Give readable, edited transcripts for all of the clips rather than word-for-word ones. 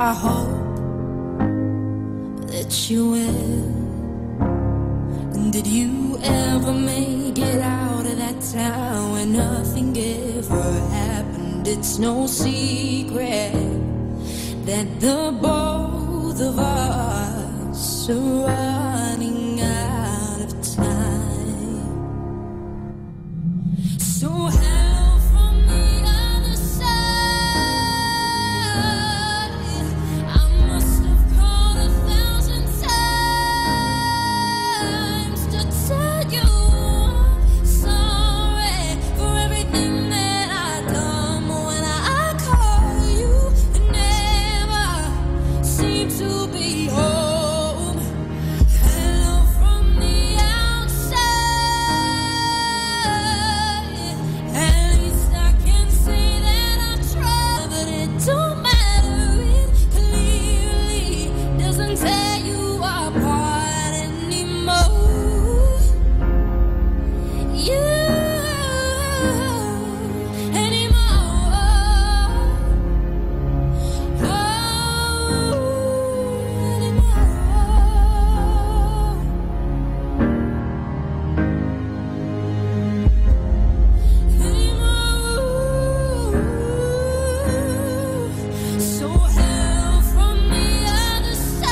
I hope that you will. Did you ever make it out of that town where nothing ever happened? It's no secret that the both of us are running out of time. So hello from the other side. I must have called 1,000 times to tell you I'm sorry for everything that I've done. When I call you, you never seem to be home. Hello from the outside. At least I can say that I tried, but it don't matter. It clearly doesn't tear you apart anymore. You anymore. Oh, so hell from the other side.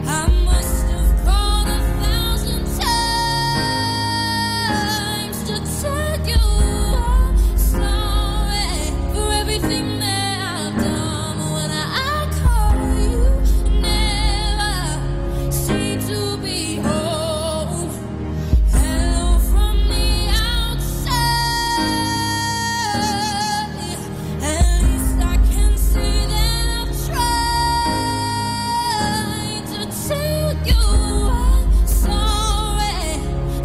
I must have called 1,000 times to tell you I'm sorry for everything that I've done. When I call you, never seem to be home. Hello from the outside. At least I can say that I've tried to tell you I'm sorry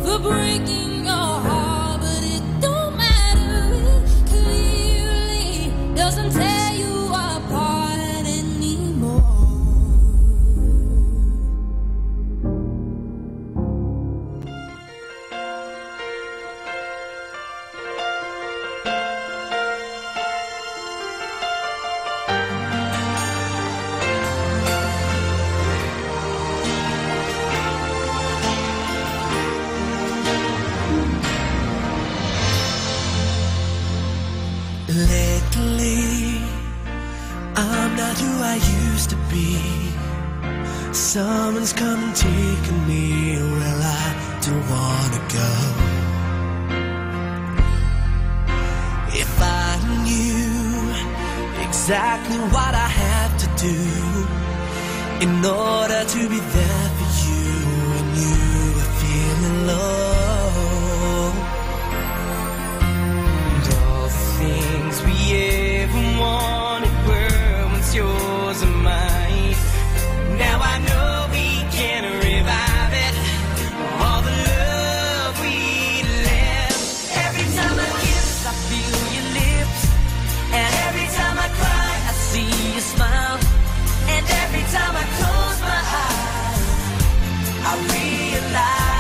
for breaking your heart, but it don't matter. It clearly doesn't tear you apart anymore. Lately, I'm not who I used to be. Someone's come and taken me. Well, I don't wanna go. If I knew exactly what I have to do in order to be there for you when you are feeling low. And all the things we ever wanted were once yours and mine. Now I know we can revive it. All the love we left. Every time I kiss, I feel your lips. And every time I cry, I see you smile. And every time I close my eyes, I realize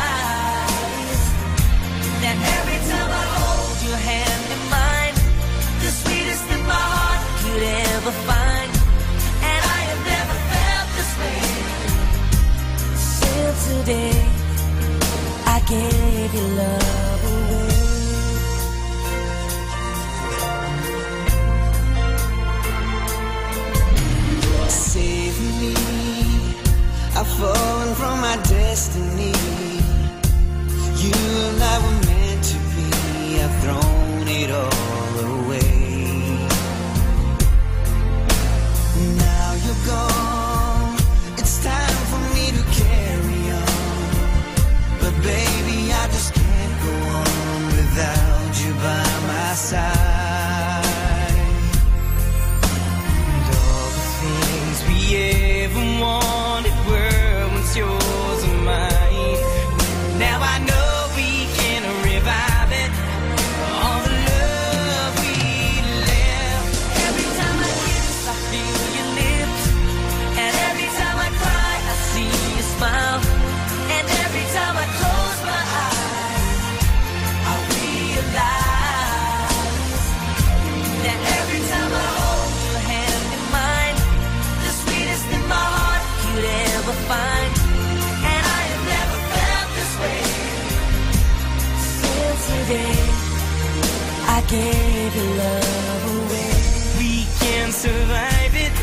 your love away. We can survive it,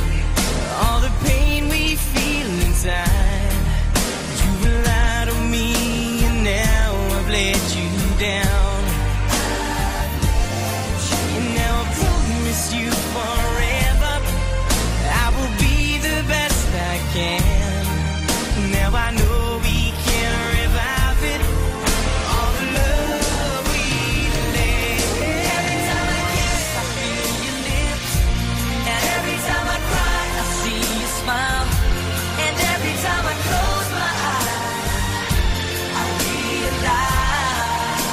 all the pain we feel inside. You relied on me and now I've let you down. And now I promise you forever I will be the best I can. Now I know we can revive it, all the love we left. Every time I kiss, I feel your lips, and every time I cry, I see you smile, and every time I close my eyes, I realize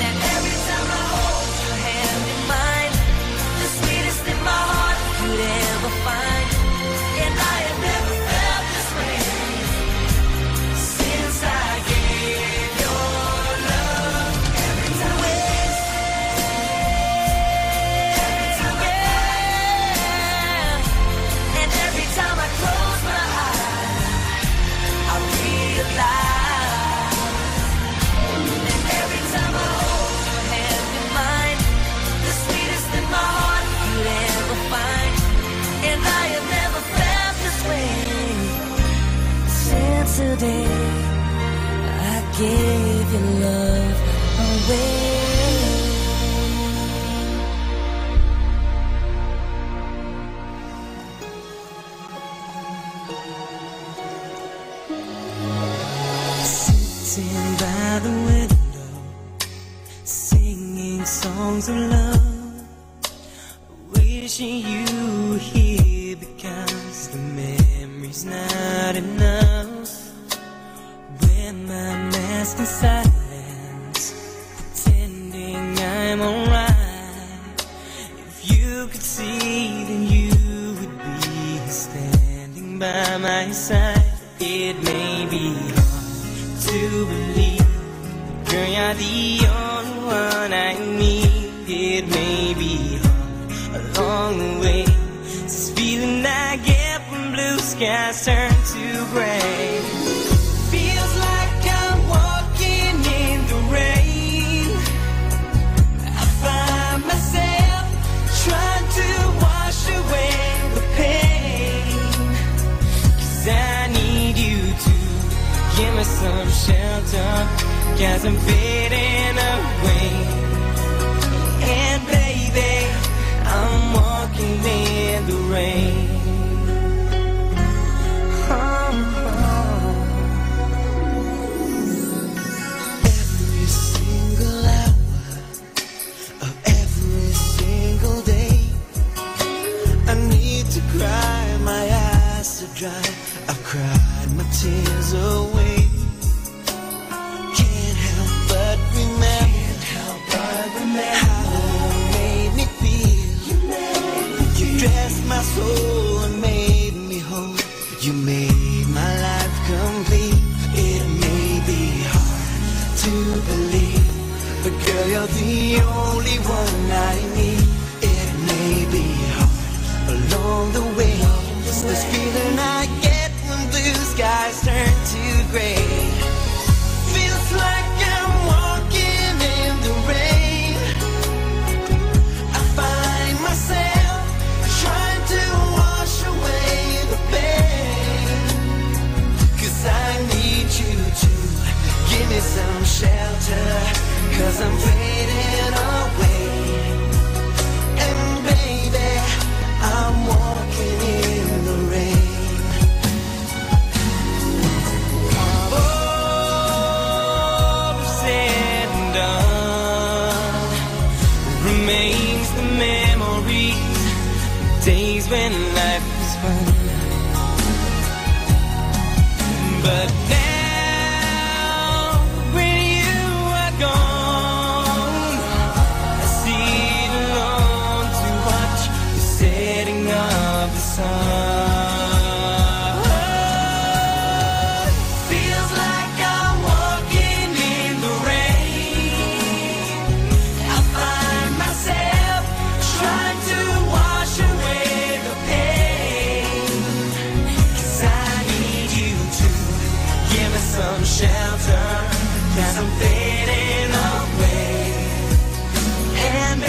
that every time I hold your hand in mine, the sweetest in my heart could ever find. And I have never felt this way since I gave your love. Every time I kiss, every time I cry, and every time I close my eyes, I realize. And every time I hold your hand in mine, the sweetest in my heart could ever find. And I have never felt this way since the day I gave your love away. Sitting by the window, singing songs of love, wishing you were here because the memory's not enough. Wear my mask in silence, pretending I'm alright. If you could see, then you would be standing by my side. It may be hard to believe, girl, you're the only one I need. It may be hard along the way, this feeling I get when blue skies turn to gray. Feels like I'm walking in the rain. I find myself trying to wash away the pain, 'cause I need you to give me some shelter, 'cause I'm fading away. And baby, I'm walking in the rain. Every single hour of every single day, I need to cry, my eyes are dry. I've cried my tears away. Can't help but remember how you made me feel. You dressed my soul and made me whole. You made my life complete. It may be hard to believe, but girl, you're the only one I need. It may be hard along the way, it's this feeling I get when blue skies turn to gray. Feels like I'm walking in the rain. I find myself trying to wash away the pain, 'cause I need you to give me some shelter, 'cause I'm fading away. And baby, I'm walking in the rain. All said and done, remains the memories, days when life was fun. But now, when you are gone, I sit alone to watch the setting of the sun. Feels like I'm walking in the rain. I find myself trying to wash away the pain, 'cause I need you to give me some shelter, 'cause I'm fading away. And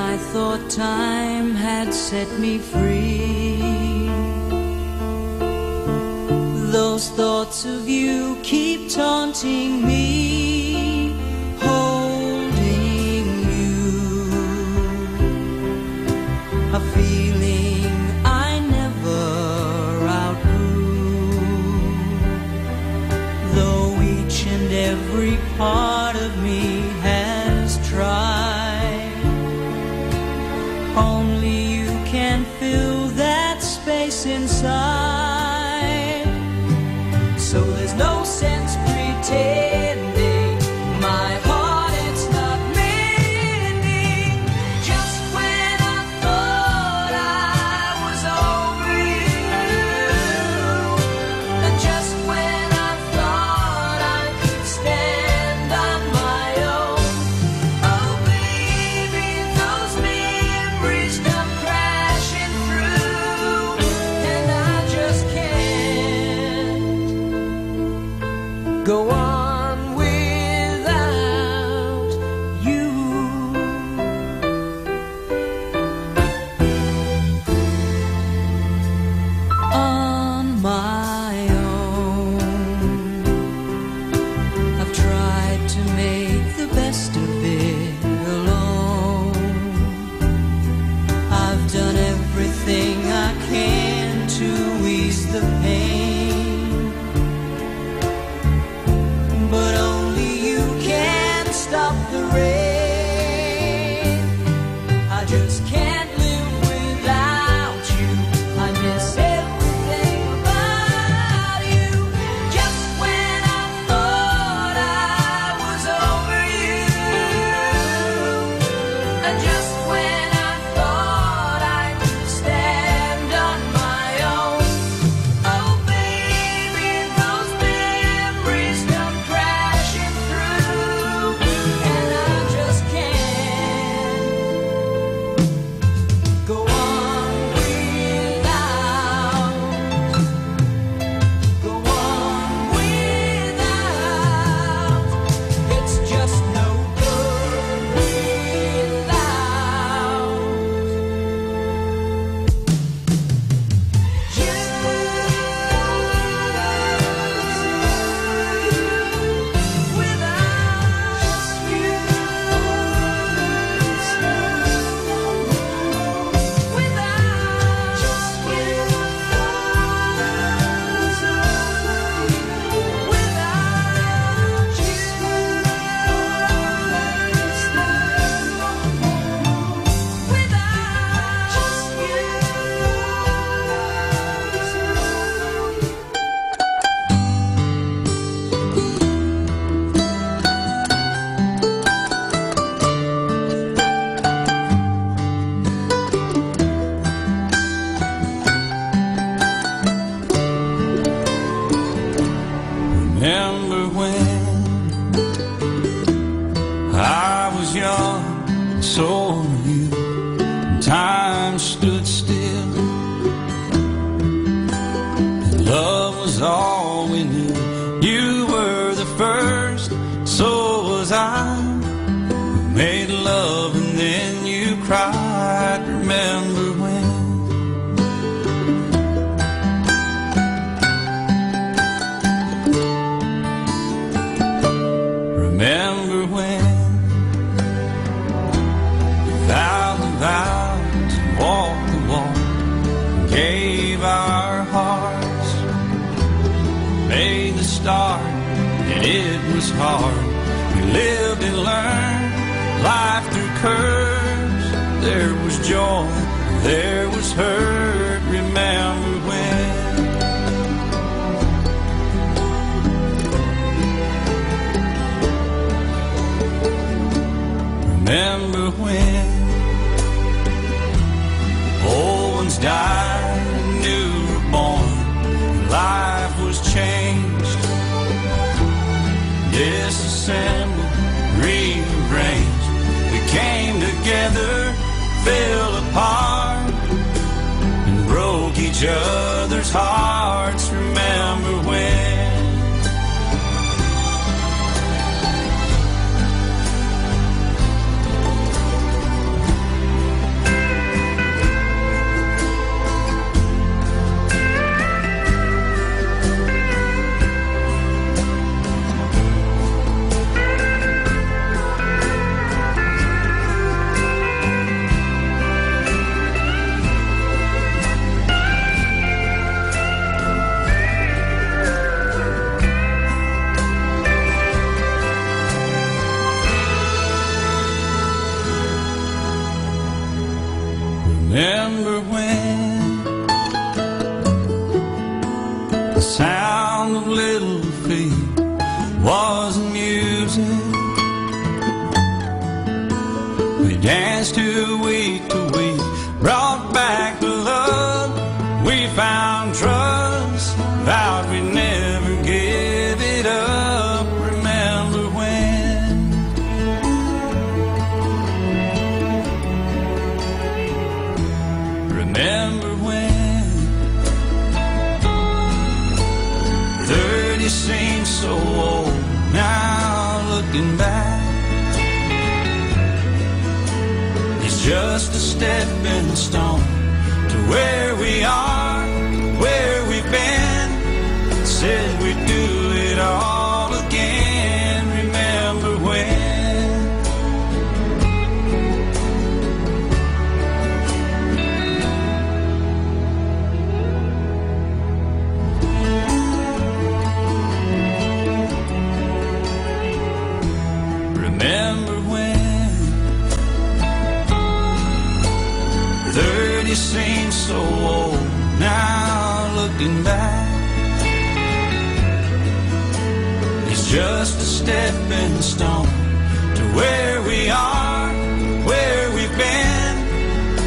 I thought time had set me free, those thoughts of you keep taunting me, holding you, a feeling I never outgrew, though each and every part of me has tried. Only you can fill that space inside. So there's no sense pretending my heart it's not mending. Just when I thought I was over you, and just when I thought I could stand on my own, oh baby, those memories come crashing through, and I just can't go on without you. On my own, I've tried to make the best of it alone. I've done everything I can to ease the pain, but only you can stop the rain. I just can't live without you. I miss everything about you. Just when I thought I was over you, and just when I thought I could stand on my own, oh baby, those memories come crashing through, and I just can't go on without, go on without. It's just no good without you. Remember when I was young, and so were you, and time stood still, and love was all we knew. You were the first, so was I. We made love and then you cried. Remember when? Remember when we vowed the vows and walked the walk, and gave our hearts, made the start, and it was hard. We lived and learned life through curves. There was joy, there was hurt. Remember when? Remember when old ones died and new were born, life was changed, disassembled, rearranged. We came together, fell apart, and broke each other's hearts. Remember when? Remember when the sound of little feet was music? We danced to week, brought back the love. We found trust, vowed we'd never give it up. Remember when? Remember when 30 seems so old now, looking back. It's just a stepping stone to where we are, where we've been. Said we'd do it all again. Remember when? Remember when 30 seems so old now, looking back. It's just a stepping stone to where we are, where we've been.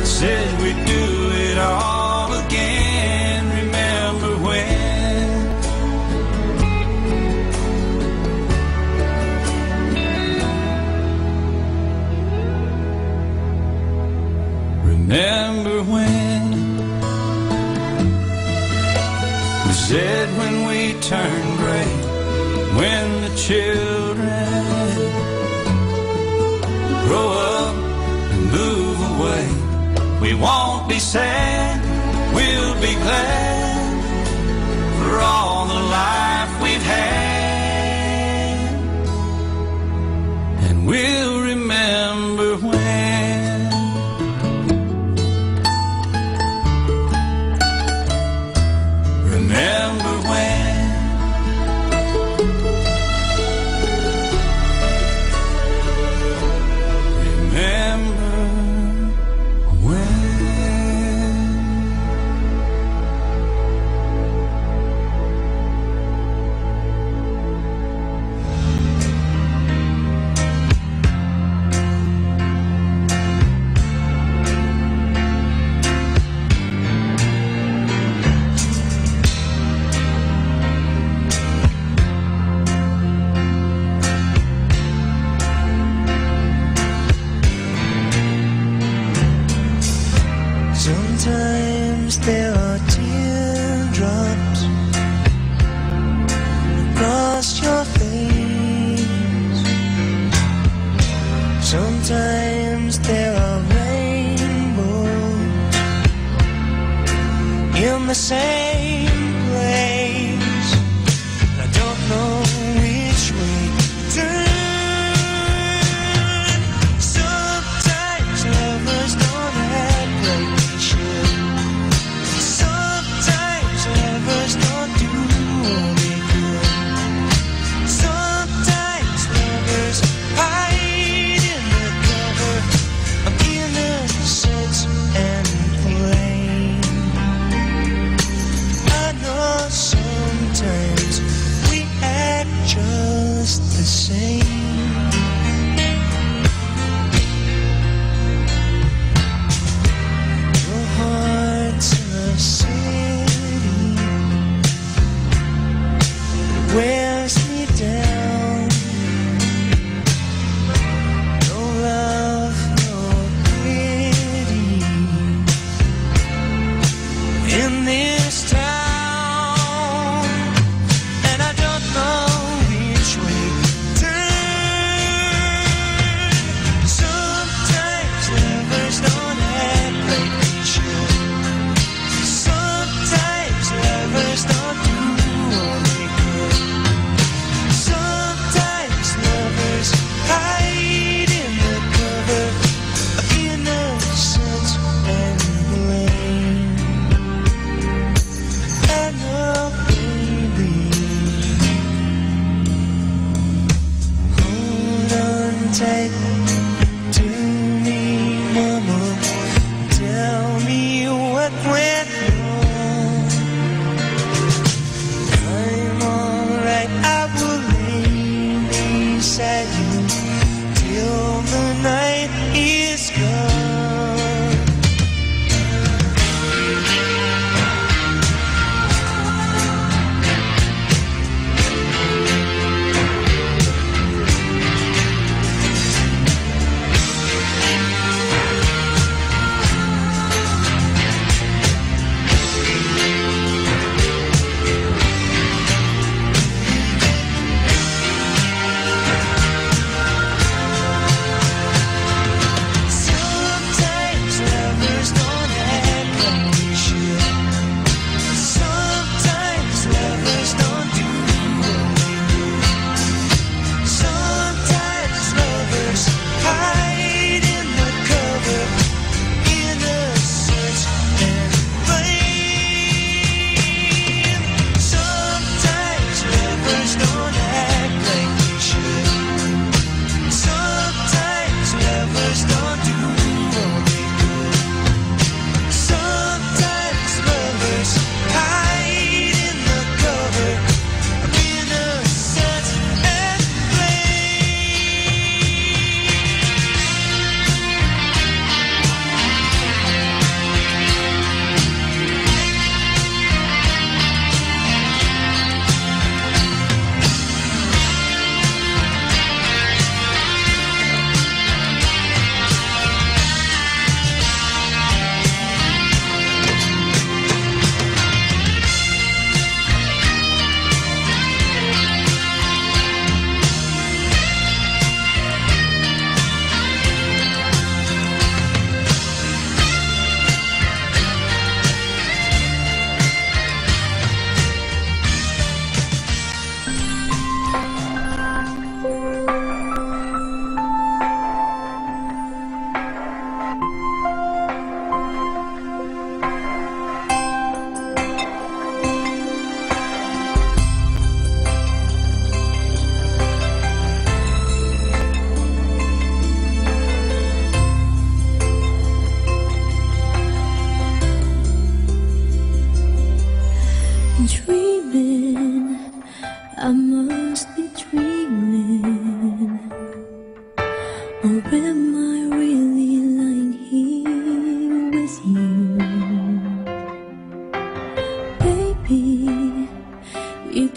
Said we'd do it all again. Remember when? Remember when we said when we turned gray, when the children grow up and move away, we won't be sad, we'll be glad for all the life we've had, and we'll remember when. Remember when? Sometimes there are teardrops across your face. Sometimes there are rainbows in the same place. I don't know which way to turn. Sometimes lovers don't have patience. Sometimes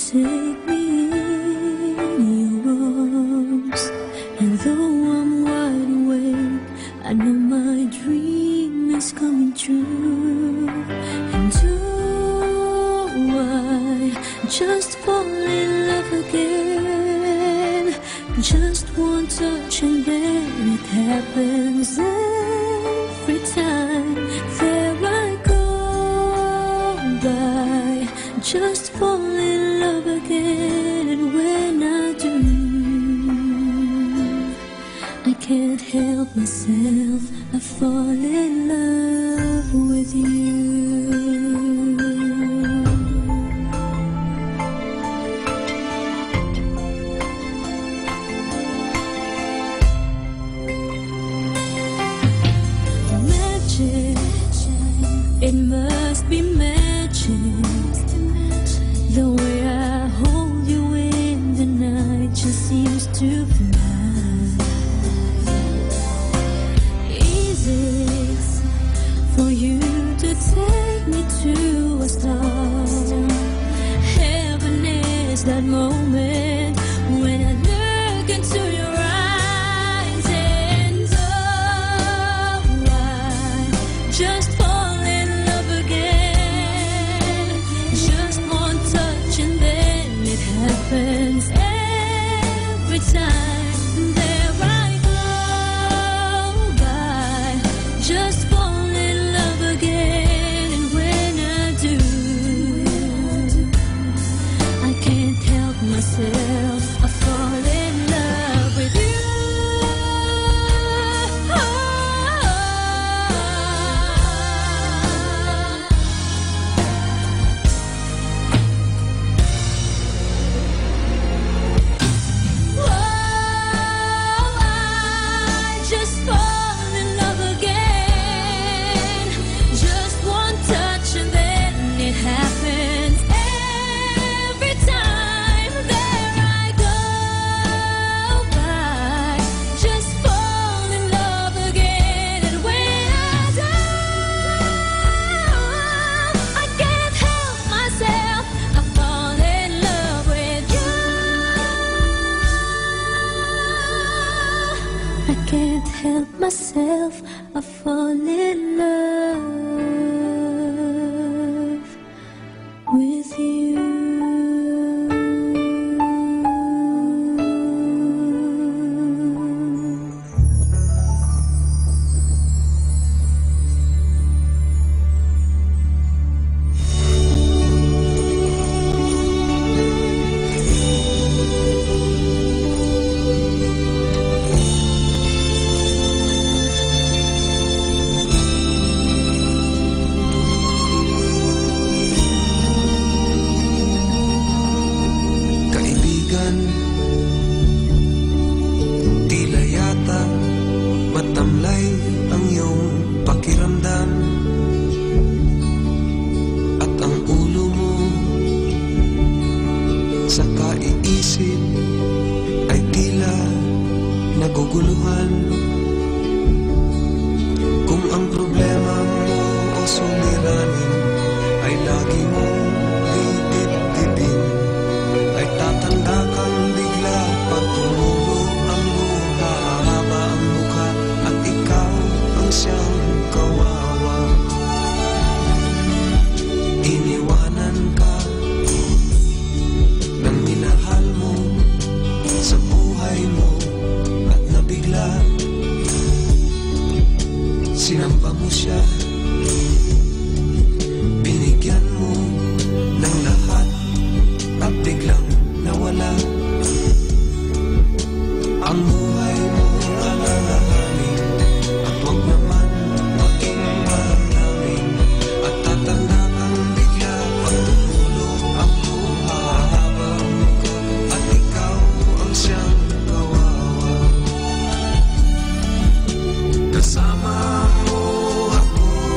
take me in your arms. And though I'm wide awake, I know my dream is coming true. And do I just fall in love again? Just one touch and then it happens every time. There I go by, just fall in love again. And when I do, I can't help myself, I fall in love with you. It must be magic, the way I hold you in the night just seems to fly. Easy for you to take me to a star. Heaven is that moment when I look into your eyes, and oh, I just fall in love again. Just one touch and then it happens every time. There I go by, just fall in love again. And when I do, I can't help myself, I fall in love with you. Myself, I fall in love with you. Kasama mo ako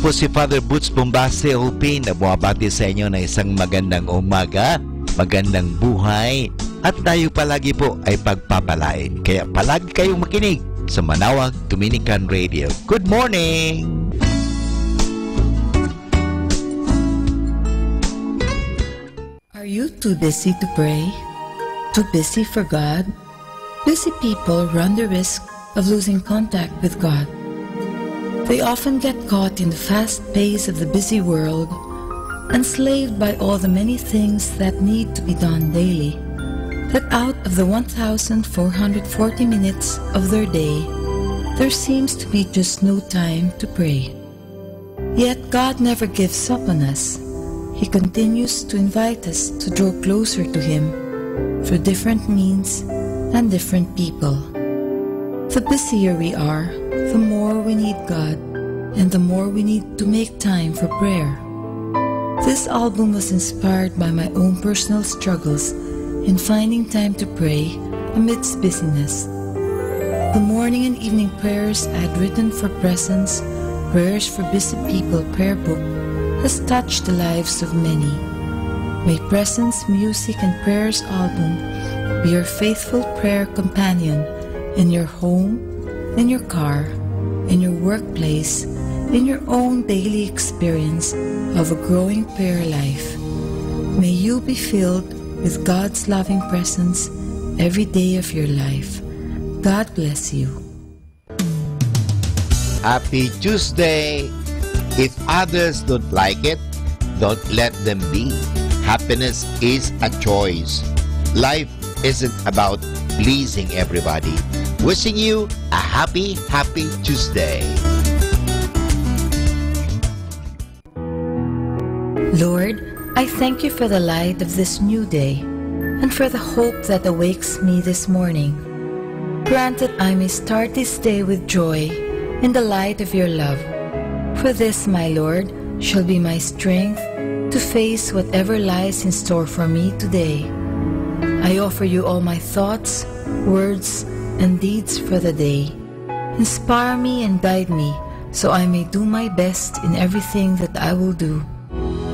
po si Father Boots Bombase Hupin na bumabati sa inyo na isang magandang umaga, magandang buhay, at tayo palagi po ay pagpapalain. Kaya palagi kayong makinig sa Manaoag Dominican Radio. Good morning! Are you too busy to pray? Too busy for God? Busy people run the risk of losing contact with God. They often get caught in the fast pace of the busy world, enslaved by all the many things that need to be done daily, that out of the 1,440 minutes of their day, there seems to be just no time to pray. Yet God never gives up on us. He continues to invite us to draw closer to Him through different means and different people. The busier we are, the more we need God, and the more we need to make time for prayer. This album was inspired by my own personal struggles in finding time to pray amidst busyness. The morning and evening prayers I had written for Presence, Prayers for Busy People prayer book has touched the lives of many. May Presence Music and Prayers album be your faithful prayer companion in your home, in your car, in your workplace, in your own daily experience of a growing prayer life. May you be filled with God's loving presence every day of your life. God bless you. Happy Tuesday! If others don't like it, don't let them be. Happiness is a choice. Life isn't about pleasing everybody. Wishing you a happy Tuesday. Lord, I thank you for the light of this new day and for the hope that awakes me this morning. Grant that I may start this day with joy in the light of your love. For this, my Lord, shall be my strength to face whatever lies in store for me today. I offer you all my thoughts, words, and deeds for the day. Inspire me and guide me so I may do my best in everything that I will do.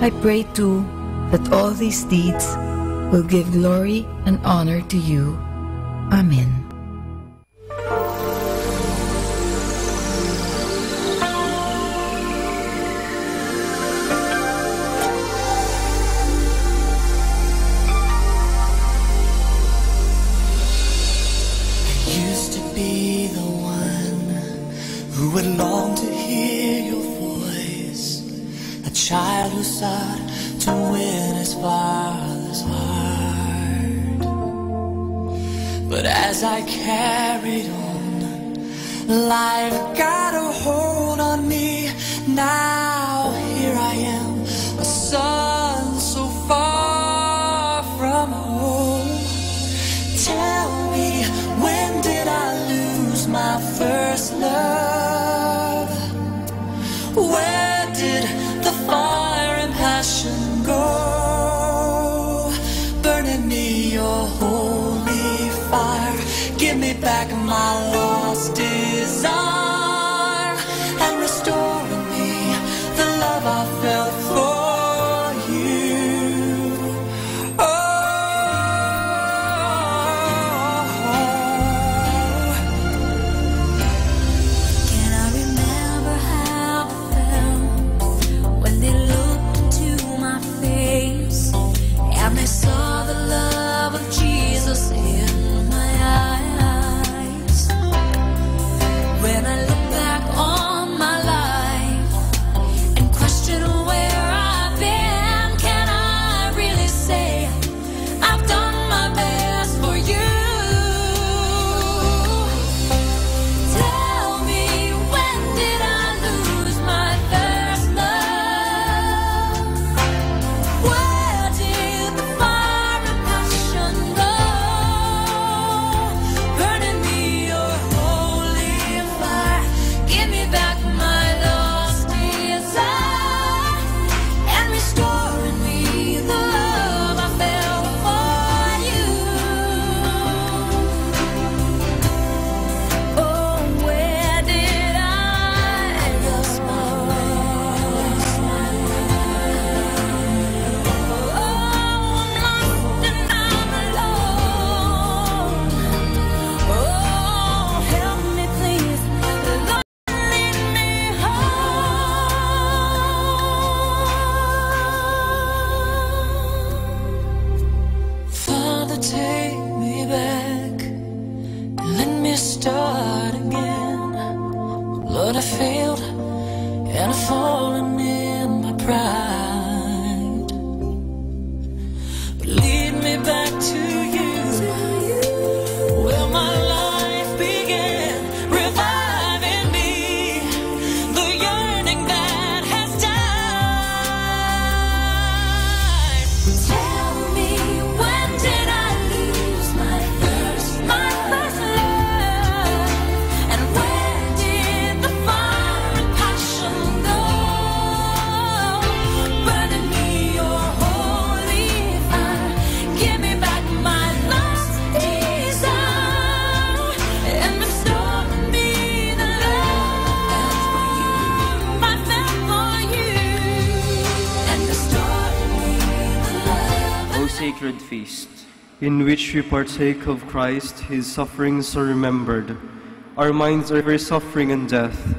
I pray too that all these deeds will give glory and honor to you. Amen. Who would long to hear your voice, a child who sought to win his father's heart. But as I carried on, life got a hold on me. Now here I am, a son so far from home. Tell me, when did I lose my first love? Where did the fire and passion go? Burn in me your holy fire. Give me back my lost desire and restore in me the love I felt for you. Can I remember how it felt when they looked into my face and they saw the love of Jesus in my eyes? When I fallen in my pride. But lead me back to you, where my life began. Revive in me the yearning that has died. Tell me, when did I lose my first love? And where did the fire and passion go? Burning me your holy fire. Give me back my lost desire and restore me the love I felt for you. And restore me the love. O sacred feast, in which we partake of Christ, his sufferings are remembered. Our minds are ever suffering and death.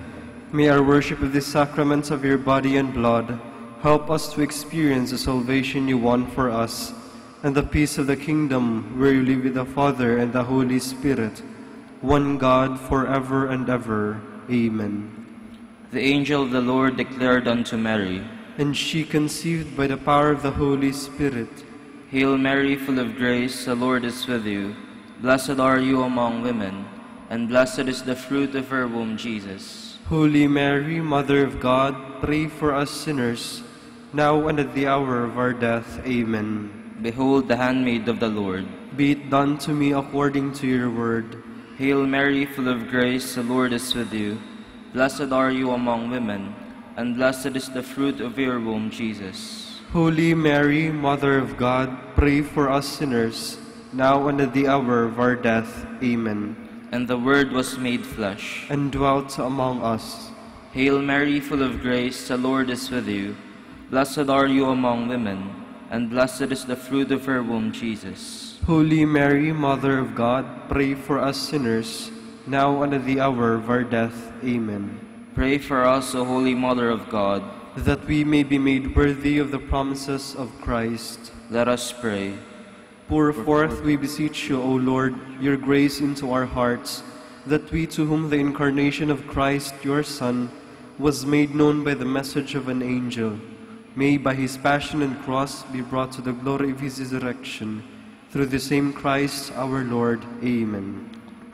May our worship of the sacraments of your body and blood help us to experience the salvation you won for us, and the peace of the kingdom where you live with the Father and the Holy Spirit, one God, forever and ever. Amen. The angel of the Lord declared unto Mary, And she conceived by the power of the Holy Spirit. Hail Mary, full of grace, the Lord is with you. Blessed are you among women, and blessed is the fruit of her womb, Jesus. Holy Mary, Mother of God, pray for us sinners, now and at the hour of our death. Amen. Behold the handmaid of the Lord. Be it done to me according to your word. Hail Mary, full of grace, the Lord is with you. Blessed are you among women, and blessed is the fruit of your womb, Jesus. Holy Mary, Mother of God, pray for us sinners, now and at the hour of our death. Amen. And the Word was made flesh, and dwelt among us. Hail Mary, full of grace, the Lord is with you. Blessed are you among women, and blessed is the fruit of her womb, Jesus. Holy Mary, Mother of God, pray for us sinners, now and at the hour of our death. Amen. Pray for us, O Holy Mother of God, that we may be made worthy of the promises of Christ. Let us pray. Pour forth, we beseech you, O Lord, your grace into our hearts, that we, to whom the incarnation of Christ, your Son, was made known by the message of an angel, may by his passion and cross be brought to the glory of his resurrection. Through the same Christ our Lord. Amen.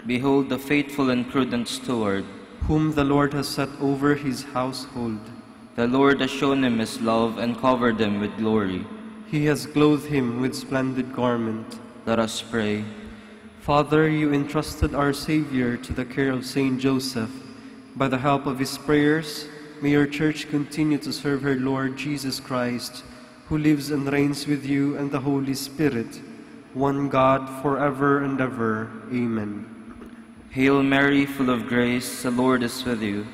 Behold the faithful and prudent steward, whom the Lord has set over his household. The Lord has shown him his love and covered him with glory. He has clothed him with splendid garment. Let us pray. Father, you entrusted our Savior to the care of Saint Joseph. By the help of his prayers, may your Church continue to serve her Lord Jesus Christ, who lives and reigns with you and the Holy Spirit, one God, forever and ever. Amen. Hail Mary, full of grace, the Lord is with you.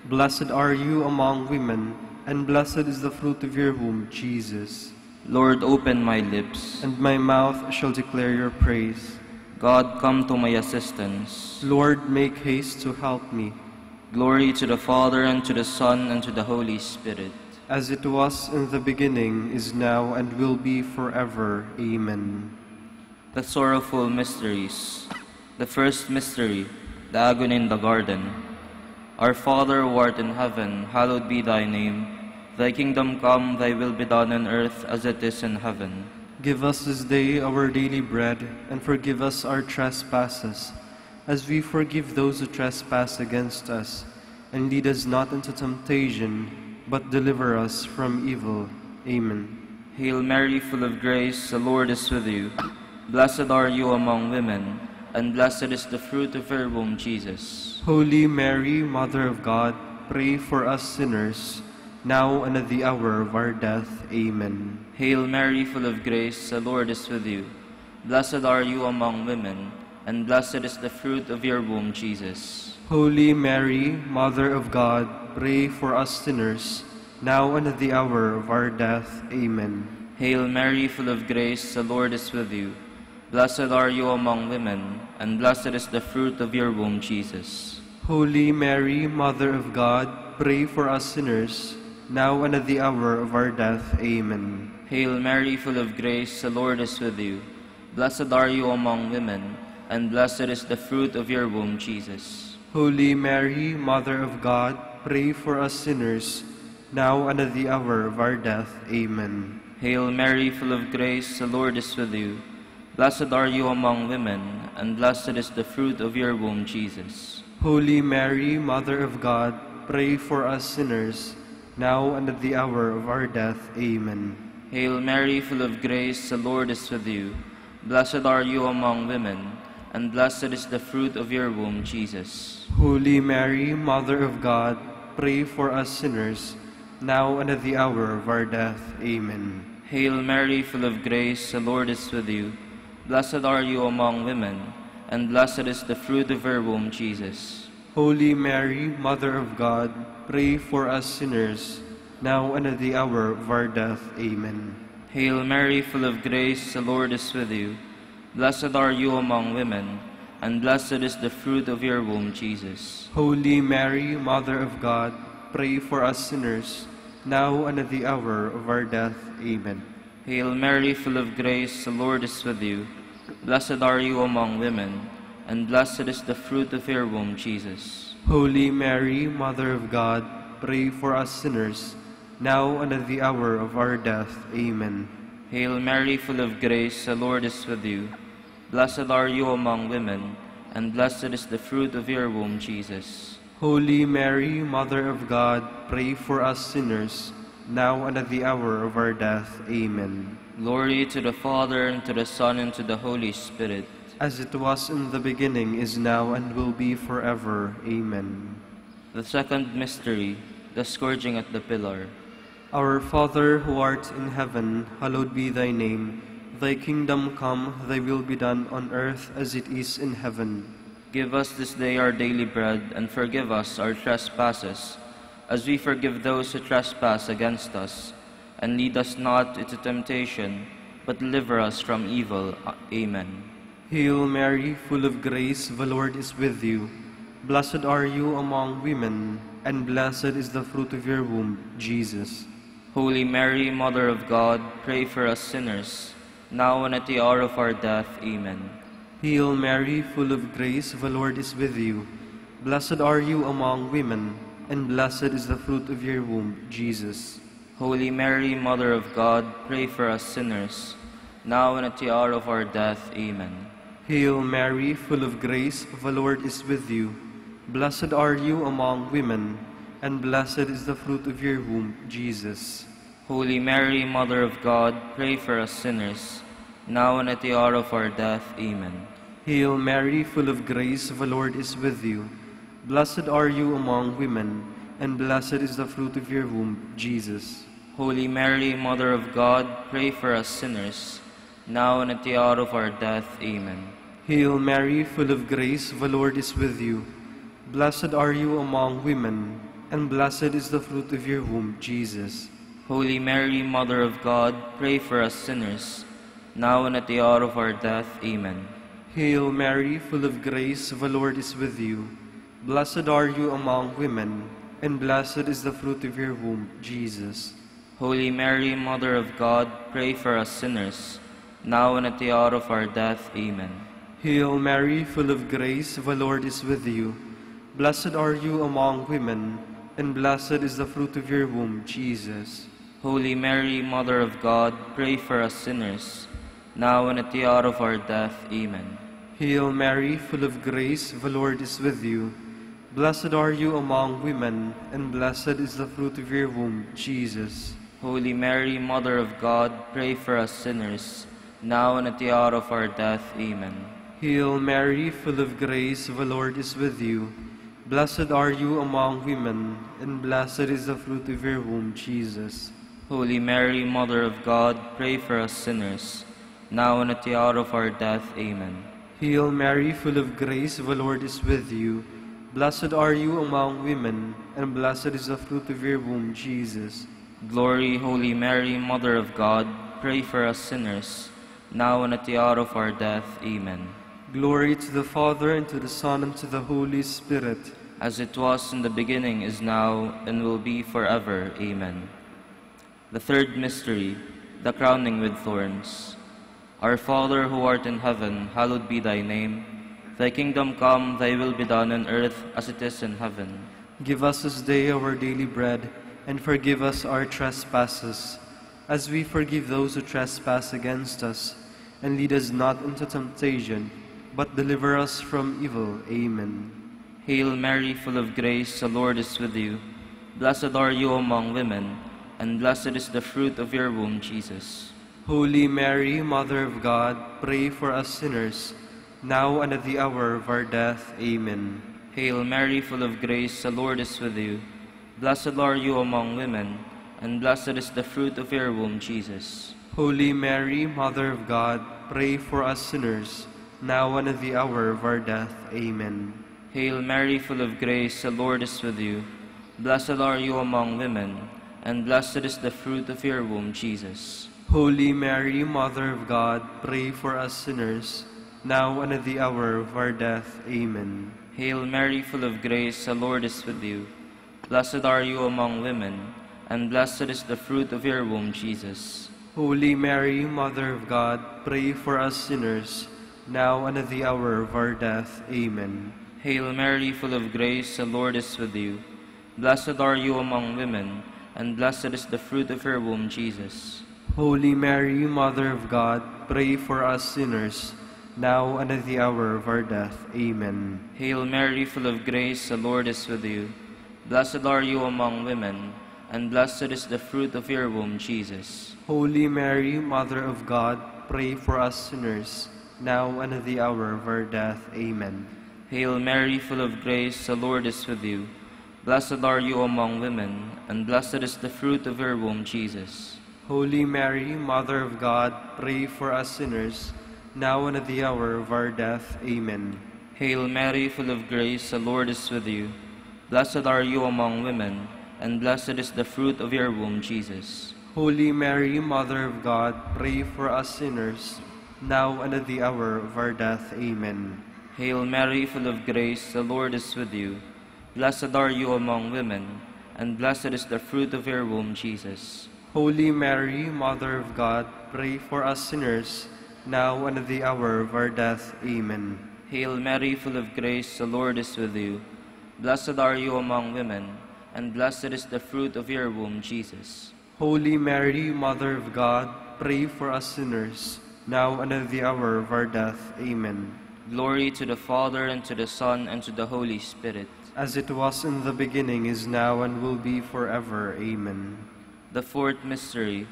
Blessed are you among women, and blessed is the fruit of your womb, Jesus. Lord, open my lips, and my mouth shall declare your praise. God, come to my assistance. Lord, make haste to help me. Glory to the Father, and to the Son, and to the Holy Spirit. As it was in the beginning, is now, and will be forever. Amen. The sorrowful mysteries. The first mystery, the agony in the garden. Our Father, who art in heaven, hallowed be thy name. Thy kingdom come, thy will be done on earth as it is in heaven. Give us this day our daily bread, and forgive us our trespasses, as we forgive those who trespass against us. And lead us not into temptation, but deliver us from evil. Amen. Hail Mary, full of grace, the Lord is with you. Blessed are you among women, and blessed is the fruit of her womb, Jesus. Holy Mary, Mother of God, pray for us sinners, now and at the hour of our death. Amen. Hail Mary, full of grace, the Lord is with you. Blessed are you among women, and blessed is the fruit of your womb, Jesus. Holy Mary, Mother of God, pray for us sinners, now and at the hour of our death. Amen. Hail Mary, full of grace, the Lord is with you. Blessed are you among women, and blessed is the fruit of your womb, Jesus. Holy Mary, Mother of God, pray for us sinners, now and at the hour of our death. Amen. Hail Mary, full of grace, the Lord is with you. Blessed are you among women, and blessed is the fruit of your womb, Jesus. Holy Mary, Mother of God, pray for us sinners, now and at the hour of our death. Amen. Hail Mary, full of grace, the Lord is with you. Blessed are you among women, and blessed is the fruit of your womb, Jesus. Holy Mary, Mother of God, pray for us sinners, now and at the hour of our death. Amen. Hail Mary, full of grace, the Lord is with you. Blessed are you among women, and blessed is the fruit of your womb, Jesus. Holy Mary, Mother of God, pray for us sinners, now and at the hour of our death. Amen. Hail Mary, full of grace, the Lord is with you. Blessed are you among women, and blessed is the fruit of your womb, Jesus. Holy Mary, Mother of God, pray for us sinners, now and at the hour of our death. Amen. Hail Mary, full of grace, the Lord is with you. Blessed are you among women, and blessed is the fruit of your womb, Jesus. Holy Mary, Mother of God, pray for us sinners, now and at the hour of our death. Amen. Hail Mary, full of grace, the Lord is with you. Blessed are you among women, and blessed is the fruit of your womb, Jesus. Holy Mary, Mother of God, pray for us sinners, now and at the hour of our death. Amen. Hail Mary, full of grace, the Lord is with you. Blessed are you among women, and blessed is the fruit of your womb, Jesus. Holy Mary, Mother of God, pray for us sinners, now and at the hour of our death. Amen. Glory to the Father, and to the Son, and to the Holy Spirit. As it was in the beginning, is now, and will be forever. Amen. The second mystery, the scourging at the pillar. Our Father, who art in heaven, hallowed be thy name. Thy kingdom come, thy will be done on earth as it is in heaven. Give us this day our daily bread, and forgive us our trespasses, as we forgive those who trespass against us. And lead us not into temptation, but deliver us from evil. Amen. Hail Mary, full of grace, the Lord is with you. Blessed are you among women, and blessed is the fruit of your womb, Jesus. Holy Mary, Mother of God, pray for us sinners, now and at the hour of our death. Amen. Hail Mary, full of grace, the Lord is with you. Blessed are you among women, and blessed is the fruit of your womb, Jesus. Holy Mary, Mother of God, pray for us sinners, now and at the hour of our death. Amen. Hail Mary, full of grace, the Lord is with you. Blessed are you among women, and blessed is the fruit of your womb, Jesus. Holy Mary, Mother of God, pray for us sinners, now and at the hour of our death. Amen. Hail Mary, full of grace, the Lord is with you. Blessed are you among women, and blessed is the fruit of your womb, Jesus. Holy Mary, Mother of God, pray for us sinners, now and at the hour of our death. Amen. Hail Mary, full of grace, the Lord is with you. Blessed are you among women, and blessed is the fruit of your womb, Jesus. Holy Mary, Mother of God, pray for us sinners, now and at the hour of our death. Amen. Hail Mary, full of grace, the Lord is with you. Blessed are you among women, and blessed is the fruit of your womb, Jesus. Holy Mary, Mother of God, pray for us sinners, now and at the hour of our death. Amen. Hail Mary, full of grace, the Lord is with you. Blessed are you among women, and blessed is the fruit of your womb, Jesus. Holy Mary, Mother of God, pray for us sinners, now and at the hour of our death. Amen. Hail Mary, full of grace, the Lord is with you. Blessed are you among women, and blessed is the fruit of your womb, Jesus. Holy Mary, Mother of God, pray for us sinners, now and at the hour of our death. Amen. Hail Mary, full of grace, the Lord is with you. Blessed are you among women, and blessed is the fruit of your womb, Jesus. Holy Mary, Mother of God, pray for us sinners, now and at the hour of our death. Amen. Hail Mary, full of grace, the Lord is with you. Blessed are you among women, and blessed is the fruit of your womb, Jesus. Glory, Holy Mary, Mother of God, pray for us sinners, now and at the hour of our death. Amen. Glory to the Father, and to the Son, and to the Holy Spirit. As it was in the beginning, is now, and will be forever. Amen. The third mystery, the crowning with thorns. Our Father, who art in heaven, hallowed be thy name. Thy kingdom come, thy will be done on earth as it is in heaven. Give us this day our daily bread, and forgive us our trespasses, as we forgive those who trespass against us. And lead us not into temptation, but deliver us from evil. Amen. Hail Mary, full of grace, the Lord is with you. Blessed are you among women, and blessed is the fruit of your womb, Jesus. Holy Mary, Mother of God, pray for us sinners, now and at the hour of our death. Amen. Hail Mary, full of grace, the Lord is with you. Blessed are you among women, and blessed is the fruit of your womb, Jesus. Holy Mary, Mother of God, pray for us sinners, now and at the hour of our death. Amen. Hail Mary, full of grace, the Lord is with you. Blessed are you among women, and blessed is the fruit of your womb, Jesus. Holy Mary, Mother of God, pray for us sinners, now and at the hour of our death. Amen. Hail Mary, full of grace, the Lord is with you. Blessed are you among women, and blessed is the fruit of your womb, Jesus. Holy Mary, Mother of God, pray for us sinners, now and at the hour of our death. Amen. Hail Mary, full of grace, the Lord is with you. Blessed are you among women, and blessed is the fruit of your womb, Jesus. Holy Mary, Mother of God, pray for us sinners, now and at the hour of our death. Amen. Hail Mary, full of grace, the Lord is with you. Blessed are you among women, and blessed is the fruit of your womb, Jesus. Holy Mary, Mother of God, pray for us sinners, now and at the hour of our death. Amen. Hail Mary, full of grace, the Lord is with you. Blessed are you among women, and blessed is the fruit of your womb, Jesus. Holy Mary, Mother of God, pray for us sinners, now and at the hour of our death. Amen. Hail Mary, full of grace, the Lord is with you. Blessed are you among women, and blessed is the fruit of your womb, Jesus. Holy Mary, Mother of God, pray for us sinners, now and at the hour of our death. Amen. Hail Mary, full of grace, the Lord is with you. Blessed are you among women, and blessed is the fruit of your womb, Jesus. Holy Mary, Mother of God, pray for us sinners, now and at the hour of our death. Amen. Hail Mary, full of grace, the Lord is with you. Blessed are you among women, and blessed is the fruit of your womb, Jesus. Holy Mary, Mother of God, pray for us sinners, now and at the hour of our death. Amen. Glory to the Father, and to the Son, and to the Holy Spirit. As it was in the beginning, is now, and will be forever. Amen. The fourth mystery,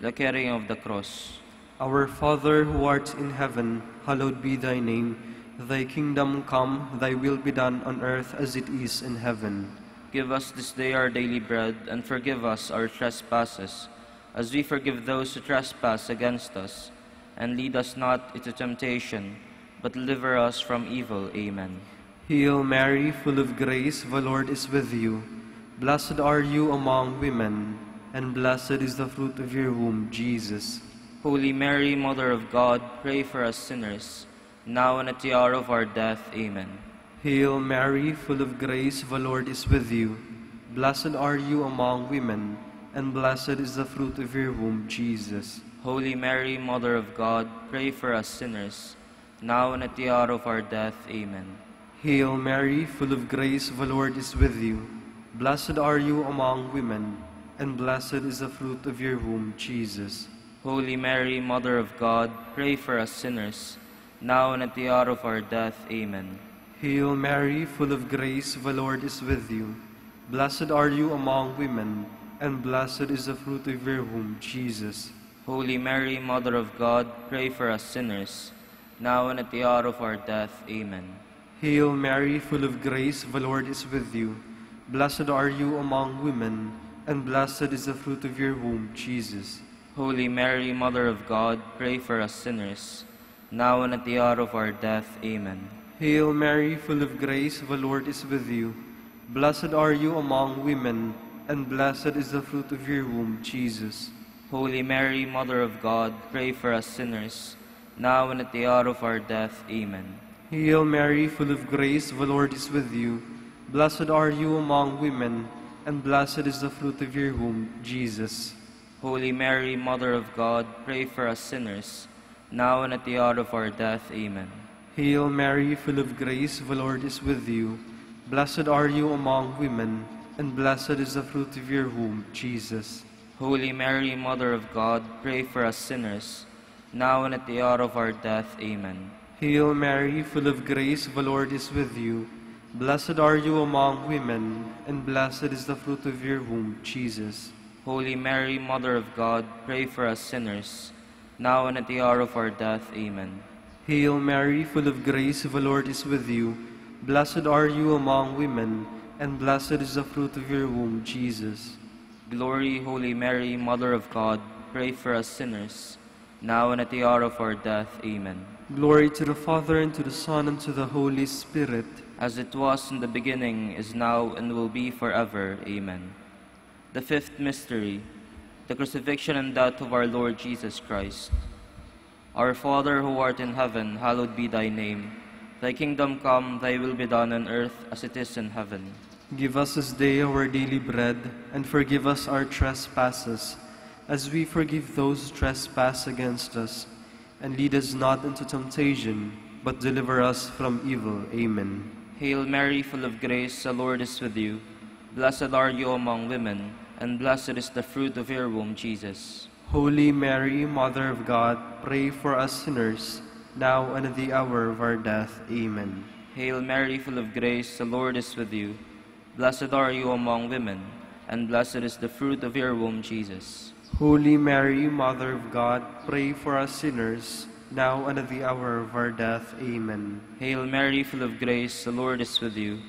the carrying of the cross. Our Father, who art in heaven, hallowed be thy name. Thy kingdom come, thy will be done on earth as it is in heaven. Give us this day our daily bread, and forgive us our trespasses, as we forgive those who trespass against us. And lead us not into temptation, but deliver us from evil. Amen. Hail Mary, full of grace, the Lord is with you. Blessed are you among women, and blessed is the fruit of your womb, Jesus. Holy Mary, Mother of God, pray for us sinners, now and at the hour of our death. Amen. Hail Mary, full of grace, the Lord is with you. Blessed are you among women, and blessed is the fruit of your womb, Jesus. Holy Mary, Mother of God, pray for us sinners, now and at the hour of our death. Amen. Hail Mary, full of grace, the Lord is with you. Blessed are you among women, and blessed is the fruit of your womb, Jesus. Holy Mary, Mother of God, pray for us sinners, now and at the hour of our death. Amen. Hail Mary, full of grace, the Lord is with you. Blessed are you among women, and blessed is the fruit of your womb, Jesus. Holy Mary, Mother of God, pray for us sinners, now and at the hour of our death. Amen. Hail Mary, full of grace, the Lord is with you. Blessed are you among women, and blessed is the fruit of your womb, Jesus. Holy Mary, Mother of God, pray for us sinners, now and at the hour of our death. Amen. Hail Mary, full of grace, the Lord is with you. Blessed are you among women, and blessed is the fruit of your womb, Jesus. Holy Mary, Mother of God, pray for us sinners, now and at the hour of our death. Amen. Hail Mary, full of grace, the Lord is with you. Blessed are you among women, and blessed is the fruit of your womb, Jesus. Holy Mary, Mother of God, pray for us sinners, now and at the hour of our death. Amen. Hail Mary, full of grace, the Lord is with you. Blessed are you among women, and blessed is the fruit of your womb, Jesus. Holy Mary, Mother of God, pray for us sinners, now and at the hour of our death. Amen. Hail Mary, full of grace, the Lord is with you. Blessed are you among women, and blessed is the fruit of your womb, Jesus. Holy Mary, Mother of God, pray for us sinners, now and at the hour of our death. Amen. Hail Mary, full of grace, the Lord is with you. Blessed are you among women, and blessed is the fruit of your womb, Jesus. Glory, Holy Mary, Mother of God, pray for us sinners, now and at the hour of our death. Amen. Glory to the Father, and to the Son, and to the Holy Spirit. As it was in the beginning, is now, and will be forever. Amen. The fifth mystery, the crucifixion and death of our Lord Jesus Christ. Our Father who art in heaven, hallowed be thy name. Thy kingdom come, thy will be done on earth as it is in heaven. Give us this day our daily bread, and forgive us our trespasses, as we forgive those who trespass against us. And lead us not into temptation, but deliver us from evil. Amen. Hail Mary, full of grace, the Lord is with you. Blessed are you among women, and blessed is the fruit of your womb, Jesus. Holy Mary, Mother of God, pray for us sinners, now and at the hour of our death. Amen. Hail Mary, full of grace, the Lord is with you. Blessed are you among women, and blessed is the fruit of your womb, Jesus. Holy Mary, Mother of God, pray for us sinners, now and at the hour of our death. Amen. Hail Mary, full of grace, the Lord is with you.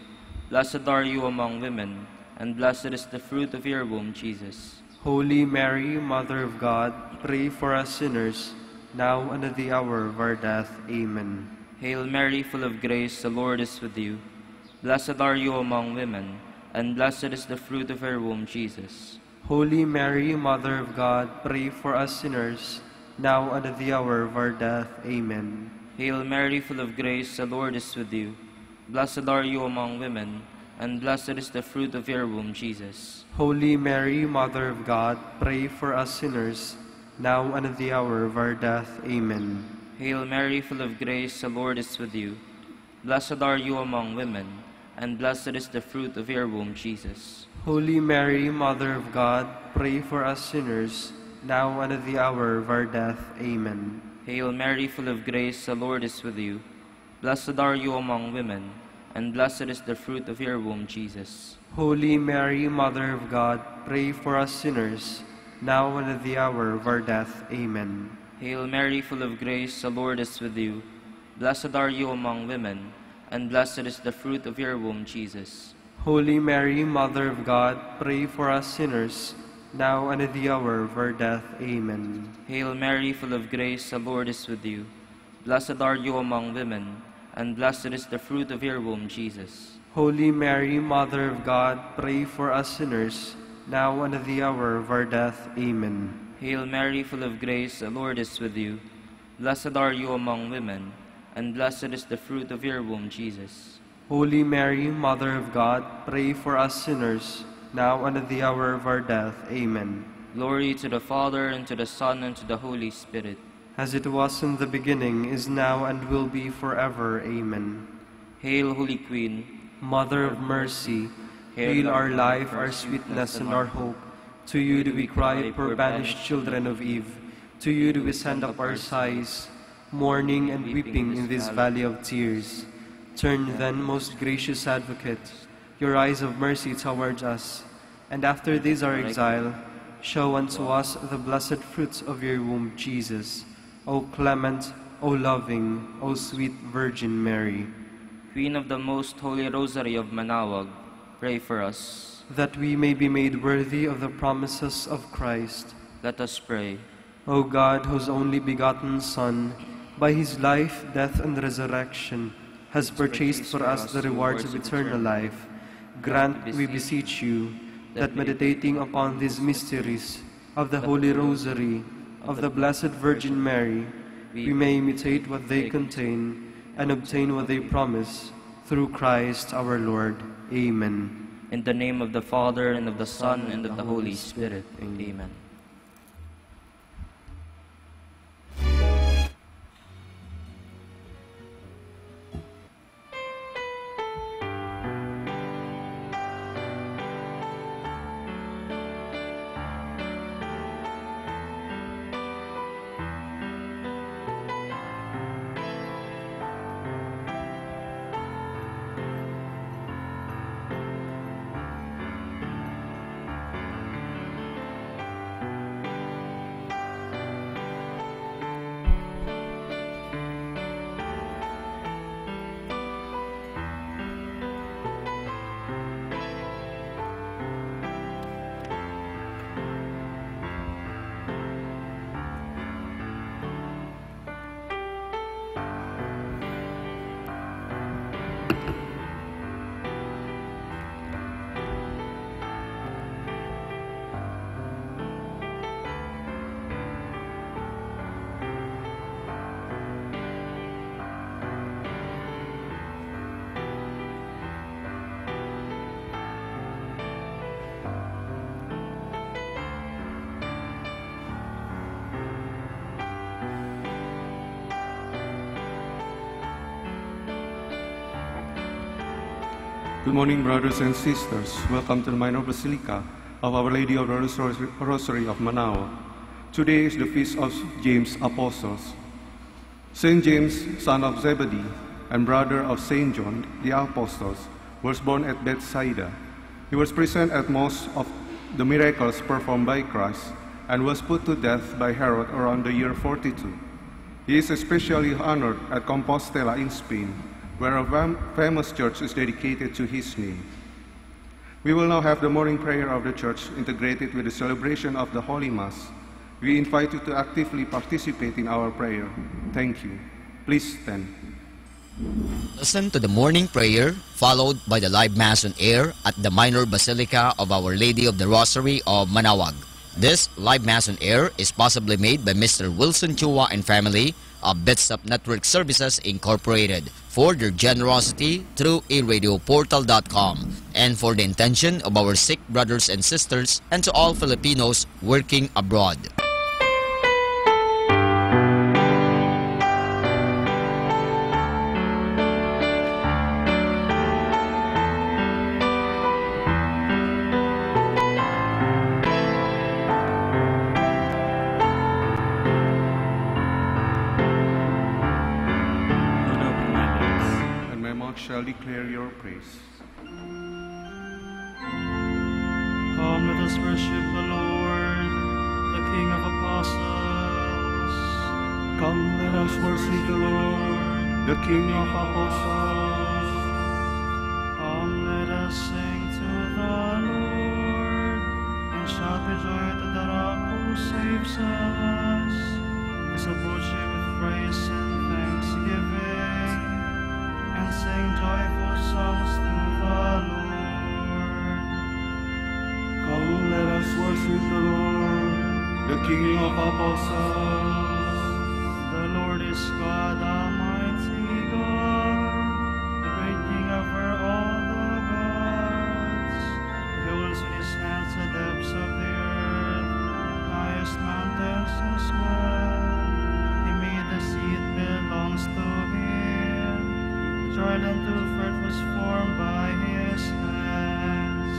Blessed are you among women, and blessed is the fruit of your womb, Jesus. Holy Mary, Mother of God, pray for us sinners, now and at the hour of our death. Amen. Hail Mary, full of grace, the Lord is with you. Blessed are you among women, and blessed is the fruit of your womb, Jesus. Holy Mary, Mother of God, pray for us sinners, now and at the hour of our death. Amen. Hail Mary, full of grace, the Lord is with you. Blessed are you among women, and blessed is the fruit of your womb, Jesus. Holy Mary, Mother of God, pray for us sinners, now and at the hour of our death. Amen. Hail Mary, full of grace, the Lord is with you. Blessed are you among women, and blessed is the fruit of your womb, Jesus. Holy Mary, Mother of God, pray for us sinners, now and at the hour of our death. Amen. Hail Mary, full of grace, the Lord is with you. Blessed are you among women, and blessed is the fruit of your womb, Jesus. Holy Mary, Mother of God, pray for us sinners, now and at the hour of our death. Amen. Hail Mary, full of grace, the Lord is with you. Blessed are you among women, and blessed is the fruit of your womb, Jesus. Holy Mary, Mother of God, pray for us sinners, now and at the hour of our death. Amen. Hail Mary, full of grace, the Lord is with you. Blessed are you among women, and blessed is the fruit of your womb, Jesus. Holy Mary, Mother of God, pray for us sinners, now and at the hour of our death. Amen. Hail Mary, full of grace, the Lord is with you. Blessed are you among women, and blessed is the fruit of your womb, Jesus. Holy Mary, Mother of God, pray for us sinners, now and at the hour of our death. Amen. Glory to the Father, and to the Son, and to the Holy Spirit. As it was in the beginning, is now, and will be forever. Amen. Hail, Holy Queen, Mother of mercy, hail our life, our sweetness, and our hope. To you do we cry, poor banished children of Eve. To you do we send up our sighs, mourning and weeping in this valley of tears. Turn then, most gracious Advocate, your eyes of mercy towards us, and after this our exile, show unto us the blessed fruits of your womb, Jesus. O clement, O loving, O sweet Virgin Mary. Queen of the Most Holy Rosary of Manaoag, pray for us. That we may be made worthy of the promises of Christ. Let us pray. O God, whose only begotten Son, by his life, death, and resurrection, has purchased for us the rewards of eternal life, grant, we beseech you, that meditating upon these mysteries of the Holy Rosary of the Blessed Virgin Mary, we may imitate what they contain and obtain what they promise, through Christ our Lord. Amen. In the name of the Father, and of the Son, and of the Holy Spirit. Amen. Good morning, brothers and sisters. Welcome to the minor Basilica of Our Lady of the Rosary of Manaoag. Today is the feast of James Apostles. Saint James, son of Zebedee, and brother of Saint John, the Apostles, was born at Bethsaida. He was present at most of the miracles performed by Christ and was put to death by Herod around the year 42. He is especially honored at Compostela in Spain, where a famous church is dedicated to his name. We will now have the morning prayer of the church integrated with the celebration of the Holy Mass. We invite you to actively participate in our prayer. Thank you. Please stand. Listen to the morning prayer, followed by the live Mass on air at the Minor Basilica of Our Lady of the Rosary of Manaoag. This live Mass on air is possibly made by Mr. Wilson Chua and family of Bitsap Network Services Incorporated for their generosity through eradioportal.com and for the intention of our sick brothers and sisters and to all Filipinos working abroad. Shall declare your praise. Come, let us worship the Lord, the King of Apostles. Come, let us worship the Lord, the King of Apostles. Come, let us sing to the Lord, and shout with joy to the Rock who saves us. Let's approach him with praise and thanksgiving, and sing joyful songs to the Lord. Come, let us worship the Lord, the King of Apostles. The Lord is God, Almighty God, the great King over all the gods. He holds in his hands the depths of the earth, highest mountains as well. He made the sea, it belongs to him. Jordan to earth was formed by his hands.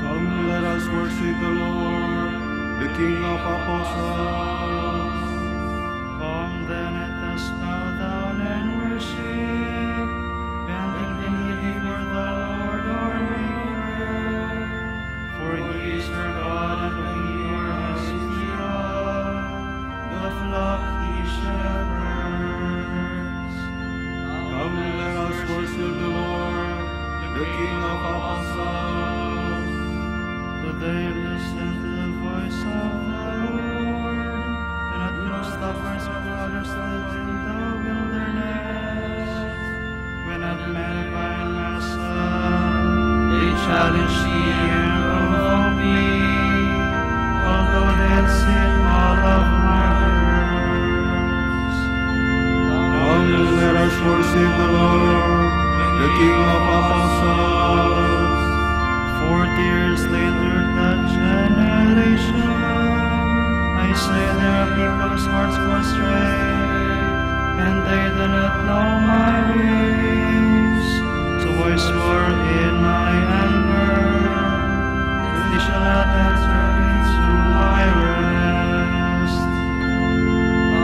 Come, let us worship the Lord, the King of Apostles. Come then, let us bow down and worship, bending the knee before the Lord our Maker. For he is our God and we are his people, the flock he shepherds. Come, let us worship the Lord, the King of Apostles. Today listen to the voice of the Lord, and at no stubborn or brothers live in the wilderness. When at Meribah and Massa, they challenged the air of me, although they had seen all of my words. Come, let us worship the Lord, the King of Apostles. 40 years later, that generation, I say their people's hearts go astray, and they do not know my ways. So I swore in my anger, they shall not enter into my rest.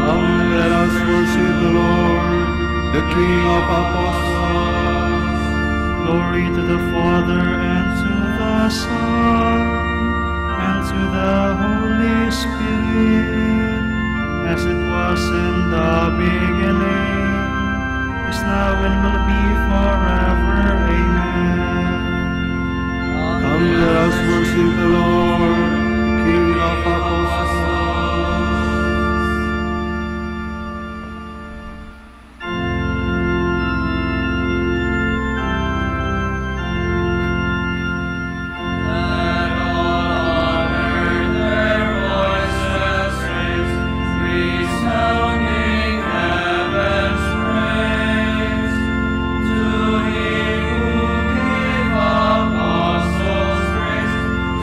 Come, let us worship the Lord, the King of Apostles. Glory to the Father, and to the Son, and to the Holy Spirit, as it was in the beginning, is now, and will be forever. Amen. Come, let us worship the Lord, King of Apostles.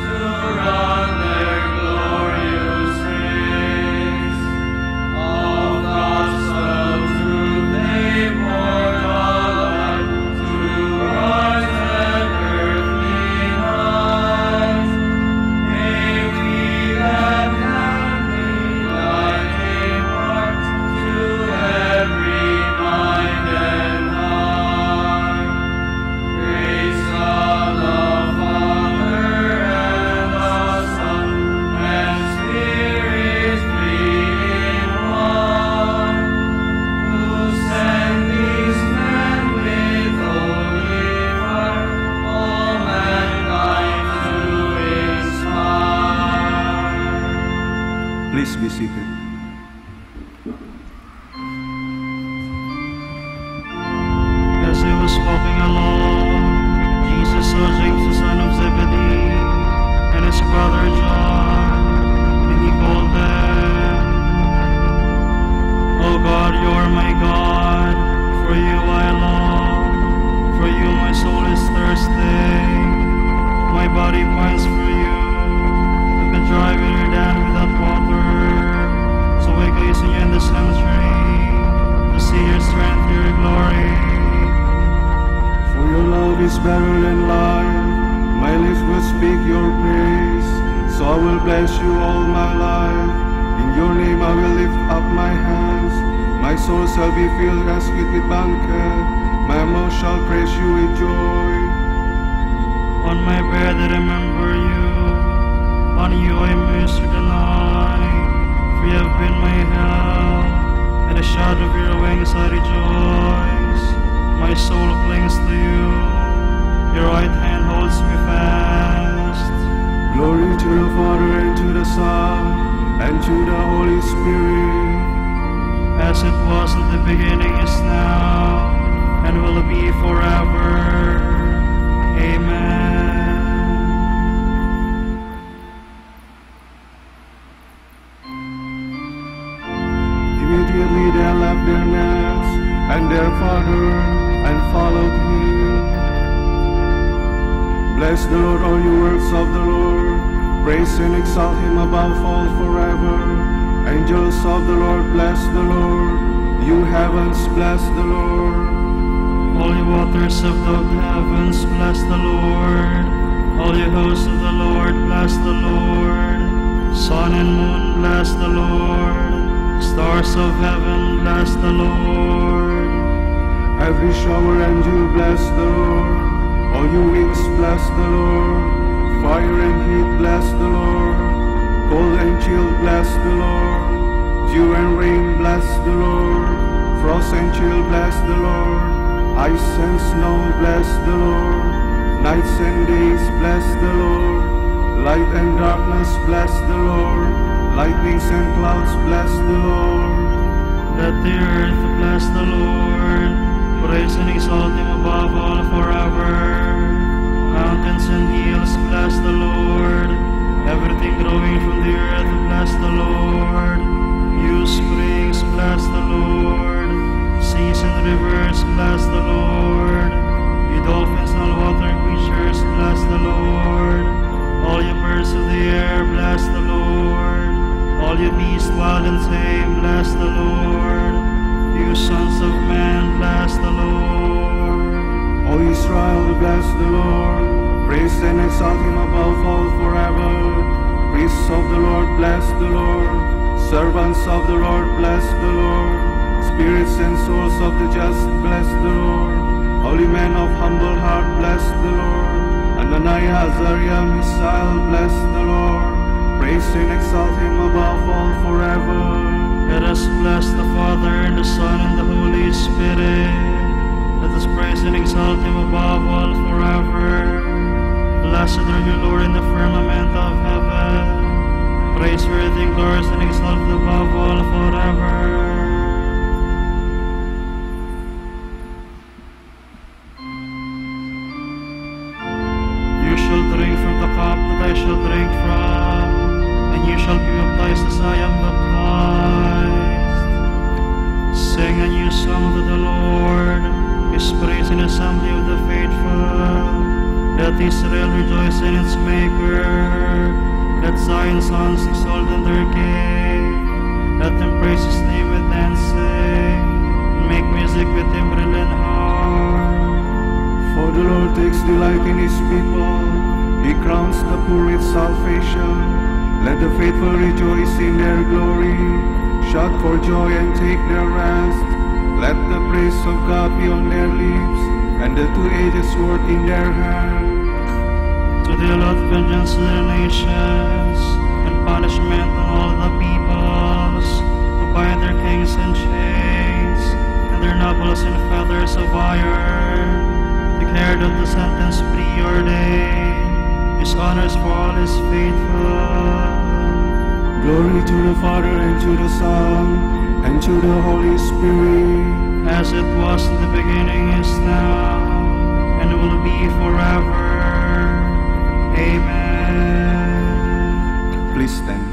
To thing. My body pines for you. I've been driving her down without water. So I gaze on you in the cemetery to see your strength, your glory. For your love is better than life. My lips will speak your praise. So I will bless you all my life. In your name I will lift up my hands. My soul shall be filled as with a banquet. My mouth shall praise you with joy. On my bed I remember you. On you I must deny. For you have been my help. In the shadow of your wings I rejoice. My soul clings to you. Your right hand holds me fast. Glory to the Father and to the Son and to the Holy Spirit. As it was in the beginning, is now, and will be forever. Amen. Immediately they left their nets and their father and followed him. Bless the Lord, all you works of the Lord. Praise and exalt him above all forever. Angels of the Lord, bless the Lord. You heavens, bless the Lord. All you waters of the heavens, bless the Lord. All you hosts of the Lord, bless the Lord. Sun and moon, bless the Lord. Stars of heaven, bless the Lord. Every shower and dew, bless the Lord. All you wings, bless the Lord. Fire and heat, bless the Lord. Cold and chill, bless the Lord. Dew and rain, bless the Lord. Frost and chill, bless the Lord. Ice and snow, bless the Lord. Nights and days, bless the Lord. Light and darkness, bless the Lord. Lightnings and clouds, bless the Lord. Let the earth bless the Lord. Praise and exalt him above all forever. Mountains and hills, bless the Lord. Everything growing from the earth, bless the Lord. You springs, bless the Lord. Seas and rivers, bless the Lord. You dolphins and all water creatures, bless the Lord. All you birds of the air, bless the Lord. All you beasts wild and tame, bless the Lord. You sons of man, bless the Lord. O Israel, bless the Lord. Praise and exalt him above all forever. Priests of the Lord, bless the Lord. Servants of the Lord, bless the Lord. Spirits and souls of the just, bless the Lord. Holy men of humble heart, bless the Lord. Ananiah, Azariah, Misael, bless the Lord. Praise and exalt him above all forever. Let us bless the Father and the Son and the Holy Spirit. Let us praise and exalt him above all forever. Blessed are you, Lord, in the firmament of heaven. Praiseworthy, glorious, and exalted above all forever. You shall drink from the cup that I shall drink from, and you shall be baptized as I am baptized. Sing a new song to the Lord, his praise in the assembly of the faithful. Let Israel rejoice in its Maker. Let Zion's sons exalt in their King. Let them praise his name with dancing, and make music with timbrel and harp. For the Lord takes delight in his people. He crowns the poor with salvation. Let the faithful rejoice in their glory. Shout for joy and take their rest. Let the praise of God be on their lips, and the two-edged sword in their hand. To the allot vengeance to the nations, and punishment on all the peoples, who bind their kings in chains, and their nobles in feathers of iron. Declare that the sentence preordained. His honors for all is faithful. Glory to the Father and to the Son and to the Holy Spirit. As it was in the beginning, is now, and will be forever. Amen. Please stand.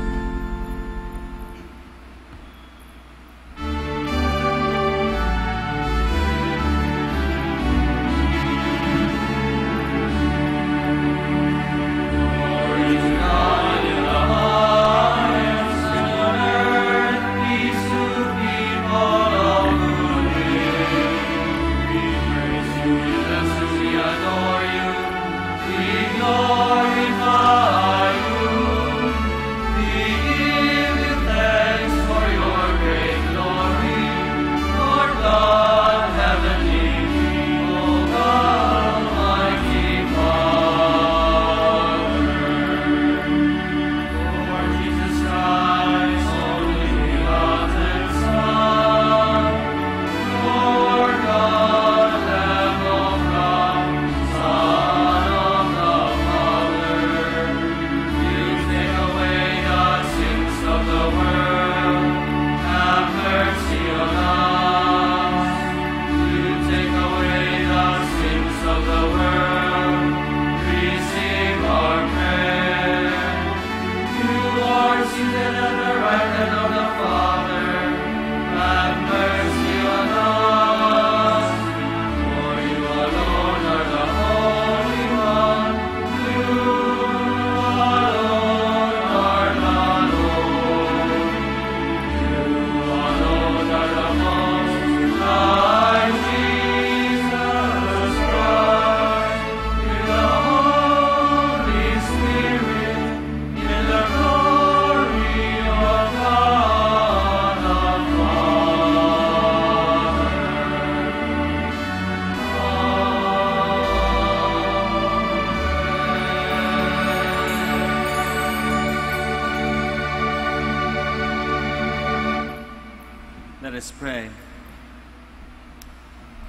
us pray.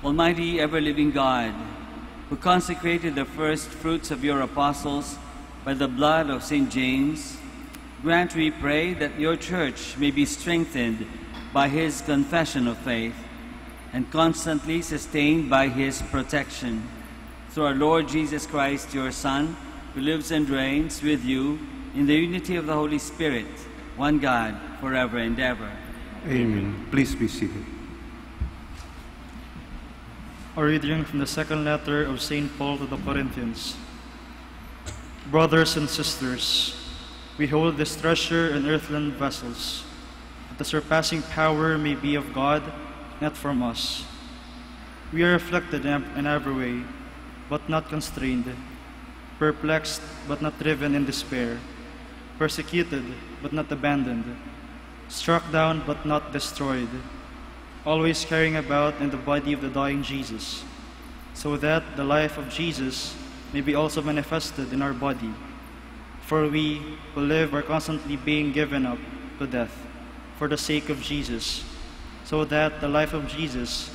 Almighty, ever-living God, who consecrated the first fruits of your apostles by the blood of St. James, grant, we pray, that your church may be strengthened by his confession of faith and constantly sustained by his protection. Through our Lord Jesus Christ, your Son, who lives and reigns with you in the unity of the Holy Spirit, one God, forever and ever. Amen. Please be seated. A reading from the second letter of St. Paul to the Corinthians. Brothers and sisters, we hold this treasure in earthen vessels, that the surpassing power may be of God, not from us. We are afflicted in every way, but not constrained, perplexed, but not driven in despair, persecuted, but not abandoned, struck down, but not destroyed, always carrying about in the body of the dying Jesus, so that the life of Jesus may be also manifested in our body. For we who live are constantly being given up to death for the sake of Jesus, so that the life of Jesus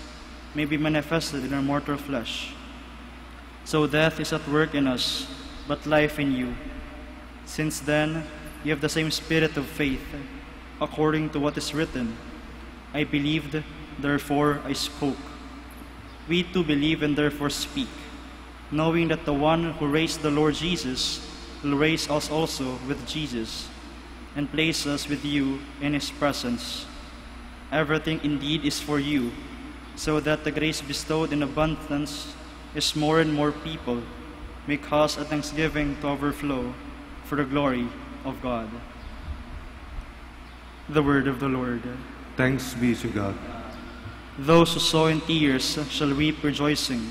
may be manifested in our mortal flesh. So death is at work in us, but life in you. Since then, you have the same spirit of faith, according to what is written, I believed, therefore I spoke. We too believe and therefore speak, knowing that the one who raised the Lord Jesus will raise us also with Jesus, and place us with you in his presence. Everything indeed is for you, so that the grace bestowed in abundance is more and more people may cause a thanksgiving to overflow for the glory of God. The word of the Lord. Thanks be to God. Those who sow in tears shall reap rejoicing.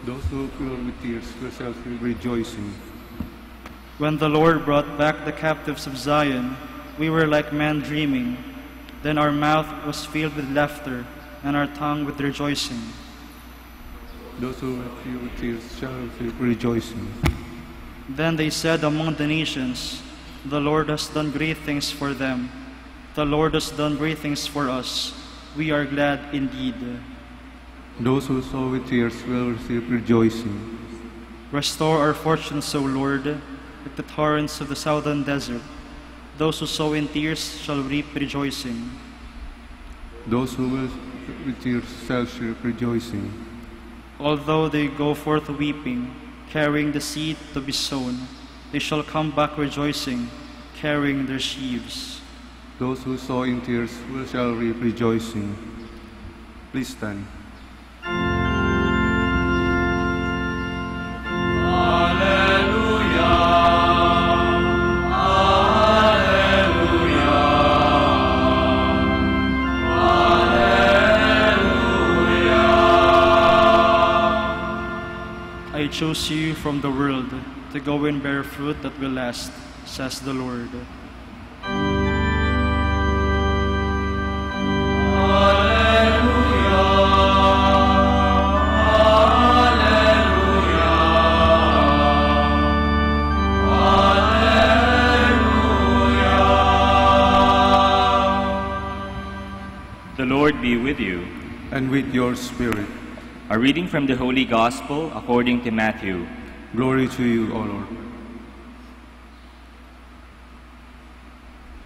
Those who fill with tears shall reap rejoicing. When the Lord brought back the captives of Zion, we were like men dreaming. Then our mouth was filled with laughter, and our tongue with rejoicing. Those who fill with tears shall reap rejoicing. Then they said among the nations, the Lord has done great things for them. The Lord has done great things for us. We are glad indeed. Those who sow with tears will receive rejoicing. Restore our fortunes, O Lord, like the torrents of the southern desert. Those who sow in tears shall reap rejoicing. Those who will with tears shall reap rejoicing. Although they go forth weeping, carrying the seed to be sown, they shall come back rejoicing, carrying their sheaves. Those who sow in tears shall reap rejoicing. Please stand. I chose you from the world to go and bear fruit that will last, says the Lord. The Lord be with you. And with your spirit. A reading from the Holy Gospel according to Matthew. Glory to you, O Lord.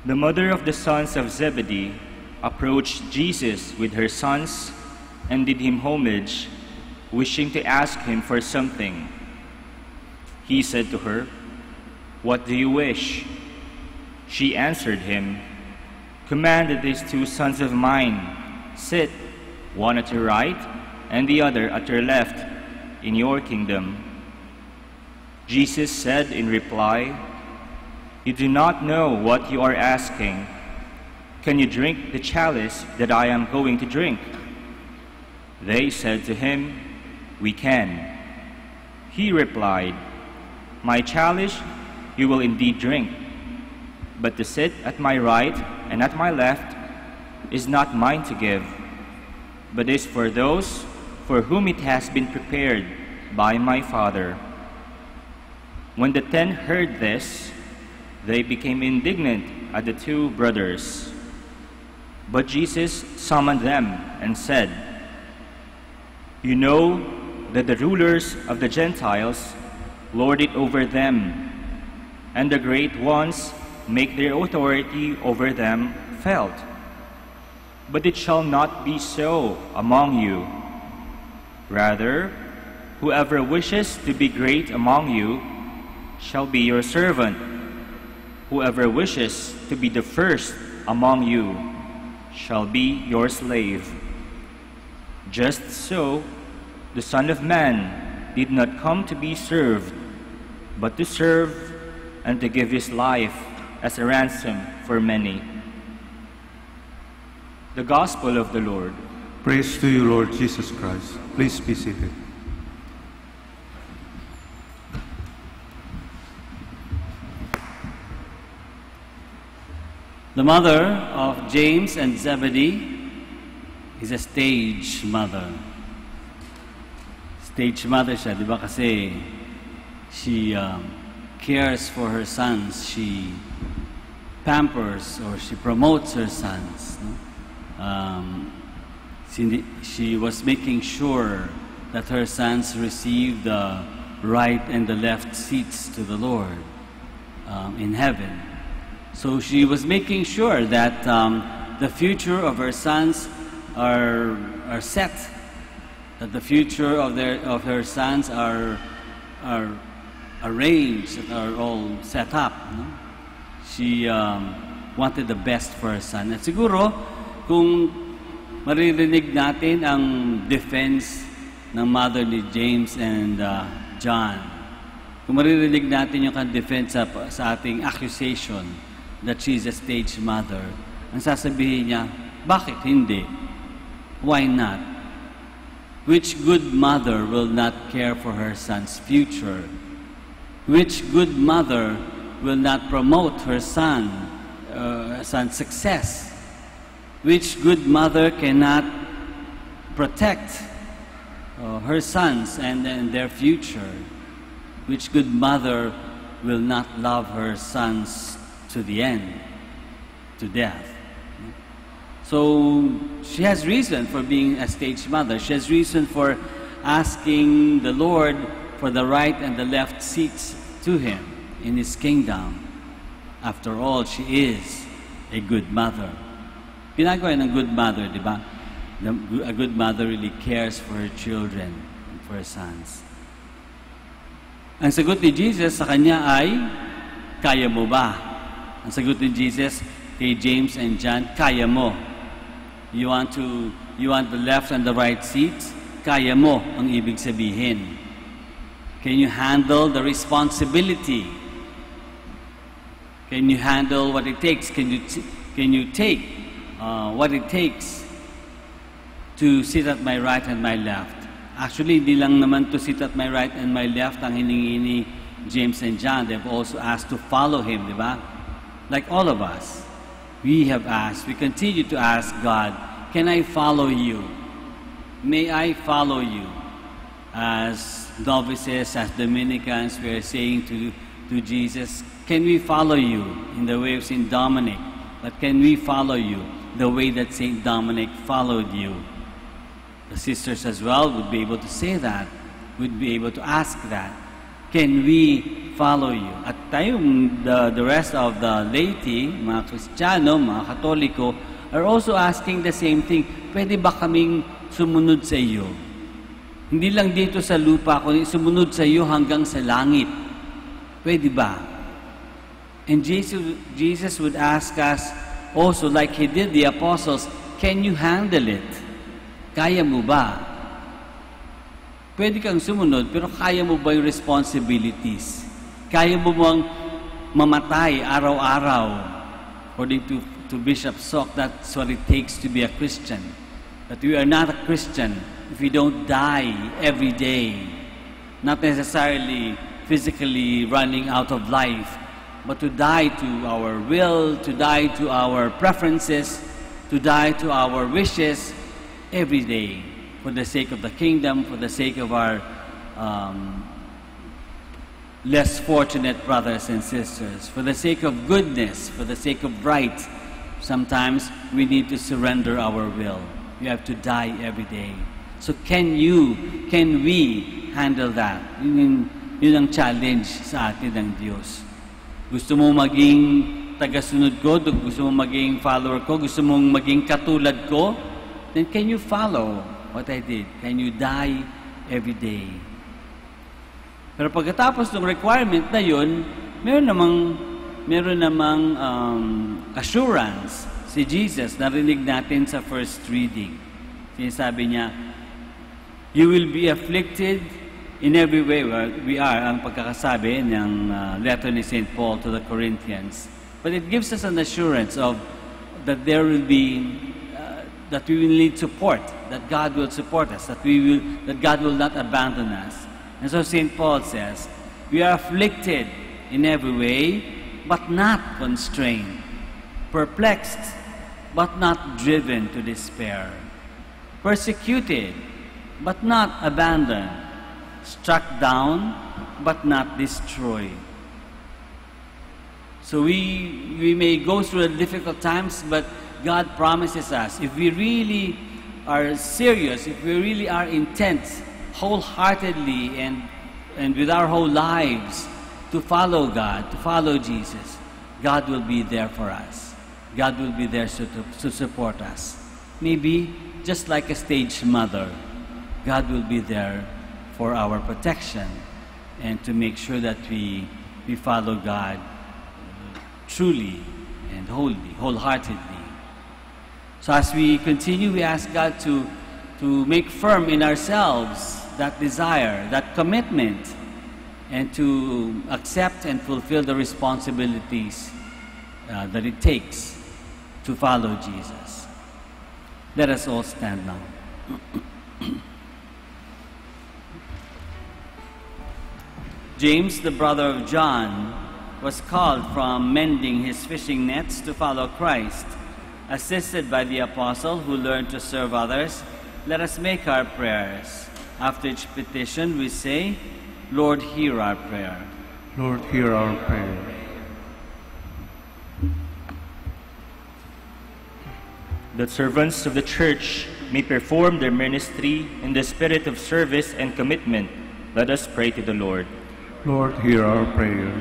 The mother of the sons of Zebedee approached Jesus with her sons and did him homage, wishing to ask him for something. He said to her, "What do you wish?" She answered him, "Command that these two sons of mine sit, one at your right and the other at your left, in your kingdom." Jesus said in reply, "You do not know what you are asking. Can you drink the chalice that I am going to drink?" They said to him, "We can." He replied, "My chalice you will indeed drink, but to sit at my right and at my left is not mine to give, but is for those for whom it has been prepared by my Father." When the 10 heard this, they became indignant at the two brothers. But Jesus summoned them and said, "You know that the rulers of the Gentiles lord it over them, and the great ones make their authority over them felt. But it shall not be so among you. Rather, whoever wishes to be great among you shall be your servant. Whoever wishes to be the first among you shall be your slave. Just so, the Son of Man did not come to be served, but to serve and to give his life as a ransom for many." The Gospel of the Lord. Praise to you, Lord Jesus Christ. Please be seated. The mother of James and Zebedee is a stage mother. Stage mother siya, di ba? Kasi she cares for her sons. She pampers or she promotes her sons. No? She was making sure that her sons receive the right and the left seats to the Lord in heaven. So she was making sure that the future of her sons are set, that the future of her sons are arranged, that are all set up. No? She wanted the best for her son. At siguro, kung maririnig natin ang defense ng mother ni James and John, kung maririnig natin yung defense sa ating accusation that she's a stage mother, ang sasabihin niya, bakit hindi? Why not? Which good mother will not care for her son's future? Which good mother will not promote her son's success? Which good mother cannot protect her sons and their future? Which good mother will not love her sons to the end, to death? So she has reason for being a stage mother. She has reason for asking the Lord for the right and the left seats to Him in His kingdom. After all, she is a good mother. Ginagawa ng good mother, di ba? A good mother really cares for her children and for her sons. Ang sagot ni Jesus sa kanya ay, kaya mo ba? Ang sagot ni Jesus kay James and John, kaya mo. You want the left and the right seats? Kaya mo ang ibig sabihin. Can you handle the responsibility? Can you handle what it takes? Can you take what it takes to sit at my right and my left? Actually, hindi lang naman to sit at my right and my left ang hiningi ni James and John. They've also asked to follow Him, di ba? Like all of us, we have asked, we continue to ask God, can I follow you? May I follow you? As novices, as Dominicans, we are saying to Jesus, can we follow you in the way of St. Dominic? But can we follow you the way that St. Dominic followed you? The sisters as well would be able to say that, would be able to ask that. Can we follow you? At tayong, the rest of the laity, mga Kristiyano, mga Katoliko, are also asking the same thing. Pwede ba kaming sumunod sa iyo? Hindi lang dito sa lupa, kundi sumunod sa iyo hanggang sa langit. Pwede ba? And Jesus would ask us also, like He did the apostles, can you handle it? Kaya mo ba? Pwede kang sumunod, pero kaya mo ba yung responsibilities? Kaya mo bang mamatay araw-araw? According to Bishop Sok, that's what it takes to be a Christian. That we are not a Christian if we don't die every day. Not necessarily physically running out of life, but to die to our will, to die to our preferences, to die to our wishes every day for the sake of the kingdom, for the sake of our less fortunate brothers and sisters, for the sake of goodness, for the sake of right, Sometimes we need to surrender our will. We have to die every day. So can we handle that? Yun ang challenge sa atin ng Diyos. Gusto mo maging tagasunod ko, gusto mo maging follower ko, gusto mong maging katulad ko, then can you follow what I did? Can you die every day? Pero pagkatapos ng requirement na yun, meron namang assurance si Jesus. Narinig natin sa first reading. Sinasabi niya, you will be afflicted in every way. Well, we are, ang pagkakasabi ng letter ni St. Paul to the Corinthians. But it gives us an assurance of that there will be, that we will need support, that God will support us, that God will not abandon us. And so St. Paul says, we are afflicted in every way, but not constrained, perplexed, but not driven to despair, persecuted, but not abandoned, struck down, but not destroyed. So we may go through difficult times, but God promises us, if we really are serious, if we really are intent, wholeheartedly and with our whole lives to follow God, to follow Jesus, God will be there for us. God will be there to support us. Maybe just like a stage mother, God will be there for our protection and to make sure that we follow God truly and wholeheartedly. So as we continue, we ask God to make firm in ourselves that desire, that commitment, and to accept and fulfill the responsibilities that it takes to follow Jesus. Let us all stand now. James, the brother of John, was called from mending his fishing nets to follow Christ. Assisted by the apostle who learned to serve others, let us make our prayers. After each petition, we say, Lord, hear our prayer. Lord, hear our prayer. That servants of the church may perform their ministry in the spirit of service and commitment, let us pray to the Lord. Lord, hear our prayer.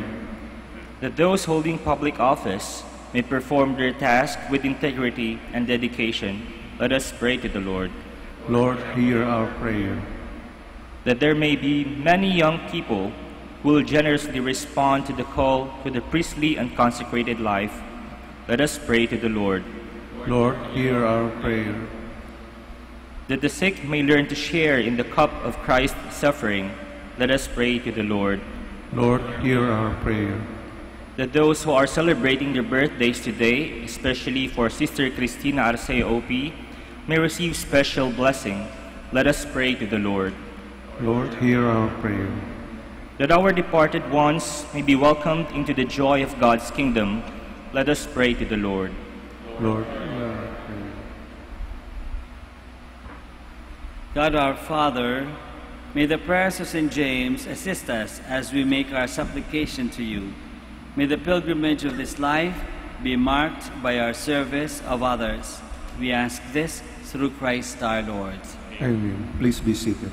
That those holding public office may perform their task with integrity and dedication, let us pray to the Lord. Lord, hear our prayer. That there may be many young people who will generously respond to the call to the priestly and consecrated life, let us pray to the Lord. Lord, hear our prayer. That the sick may learn to share in the cup of Christ's suffering, let us pray to the Lord. Lord, hear our prayer. That those who are celebrating their birthdays today, especially for Sister Cristina Arceo OP, may receive special blessing, let us pray to the Lord. Lord, hear our prayer. That our departed ones may be welcomed into the joy of God's kingdom, let us pray to the Lord. Lord, hear our prayer. God our Father, may the prayers of St. James assist us as we make our supplication to you. May the pilgrimage of this life be marked by our service of others. We ask this through Christ our Lord. Amen. Please be seated.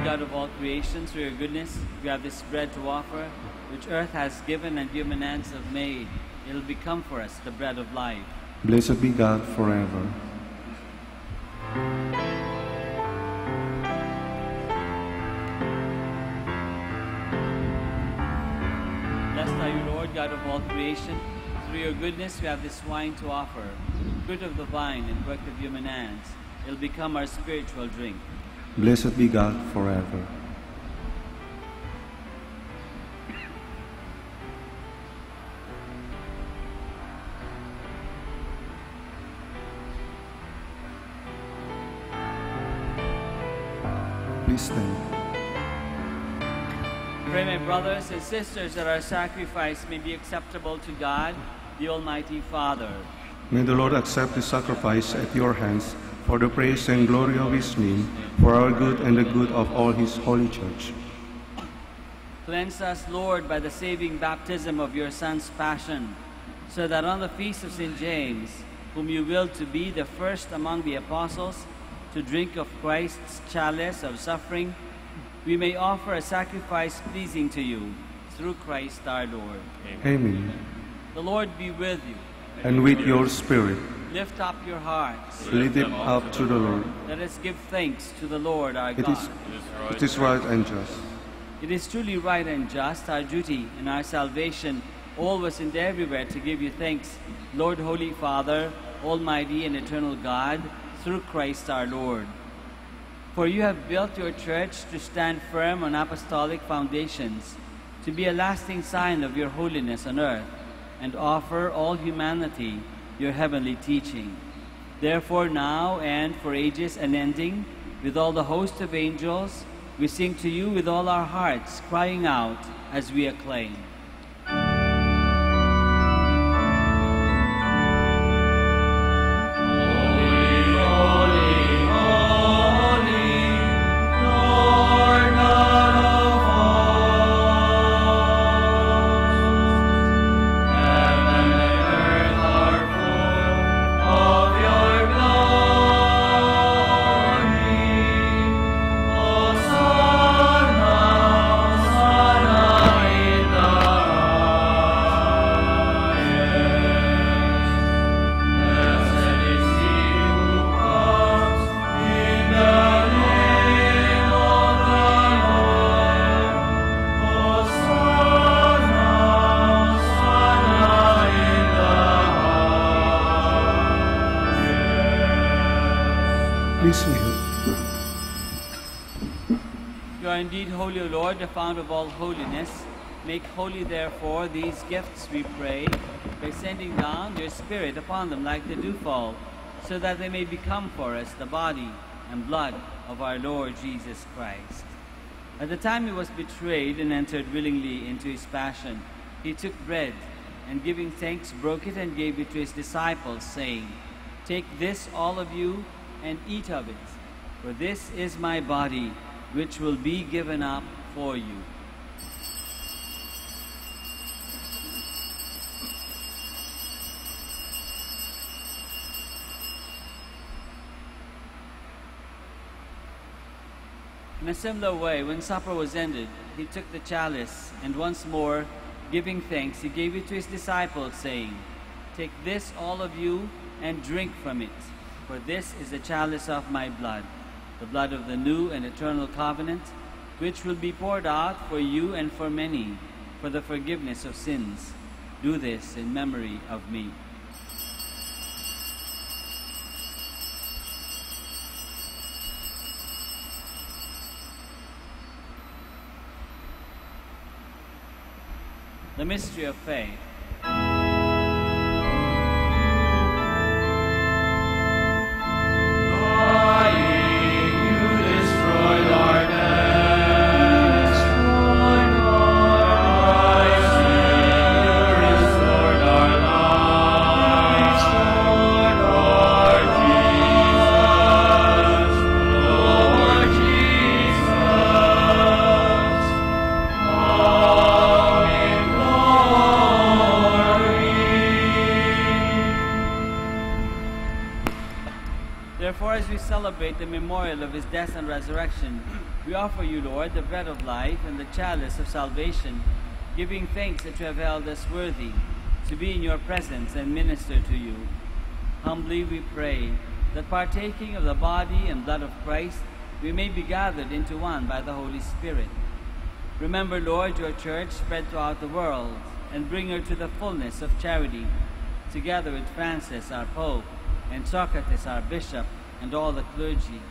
God of all creations, for your goodness, we have this bread to offer, which earth has given and human hands have made. It will become for us the bread of life. Blessed be God forever. Blessed are you, Lord, God of all creation. Through your goodness, we have this wine to offer, fruit of the vine and work of human hands. It will become our spiritual drink. Blessed be God forever. we stand. Pray, my brothers and sisters, that our sacrifice may be acceptable to God, the Almighty Father. May the Lord accept the sacrifice at your hands for the praise and glory of his name, for our good and the good of all his holy church. Cleanse us, Lord, by the saving baptism of your Son's passion, so that on the feast of St. James, whom you willed to be the first among the apostles to drink of Christ's chalice of suffering, we may offer a sacrifice pleasing to you, through Christ our Lord. Amen. The Lord be with you. And with your spirit, Lift up your hearts. lift it up to the Lord. Let us give thanks to the Lord our It God. is right and just. It is truly right and just, our duty and our salvation, always and everywhere to give you thanks, Lord, Holy Father, Almighty and eternal God, through Christ our Lord. For you have built your church to stand firm on apostolic foundations, to be a lasting sign of your holiness on earth, and offer all humanity your heavenly teaching. Therefore now and for ages unending, with all the host of angels, we sing to you with all our hearts, crying out as we acclaim. You are indeed holy, O Lord, the fount of all holiness. Make holy, therefore, these gifts, we pray, by sending down your Spirit upon them like the dewfall, so that they may become for us the body and blood of our Lord Jesus Christ. At the time he was betrayed and entered willingly into his passion, he took bread, and giving thanks, broke it and gave it to his disciples, saying, "Take this, all of you, and eat of it, for this is my body, which will be given up for you." In a similar way, when supper was ended, he took the chalice, and once more, giving thanks, he gave it to his disciples, saying, "Take this, all of you, and drink from it, for this is the chalice of my blood, the blood of the new and eternal covenant, which will be poured out for you and for many, for the forgiveness of sins. Do this in memory of me." The mystery of faith. As we celebrate the memorial of his death and resurrection, we offer you, Lord, the bread of life and the chalice of salvation, giving thanks that you have held us worthy to be in your presence and minister to you. Humbly we pray that, partaking of the body and blood of Christ, we may be gathered into one by the Holy Spirit. Remember, Lord, your church spread throughout the world, and bring her to the fullness of charity, together with Francis, our Pope, and Socrates, our Bishop, and all the clergy.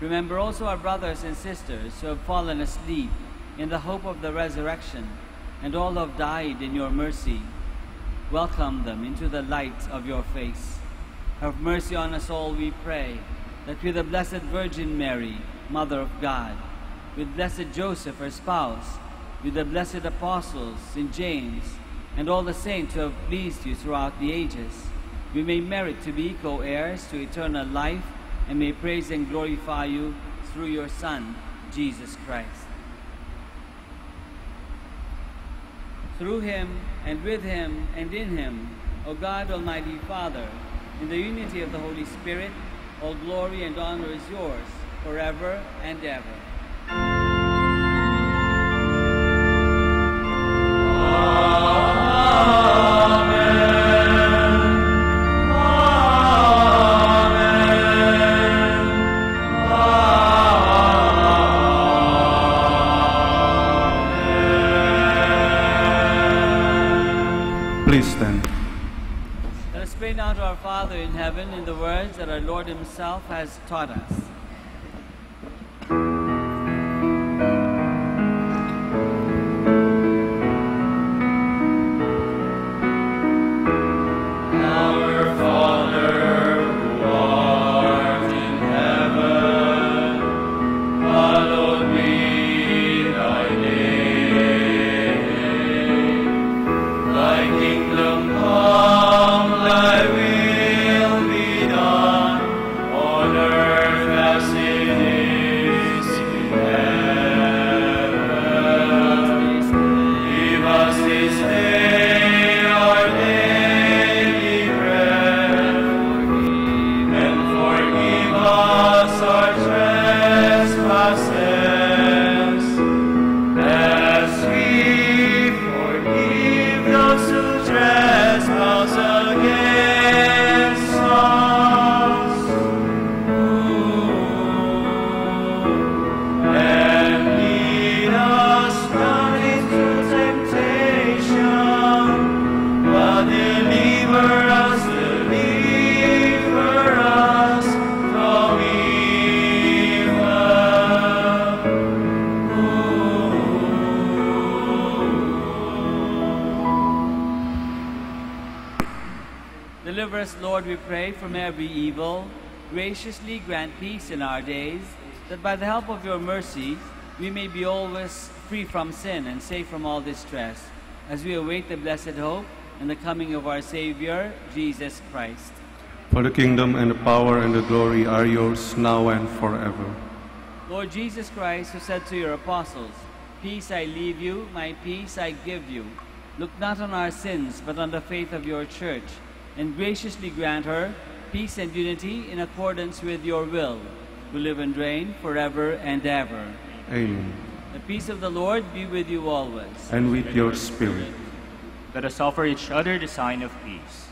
Remember also our brothers and sisters who have fallen asleep in the hope of the resurrection, and all who have died in your mercy. Welcome them into the light of your face. Have mercy on us all, we pray, that with the Blessed Virgin Mary, Mother of God, with Blessed Joseph, her spouse, with the blessed apostles, St. James, and all the saints who have pleased you throughout the ages, we may merit to be co-heirs to eternal life and may praise and glorify you through your Son, Jesus Christ. Through him, and with him, and in him, O God, Almighty Father, in the unity of the Holy Spirit, all glory and honor is yours, forever and ever. Please stand. Let us pray now to our Father in heaven in the words that our Lord himself has taught us. Deliver us, Lord, we pray, from every evil. Graciously grant peace in our days, that by the help of your mercy we may be always free from sin and safe from all distress, as we await the blessed hope and the coming of our Savior, Jesus Christ. For the kingdom and the power and the glory are yours now and forever. Lord Jesus Christ, who said to your apostles, "Peace I leave you, my peace I give you," look not on our sins, but on the faith of your church, and graciously grant her peace and unity in accordance with your will, who live and reign forever and ever. Amen. The peace of the Lord be with you always. And with your spirit. Let us offer each other the sign of peace.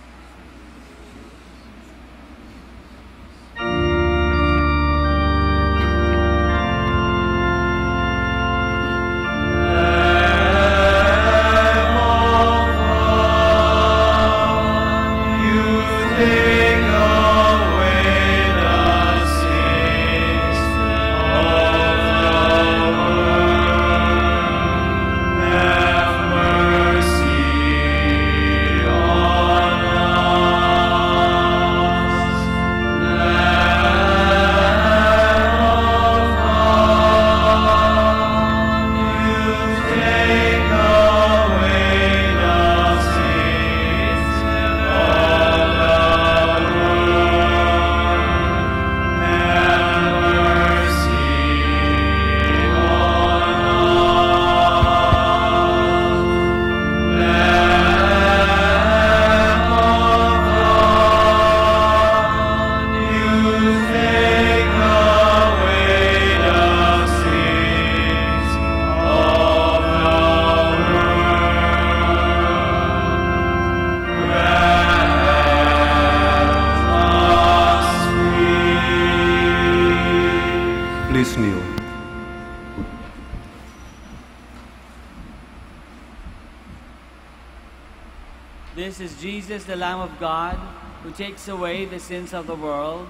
This is Jesus, the Lamb of God, who takes away the sins of the world.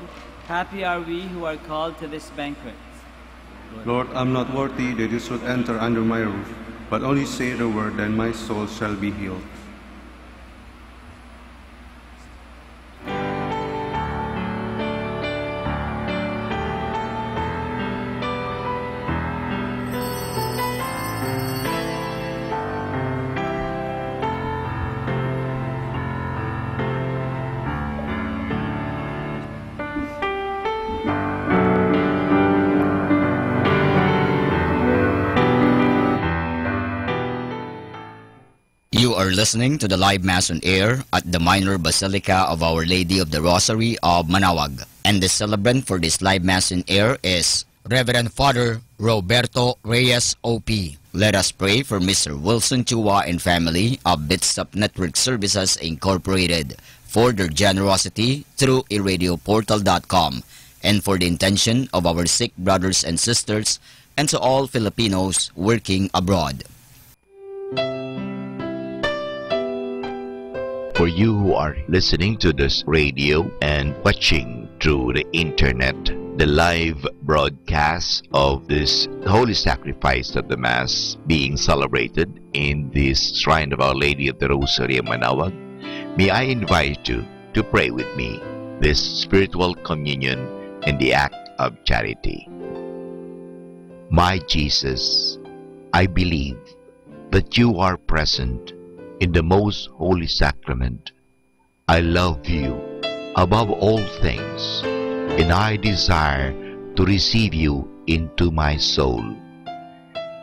Happy are we who are called to this banquet. Lord, I'm not worthy that you should enter under my roof, but only say the word, and my soul shall be healed. are listening to the live Mass on air at the Minor Basilica of Our Lady of the Rosary of Manaoag. And the celebrant for this live Mass on air is Reverend Father Roberto Reyes O.P. Let us pray for Mr. Wilson Chua and family of Bitsap Network Services Incorporated for their generosity through iradioportal.com and for the intention of our sick brothers and sisters and to all Filipinos working abroad. For you who are listening to this radio and watching through the internet, the live broadcast of this Holy Sacrifice of the Mass being celebrated in this Shrine of Our Lady of the Rosary of Manaoag, may I invite you to pray with me this spiritual communion in the act of charity. My Jesus, I believe that you are present in the most holy sacrament. I love you above all things, and I desire to receive you into my soul.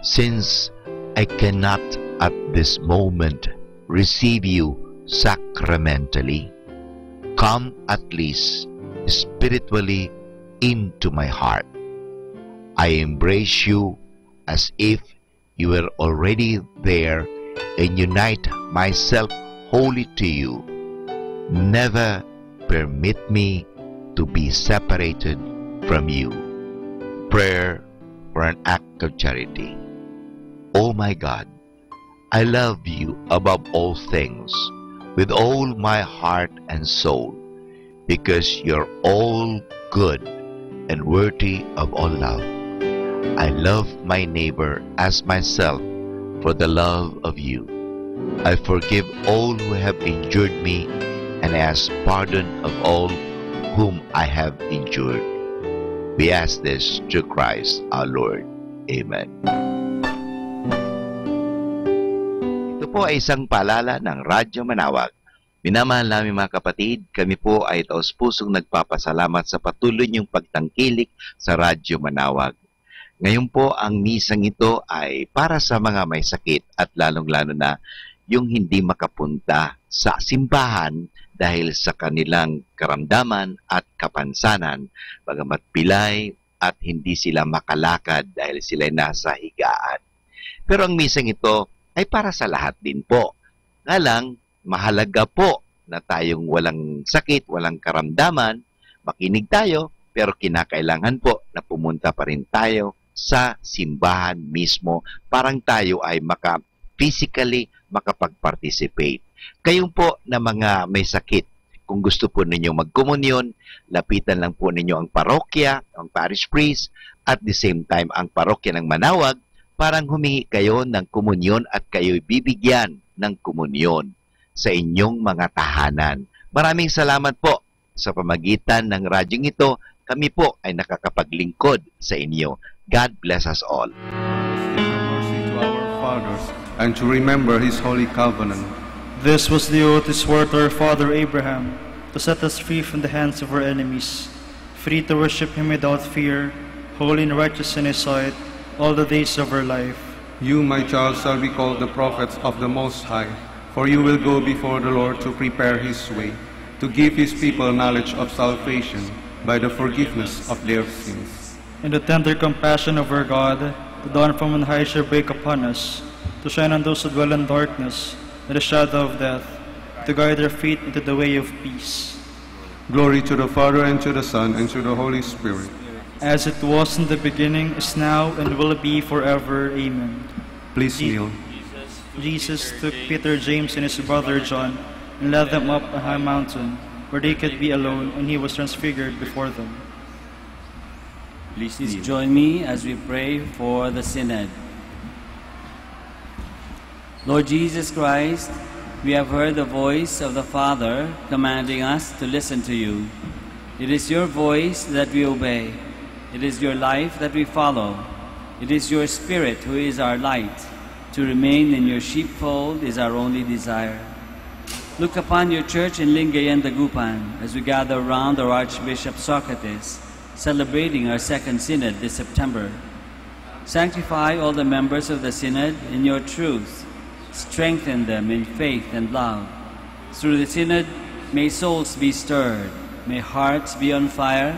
Since I cannot at this moment receive you sacramentally, come at least spiritually into my heart. I embrace you as if you were already there and unite myself wholly to you. Never permit me to be separated from you. Prayer for an act of charity. Oh my God, I love you above all things with all my heart and soul, because you're all good and worthy of all love. I love my neighbor as myself for the love of you. I forgive all who have injured me and ask pardon of all whom I have injured. We ask this through Christ our Lord. Amen. Ito po ay isang paalala ng Radyo Manaoag. Minamahal namin mga kapatid, kami po ay taos-pusong nagpapasalamat sa patuloy niyong pagtangkilik sa Radyo Manaoag. Ngayon po, ang misang ito ay para sa mga may sakit at lalong-lalo na yung hindi makapunta sa simbahan dahil sa kanilang karamdaman at kapansanan, bagamat pilay at hindi sila makalakad dahil sila nasa higaan. Pero ang misang ito ay para sa lahat din po. Nga lang, mahalaga po na tayong walang sakit, walang karamdaman, makinig tayo, pero kinakailangan po na pumunta pa rin tayo sa simbahan mismo, parang tayo ay physically makapag-participate. Kayong po na mga may sakit, kung gusto po ninyo magkomunyon, lapitan lang po ninyo ang parokya, ang parish priest, at the same time ang parokya ng Manaoag, parang humingi kayo ng komunyon at kayo'y bibigyan ng komunyon sa inyong mga tahanan. Maraming salamat po sa pamagitan ng radyong ito. Kami po ay nakakapaglingkod sa inyo. God bless us all. Mercy to our fathers, and to remember his holy covenant. This was the oath he swore to our father Abraham, to set us free from the hands of our enemies, free to worship him without fear, holy and righteous in his sight, all the days of our life. You, my child, shall be called the prophets of the Most High, for you will go before the Lord to prepare his way, to give his people knowledge of salvation by the forgiveness of their sins. In the tender compassion of our God, the dawn from on high shall break upon us, to shine on those who dwell in darkness, and the shadow of death, to guide their feet into the way of peace. Glory to the Father, and to the Son, and to the Holy Spirit. As it was in the beginning, is now, and will be forever. Amen. Please kneel. Jesus took Peter, James, and his brother John, and led them up a high mountain, where they could be alone, and he was transfigured before them. Please join me as we pray for the Synod. Lord Jesus Christ, we have heard the voice of the Father commanding us to listen to you. It is your voice that we obey. It is your life that we follow. It is your Spirit who is our light. To remain in your sheepfold is our only desire. Look upon your church in Lingayen, Dagupan, as we gather around our Archbishop Socrates, celebrating our second Synod this September. Sanctify all the members of the Synod in your truth, Strengthen them in faith and love. Through the Synod, may souls be stirred, may hearts be on fire,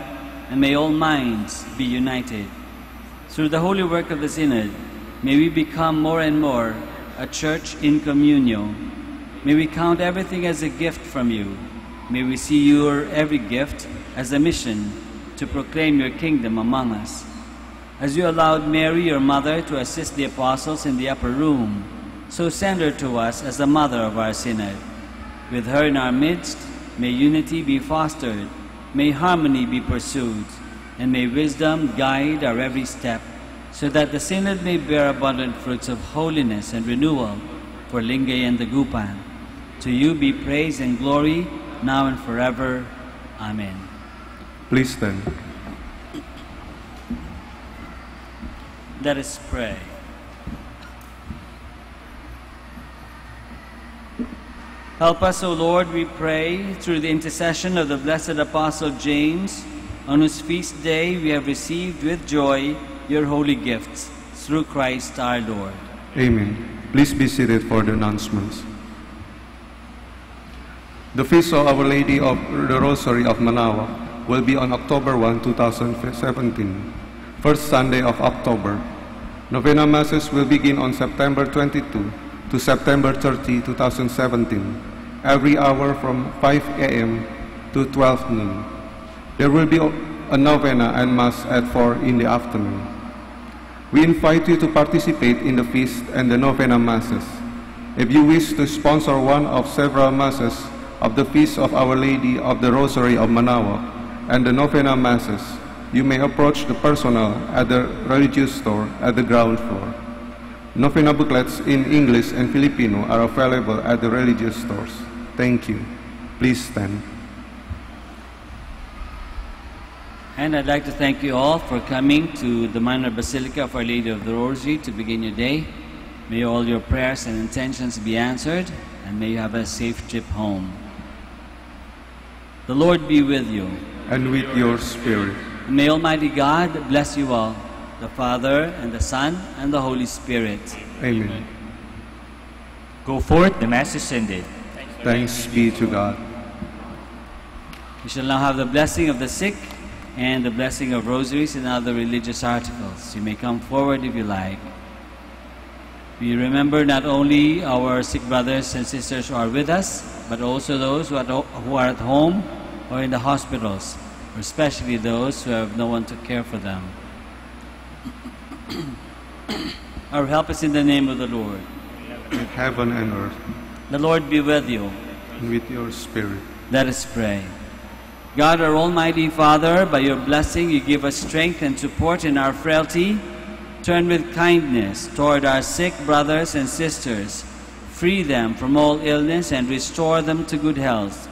and may all minds be united. Through the holy work of the Synod, may we become more and more a church in communion. May we count everything as a gift from you. May we see your every gift as a mission to proclaim your kingdom among us. As you allowed Mary, your mother, to assist the apostles in the upper room, so send her to us as the mother of our Synod. With her in our midst, may unity be fostered, may harmony be pursued, and may wisdom guide our every step, so that the Synod may bear abundant fruits of holiness and renewal for Lingay and the Gupan. To you be praise and glory, now and forever. Amen. Please stand. Let us pray. Help us, O Lord, we pray, through the intercession of the blessed Apostle James, on whose feast day we have received with joy your holy gifts, through Christ our Lord. Amen. Please be seated for the announcements. The Feast of Our Lady of the Rosary of Manaoag will be on October 1, 2017, first Sunday of October. Novena Masses will begin on September 22 to September 30, 2017, every hour from 5 a.m. to 12 noon. There will be a novena and Mass at 4 in the afternoon. We invite you to participate in the feast and the novena Masses. If you wish to sponsor one of several Masses of the Feast of Our Lady of the Rosary of Manaoag and the novena Masses, you may approach the personnel at the religious store at the ground floor. Novena booklets in English and Filipino are available at the religious stores. Thank you. Please stand. And I'd like to thank you all for coming to the Minor Basilica of Our Lady of the Rosary to begin your day. May all your prayers and intentions be answered, and may you have a safe trip home. The Lord be with you. And with your spirit. And may Almighty God bless you all, the Father, and the Son, and the Holy Spirit. Amen. Go forth, the Mass is ended. Thanks be to God. We shall now have the blessing of the sick and the blessing of rosaries and other religious articles. You may come forward if you like. We remember not only our sick brothers and sisters who are with us, but also those who are at home or in the hospitals, especially those who have no one to care for them. Our help is in the name of the Lord. With heaven and earth. The Lord be with you. And with your spirit. Let us pray. God, our Almighty Father, by your blessing you give us strength and support in our frailty. Turn with kindness toward our sick brothers and sisters. Free them from all illness and restore them to good health.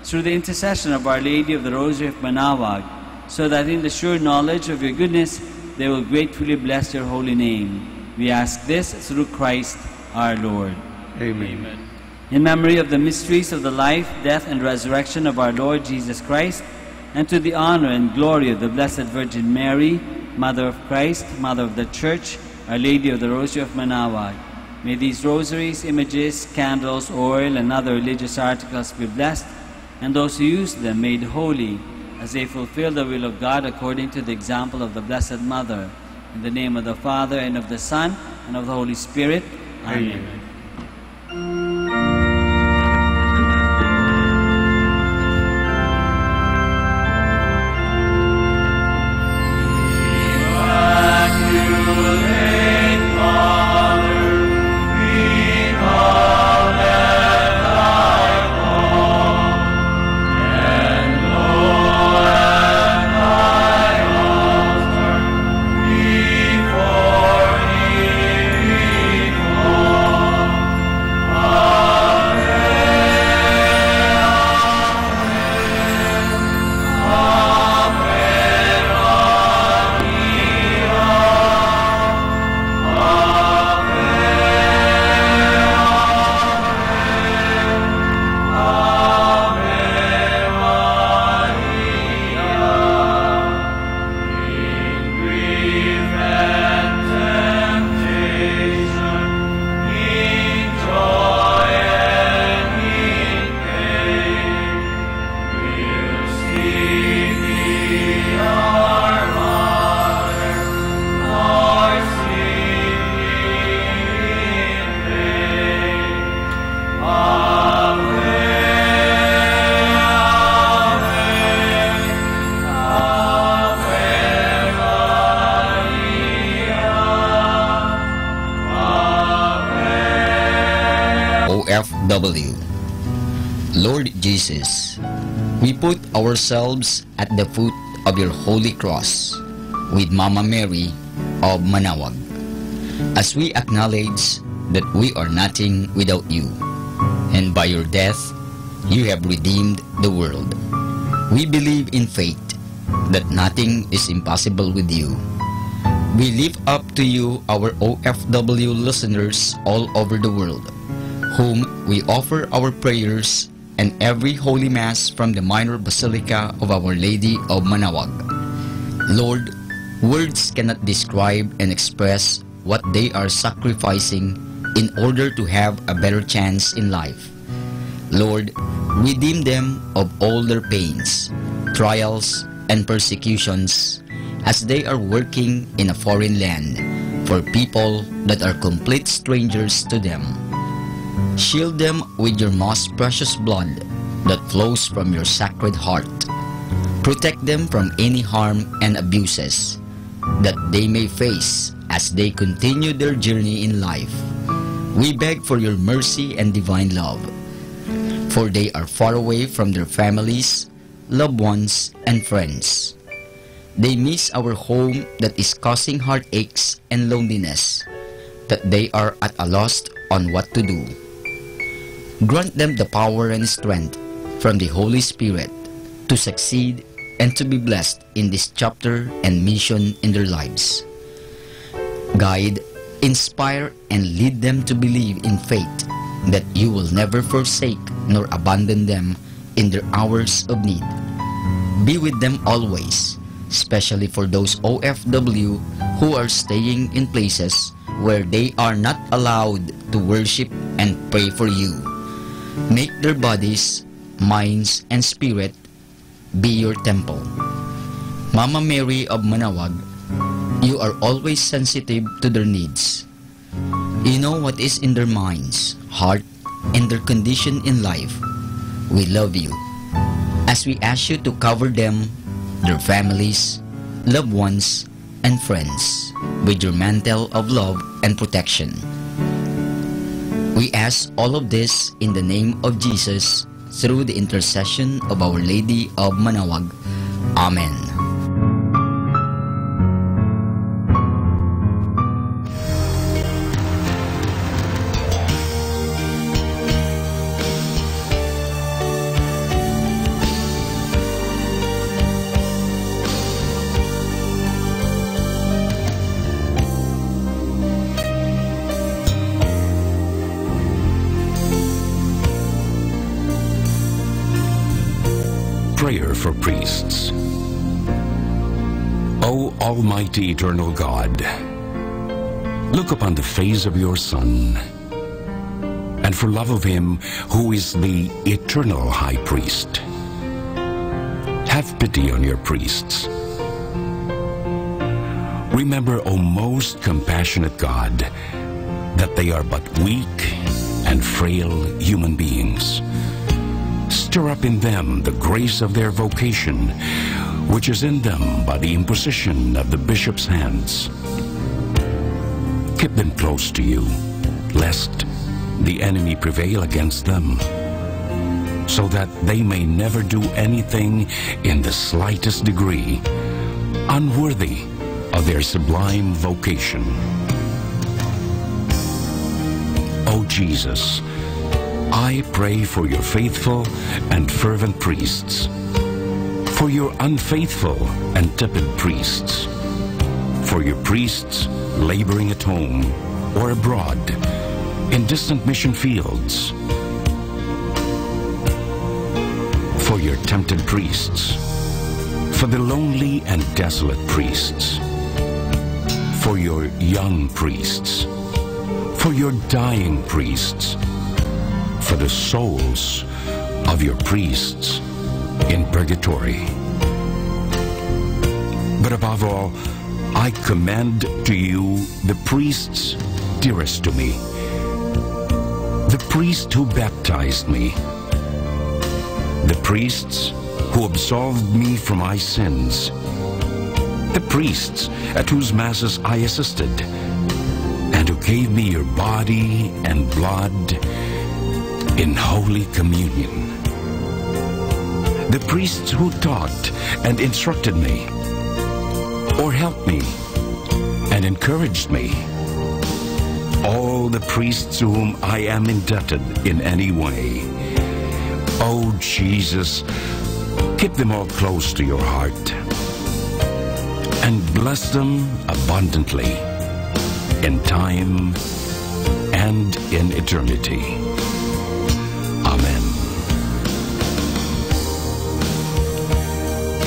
Through the intercession of Our Lady of the Rosary of Manaoag, so that in the sure knowledge of your goodness they will gratefully bless your holy name. We ask this through Christ our Lord. Amen. In memory of the mysteries of the life, death, and resurrection of our Lord Jesus Christ, and to the honor and glory of the Blessed Virgin Mary, Mother of Christ, Mother of the Church, Our Lady of the Rosary of Manaoag, may these rosaries, images, candles, oil, and other religious articles be blessed, and those who use them made holy, as they fulfill the will of God according to the example of the Blessed Mother. In the name of the Father, and of the Son, and of the Holy Spirit. Amen. Before OFW. Lord Jesus, we put ourselves at the foot of your holy cross with Mama Mary of Manaoag, as we acknowledge that we are nothing without you, and by your death you have redeemed the world. We believe in faith that nothing is impossible with you. We lift up to you our OFW listeners all over the world, whom we offer our prayers and every Holy Mass from the Minor Basilica of Our Lady of Manaoag. Lord, words cannot describe and express what they are sacrificing in order to have a better chance in life. Lord, redeem them of all their pains, trials, and persecutions as they are working in a foreign land for people that are complete strangers to them. Shield them with your most precious blood that flows from your sacred heart. Protect them from any harm and abuses that they may face as they continue their journey in life. We beg for your mercy and divine love, for they are far away from their families, loved ones, and friends. They miss our home that is causing heartaches and loneliness, that they are at a loss on what to do. Grant them the power and strength from the Holy Spirit to succeed and to be blessed in this chapter and mission in their lives. Guide, inspire, and lead them to believe in faith that you will never forsake nor abandon them in their hours of need. Be with them always, especially for those OFW who are staying in places where they are not allowed to worship and pray for you. Make their bodies, minds, and spirit be your temple. Mama Mary of Manaoag, you are always sensitive to their needs. You know what is in their minds, heart, and their condition in life. We love you, as we ask you to cover them, their families, loved ones, and friends with your mantle of love and protection. We ask all of this in the name of Jesus, through the intercession of Our Lady of Manaoag. Amen. Prayer for priests. O Almighty Eternal God, look upon the face of your Son, and for love of him who is the eternal High Priest, have pity on your priests. Remember, O most compassionate God, that they are but weak and frail human beings. Stir up in them the grace of their vocation, which is in them by the imposition of the bishop's hands. Keep them close to you, lest the enemy prevail against them, so that they may never do anything in the slightest degree unworthy of their sublime vocation. O Jesus, I pray for your faithful and fervent priests, for your unfaithful and tepid priests, for your priests laboring at home or abroad in distant mission fields, for your tempted priests, for the lonely and desolate priests, for your young priests, for your dying priests, for the souls of your priests in purgatory. But above all, I commend to you the priests dearest to me, the priest who baptized me, the priests who absolved me from my sins, the priests at whose masses I assisted, and who gave me your body and blood in Holy Communion, the priests who taught and instructed me, or helped me and encouraged me, all the priests to whom I am indebted in any way. Oh, Jesus, keep them all close to your heart and bless them abundantly in time and in eternity. Amen.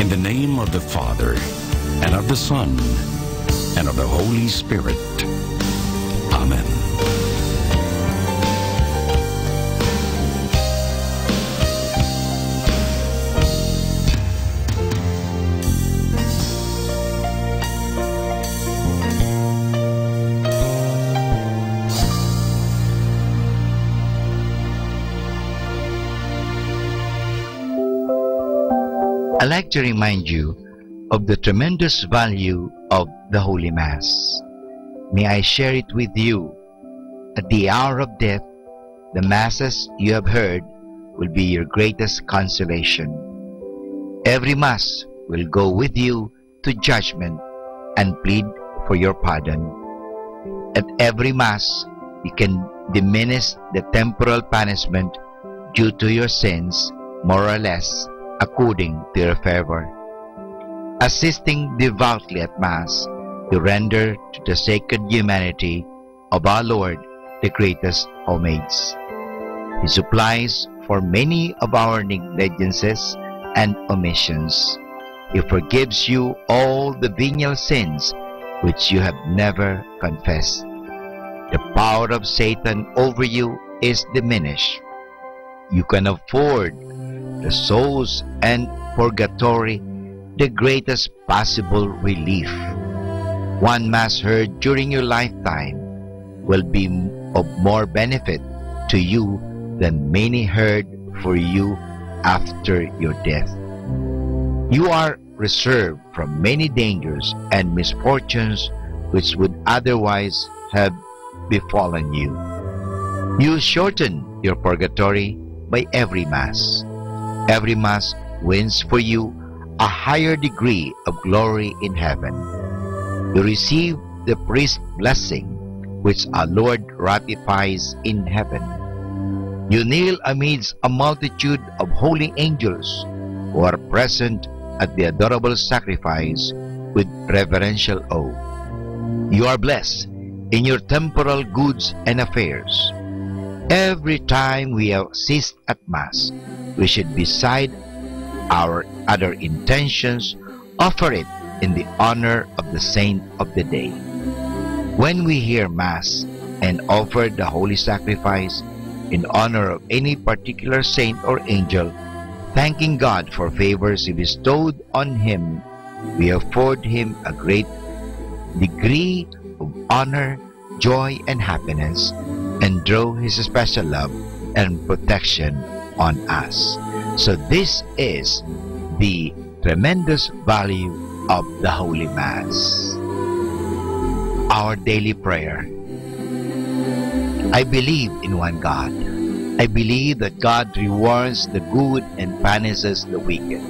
In the name of the Father, and of the Son, and of the Holy Spirit. Amen. I'd like to remind you of the tremendous value of the Holy Mass. May I share it with you. At the hour of death, the Masses you have heard will be your greatest consolation. Every Mass will go with you to judgment and plead for your pardon. At every Mass, you can diminish the temporal punishment due to your sins, more or less, according to your favor. Assisting devoutly at Mass, you render to the sacred humanity of our Lord the greatest homage. He supplies for many of our negligences and omissions. He forgives you all the venial sins which you have never confessed. The power of Satan over you is diminished. You can afford the souls and purgatory the greatest possible relief. One Mass heard during your lifetime will be of more benefit to you than many heard for you after your death. You are reserved from many dangers and misfortunes which would otherwise have befallen you. You shorten your purgatory by every Mass. Every Mass wins for you a higher degree of glory in heaven. You receive the priest's blessing, which our Lord ratifies in heaven. You kneel amidst a multitude of holy angels who are present at the adorable sacrifice with reverential awe. You are blessed in your temporal goods and affairs. Every time we assist at Mass, we should, beside our other intentions, offer it in the honor of the saint of the day. When we hear Mass and offer the holy sacrifice in honor of any particular saint or angel, thanking God for favors He bestowed on him, we afford him a great degree of honor, joy, and happiness, and draw His special love and protection on us. So this is the tremendous value of the Holy Mass. Our daily prayer. I believe in one God. I believe that God rewards the good and punishes the wicked.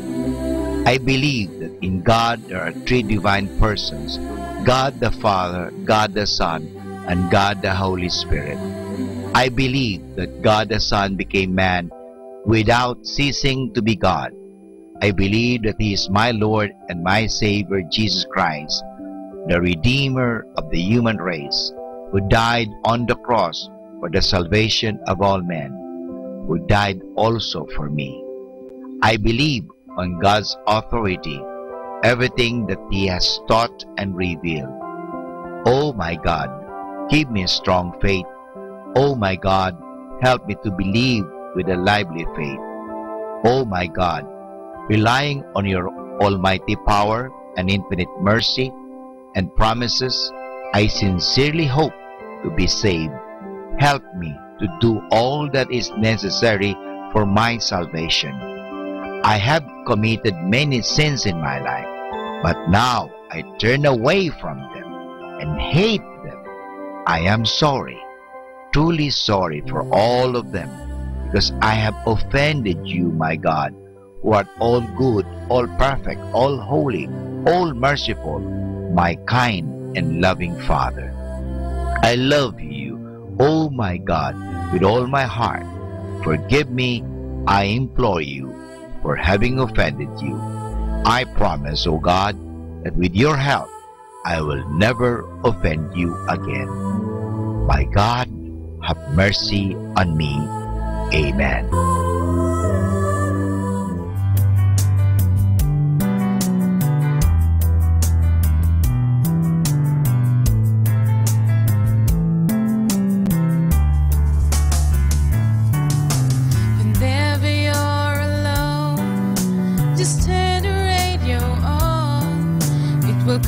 I believe that in God there are three divine persons, God the Father, God the Son, and God the Holy Spirit. I believe that God the Son became man without ceasing to be God. I believe that He is my Lord and my Savior, Jesus Christ, the Redeemer of the human race, who died on the cross for the salvation of all men, who died also for me. I believe on God's authority, everything that He has taught and revealed. Oh my God, give me a strong faith. Oh my God, help me to believe with a lively faith. Oh my God, relying on your almighty power, and infinite mercy and promises, I sincerely hope to be saved. Help me to do all that is necessary for my salvation. I have committed many sins in my life, but now I turn away from them and hate them. I am sorry, truly sorry for all of them, because I have offended you, my God, who art all good, all perfect, all holy, all merciful, my kind and loving Father. I love you, oh my God, with all my heart. Forgive me, I implore you, for having offended you. I promise, O God, that with your help, I will never offend you again. My God, have mercy on me. Amen.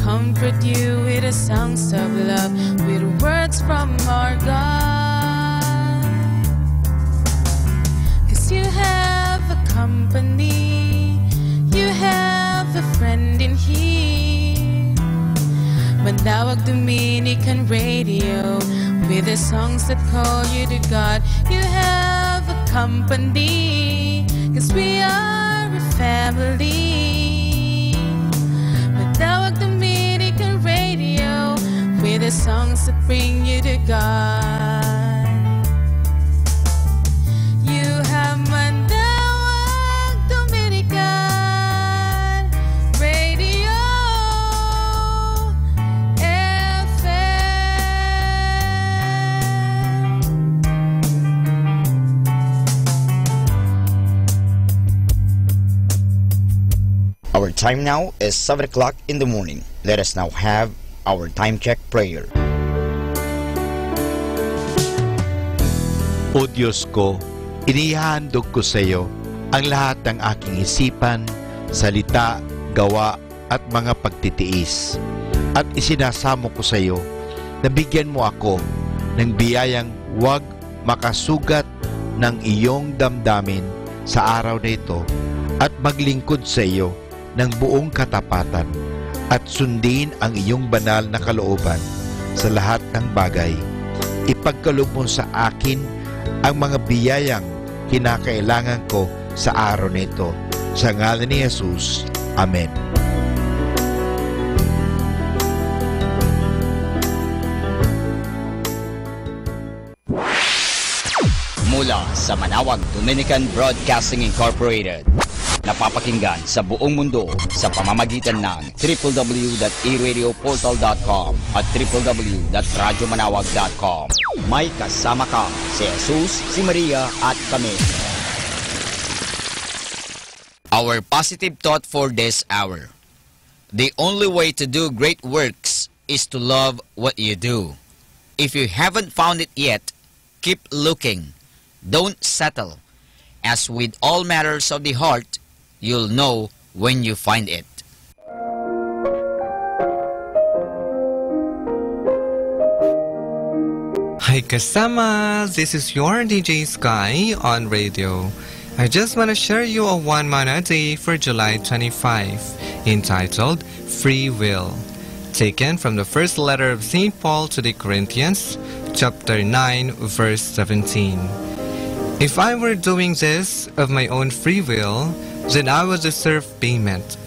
Comfort you with the songs of love, with words from our God. 'Cause you have a company, you have a friend in here. Manaoag Dominican Radio, with the songs that call you to God. You have a company, 'cause we are a family. Manaoag Dominican Radio, with the songs that bring you to God. You have Manaoag Dominican Radio FM. Our time now is 7 o'clock in the morning. Let us now have our time check prayer. O Diyos ko, inihahandog ko sa iyo ang lahat ng aking isipan, salita, gawa at mga pagtitiis. At isinasamo ko sa iyo na bigyan mo ako ng biyayang huwag makasugat ng iyong damdamin sa araw na ito at maglingkod sa iyo ng buong katapatan at sundin ang iyong banal na kalooban sa lahat ng bagay. Ipagkaloob mo sa akin ang mga biyayang kinakailangan ko sa araw na ito. Sa ngalan ni Jesus. Amen. Mula sa Manaoag Dominican Broadcasting Incorporated, napapakinggan sa buong mundo sa pamamagitan ng www.eradioportal.com at www.radyomanawag.com. May kasama ka si Jesus, si Maria at kami. Our positive thought for this hour. The only way to do great works is to love what you do. If you haven't found it yet, keep looking. Don't settle. As with all matters of the heart, you'll know when you find it. Hi kasama! This is your DJ Sky on radio. I just want to share you a 1 mana day for July 25, entitled Free Will, taken from the first letter of St. Paul to the Corinthians, chapter 9, verse 17. If I were doing this of my own free will, then I would deserve payment.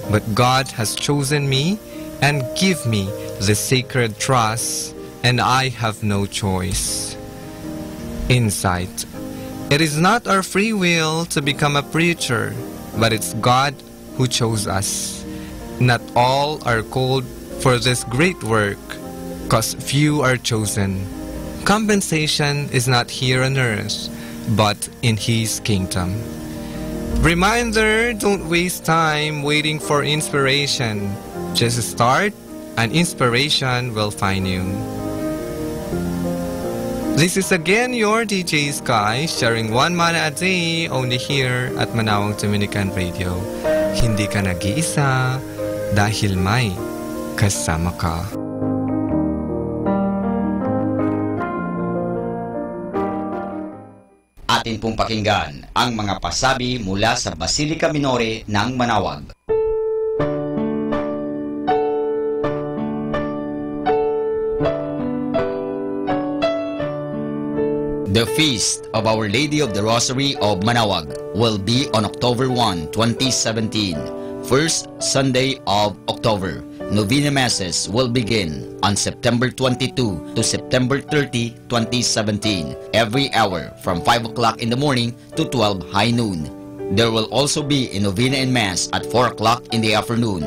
But God has chosen me and give me the sacred trust, and I have no choice. Insight. It is not our free will to become a preacher, but it's God who chose us. Not all are called for this great work, cause few are chosen. Compensation is not here on earth, but in His kingdom. Reminder, don't waste time waiting for inspiration. Just start and inspiration will find you. This is again your DJ Sky, sharing 1 mana a day only here at Manaoag Dominican Radio. Hindi ka nag-iisa, dahil may kasama ka. Atin pong pakinggan ang mga pasabi mula sa Basilica Minore ng Manaoag. The Feast of Our Lady of the Rosary of Manaoag will be on October 1, 2017, first Sunday of October. Novena Masses will begin on September 22 to September 30, 2017, every hour from 5 o'clock in the morning to 12 high noon. There will also be a Novena and Mass at 4 o'clock in the afternoon.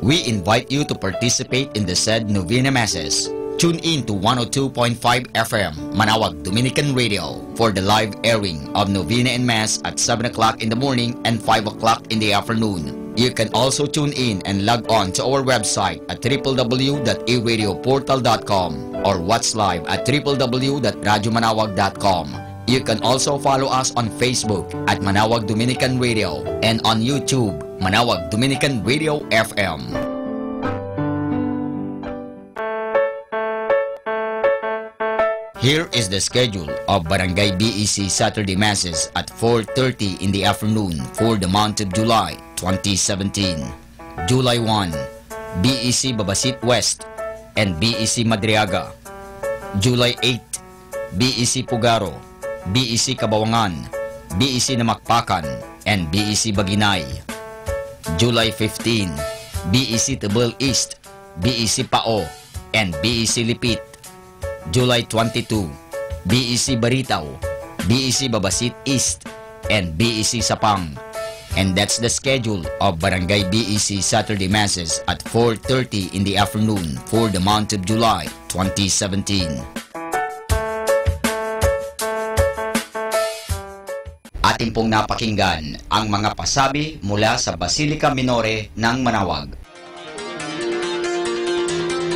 We invite you to participate in the said Novena Masses. Tune in to 102.5 FM, Manaoag Dominican Radio, for the live airing of Novena and Mass at 7 o'clock in the morning and 5 o'clock in the afternoon. You can also tune in and log on to our website at www.eradioportal.com or watch live at www.radiomanaoag.com. You can also follow us on Facebook at Manaoag Dominican Radio and on YouTube, Manaoag Dominican Radio FM. Here is the schedule of Barangay BEC Saturday Masses at 4:30 in the afternoon for the month of July 2017. July 1, BEC Babasit West and BEC Madriaga. July 8, BEC Pugaro, BEC Kabawangan, BEC Namakpakan, and BEC Baginay. July 15, BEC Tabel East, BEC Pao, and BEC Lipit. July 22, BEC Baritaw, BEC Babasit East, and BEC Sapang. And that's the schedule of Barangay BEC Saturday Masses at 4:30 in the afternoon for the month of July 2017. Atin pong napakinggan ang mga pasabi mula sa Basilica Minore ng Manaoag.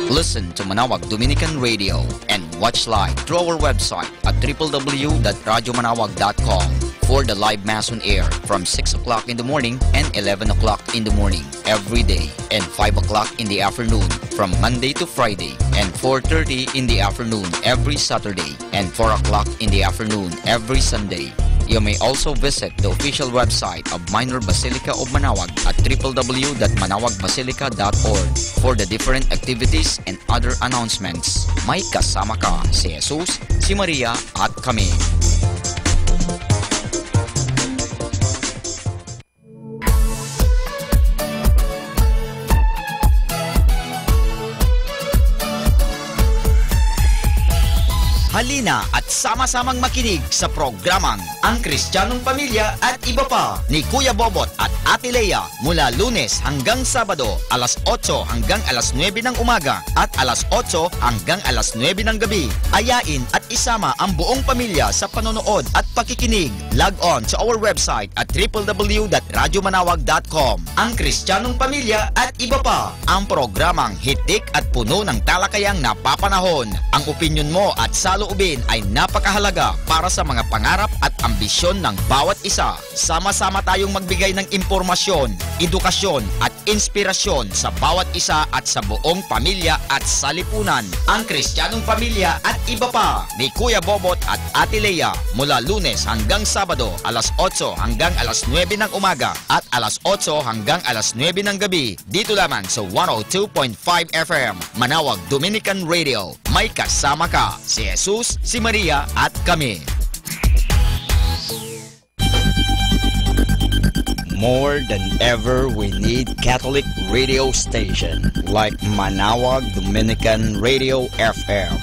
Listen to Manaoag Dominican Radio and watch live through our website at www.radiomanaoag.com for the live Mass on air from 6 o'clock in the morning and 11 o'clock in the morning every day and 5 o'clock in the afternoon from Monday to Friday and 4:30 in the afternoon every Saturday and 4 o'clock in the afternoon every Sunday. You may also visit the official website of Minor Basilica of Manaoag at www.manaoagbasilica.org for the different activities and other announcements. May kasama ka si Jesus, si Maria at kami. Halina at sama-samang makinig sa programang Ang Kristiyanong Pamilya at Iba Pa ni Kuya Bobot at Ate Lea mula Lunes hanggang Sabado alas 8 hanggang alas 9 ng umaga at alas 8 hanggang alas 9 ng gabi. Ayain at isama ang buong pamilya sa panonood at pakikinig. Log on to our website at www.radiomanaoag.com. Ang Kristiyanong Pamilya at Iba Pa, ang programang hitik at puno ng talakayang napapanahon. Ang opinyon mo at saloobin ay napakahalaga para sa mga pangarap at ambisyon ng bawat isa. Sama-sama tayong magbigay ng impormasyon, edukasyon at inspirasyon sa bawat isa at sa buong pamilya at salipunan. Ang Kristiyanong Pamilya at Iba Pa ni Kuya Bobot at Ate Lea mula Lunes hanggang Sabado alas 8 hanggang alas 9 ng umaga at alas 8 hanggang alas 9 ng gabi dito lamang sa 102.5 FM Manaoag Dominican Radio. May kasama ka si Jesus, si Maria at kami. More than ever, we need Catholic radio station like Manaoag Dominican Radio FM.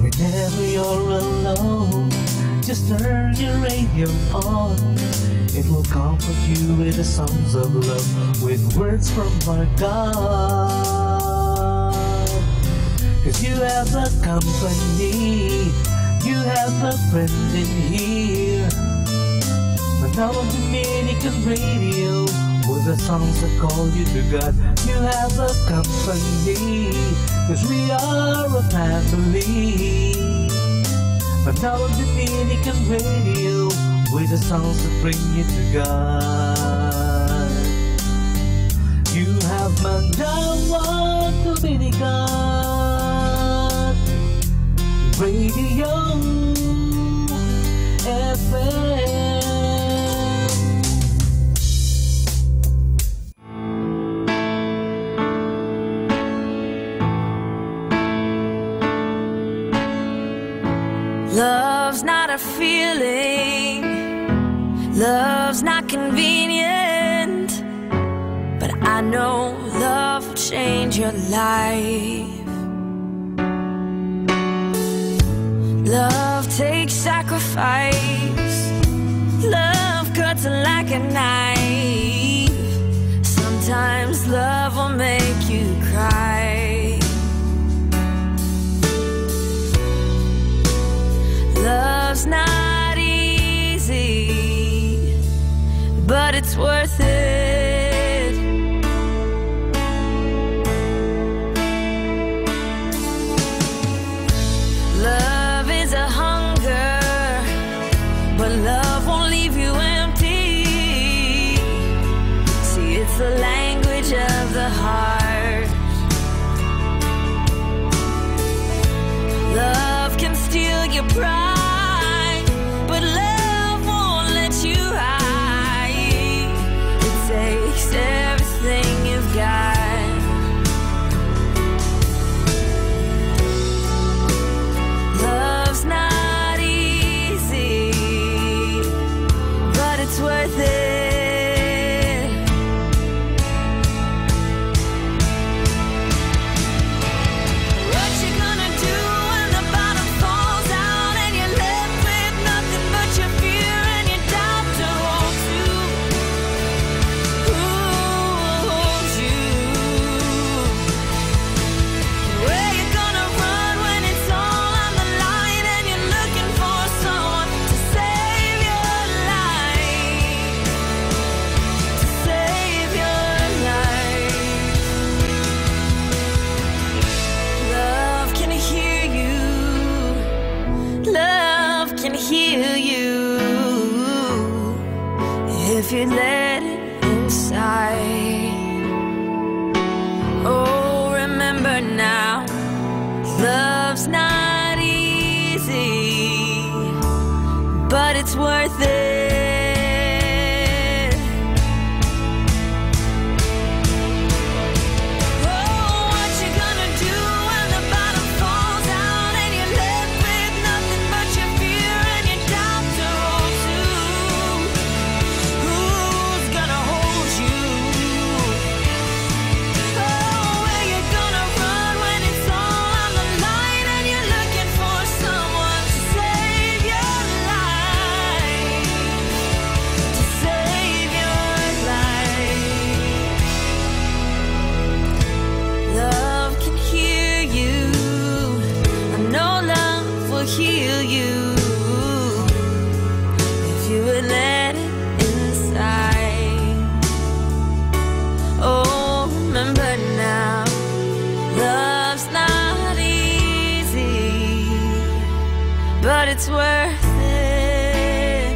Whenever you're alone, just turn your radio on. It will comfort you with the songs of love, with words from our God. 'Cause you have a company, you have a friend in here. Manaoag Dominican Radio, with the songs that call you to God. you have a company, 'cause we are a family. Manaoag Dominican Radio, with the songs that bring you to God. You have Manaoag Dominican Radio FM. Love's not a feeling, love's not convenient, but I know love will change your life. Love takes sacrifice, love cuts like a knife. Sometimes love will make you cry. Love's not easy, but it's worth it. Love is a hunger, but love won't leave you empty. See, it's the language of the heart. Love can steal your pride, but love won't let you hide. It takes everything you've got. Love's not easy, but it's worth it. What you gonna do when the bottom falls out and you're left with nothing but your fear and your doubt to hold to? Who holds you? Where you gonna run when it's all on the line and you're looking for someone to save your life? To save your life. Love can hear you. Love can heal you if you let it inside. Oh, remember now, love's not easy, but it's worth it. Oh, what you gonna do when the bottom falls out and you're left with nothing but your fear and your doubt to hold to? Who's gonna hold you? Oh, where you gonna run when it's all on the line and you're looking for someone to save your life? To save your life. Love can hear you. I know love will heal you if you would let it inside. Oh, remember now, love's not easy, but it's worth it.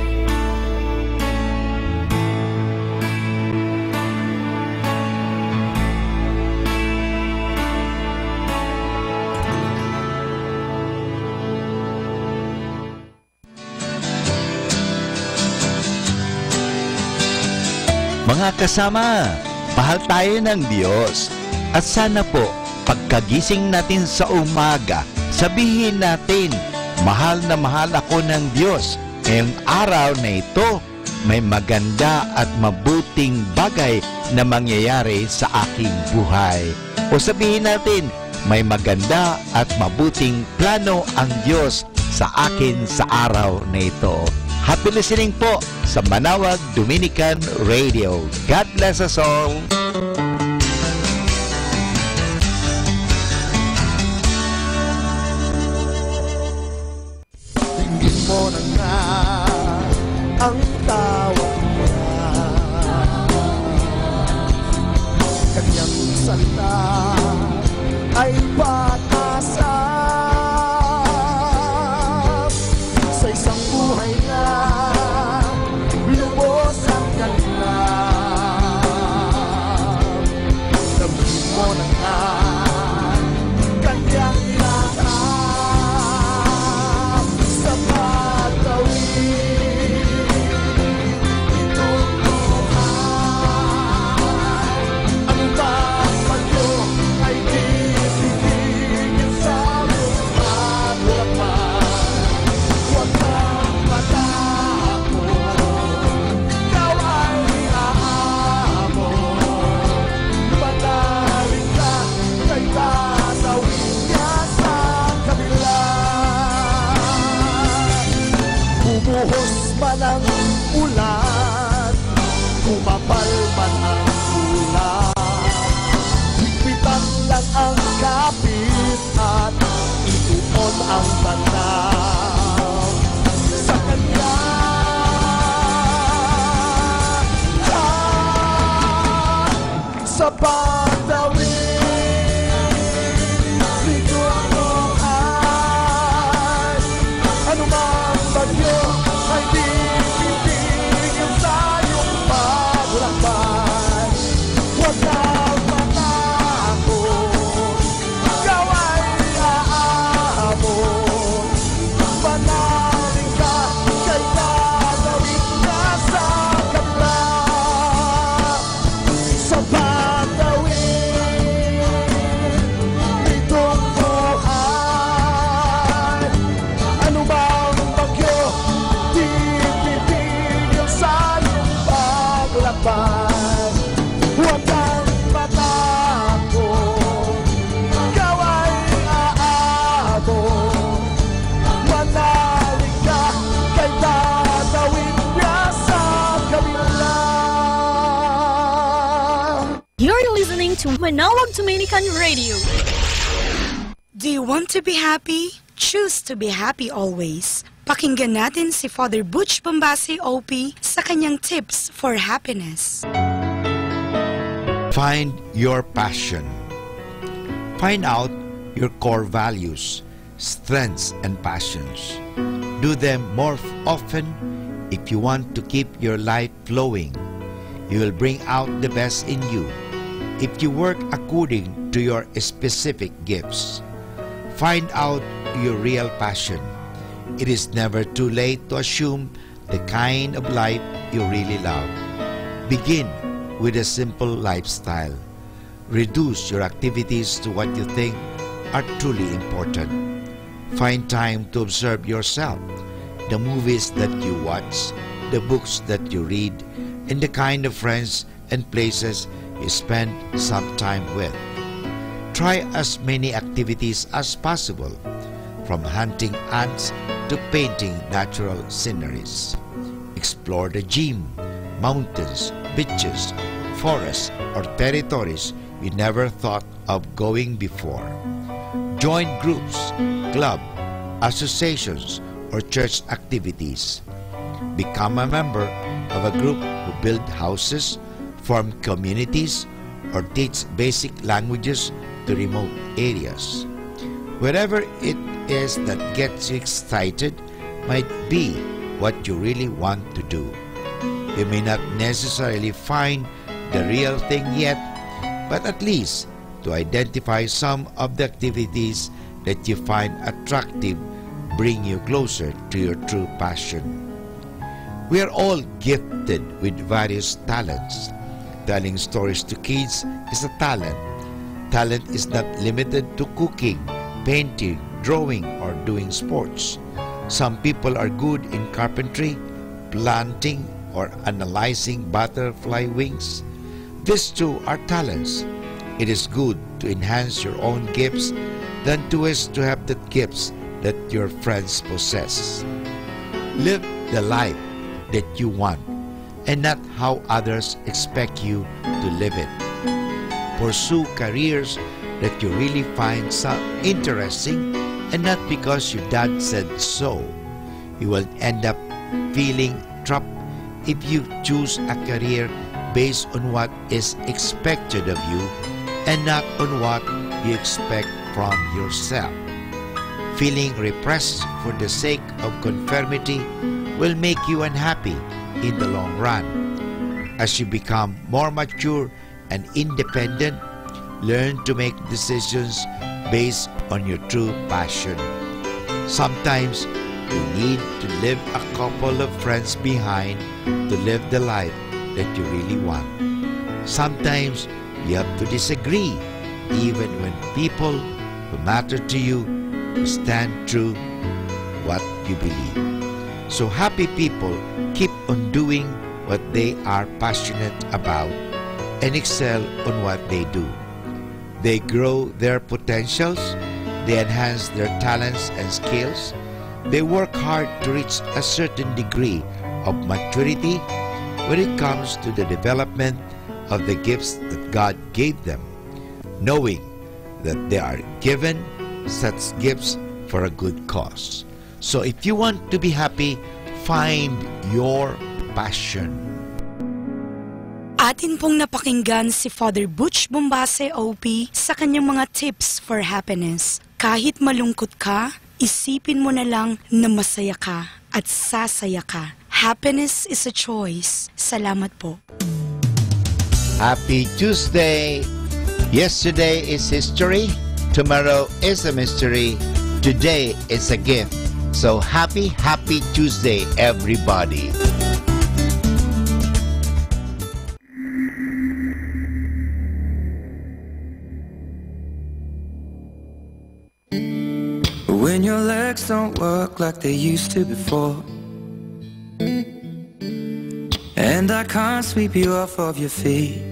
Mga kasama, mahal tayo ng Diyos. At sana po, pagkagising natin sa umaga, sabihin natin, mahal na mahal ako ng Diyos. Ngayong araw na ito, may maganda at mabuting bagay na mangyayari sa aking buhay. O sabihin natin, may maganda at mabuting plano ang Diyos sa akin sa araw na ito. Happy listening po sa Manaoag Dominican Radio. God bless us all. Tingin mo na nga ang tawag niya, kanyang ang tanaw sa kanya. Sa pagdawin dito ako ay anumang bagyo ay di titigil sa iyong paglakbay. Huwag kang matakot, ikaw ay aabot. Manalig ka, kay gagawin ka sa kabila. Sa huwag kang matakot, ikaw ay aabot. Manalig ka, kay dadawin niya sa kabila. You're listening to Manaoag Dominican Radio. Do you want to be happy? Choose to be happy always. Pakinggan natin si Father Butch Bombasi OP sa kanyang tips for happiness. Find your passion. Find out your core values, strengths, and passions. Do them more often if you want to keep your life flowing. You will bring out the best in you if you work according to your specific gifts. Find out your real passion. It is never too late to assume the kind of life you really love. Begin with a simple lifestyle. Reduce your activities to what you think are truly important. Find time to observe yourself, the movies that you watch, the books that you read, and the kind of friends and places you spend some time with. Try as many activities as possible, from hunting ants to painting natural sceneries. Explore the gym, mountains, beaches, forests, or territories you never thought of going before. Join groups, clubs, associations, or church activities. Become a member of a group who build houses, form communities, or teach basic languages to remote areas. Wherever it is that gets you excited might be what you really want to do. You may not necessarily find the real thing yet, but at least to identify some of the activities that you find attractive bring you closer to your true passion. We are all gifted with various talents. Telling stories to kids is a talent. Talent is not limited to cooking, painting, drawing, or doing sports. Some people are good in carpentry, planting, or analyzing butterfly wings. These too are talents. It is good to enhance your own gifts than to wish to have the gifts that your friends possess. Live the life that you want and not how others expect you to live it. Pursue careers that you really find interesting and not because your dad said so. You will end up feeling trapped if you choose a career based on what is expected of you and not on what you expect from yourself. Feeling repressed for the sake of conformity will make you unhappy in the long run. As you become more mature and independent, learn to make decisions based on your true passion. Sometimes you need to leave a couple of friends behind to live the life that you really want. Sometimes you have to disagree, even when people who matter to you stand true what you believe. So happy people keep on doing what they are passionate about and excel on what they do. They grow their potentials, they enhance their talents and skills, they work hard to reach a certain degree of maturity when it comes to the development of the gifts that God gave them, knowing that they are given such gifts for a good cause. So if you want to be happy, find your passion. Atin pong napakinggan si Father Butch Bombase OP sa kanyang mga tips for happiness. Kahit malungkot ka, isipin mo na lang na masaya ka at sasaya ka. Happiness is a choice. Salamat po. Happy Tuesday! Yesterday is history, tomorrow is a mystery, today is a gift. So happy Tuesday, everybody! When your legs don't work like they used to before, and I can't sweep you off of your feet,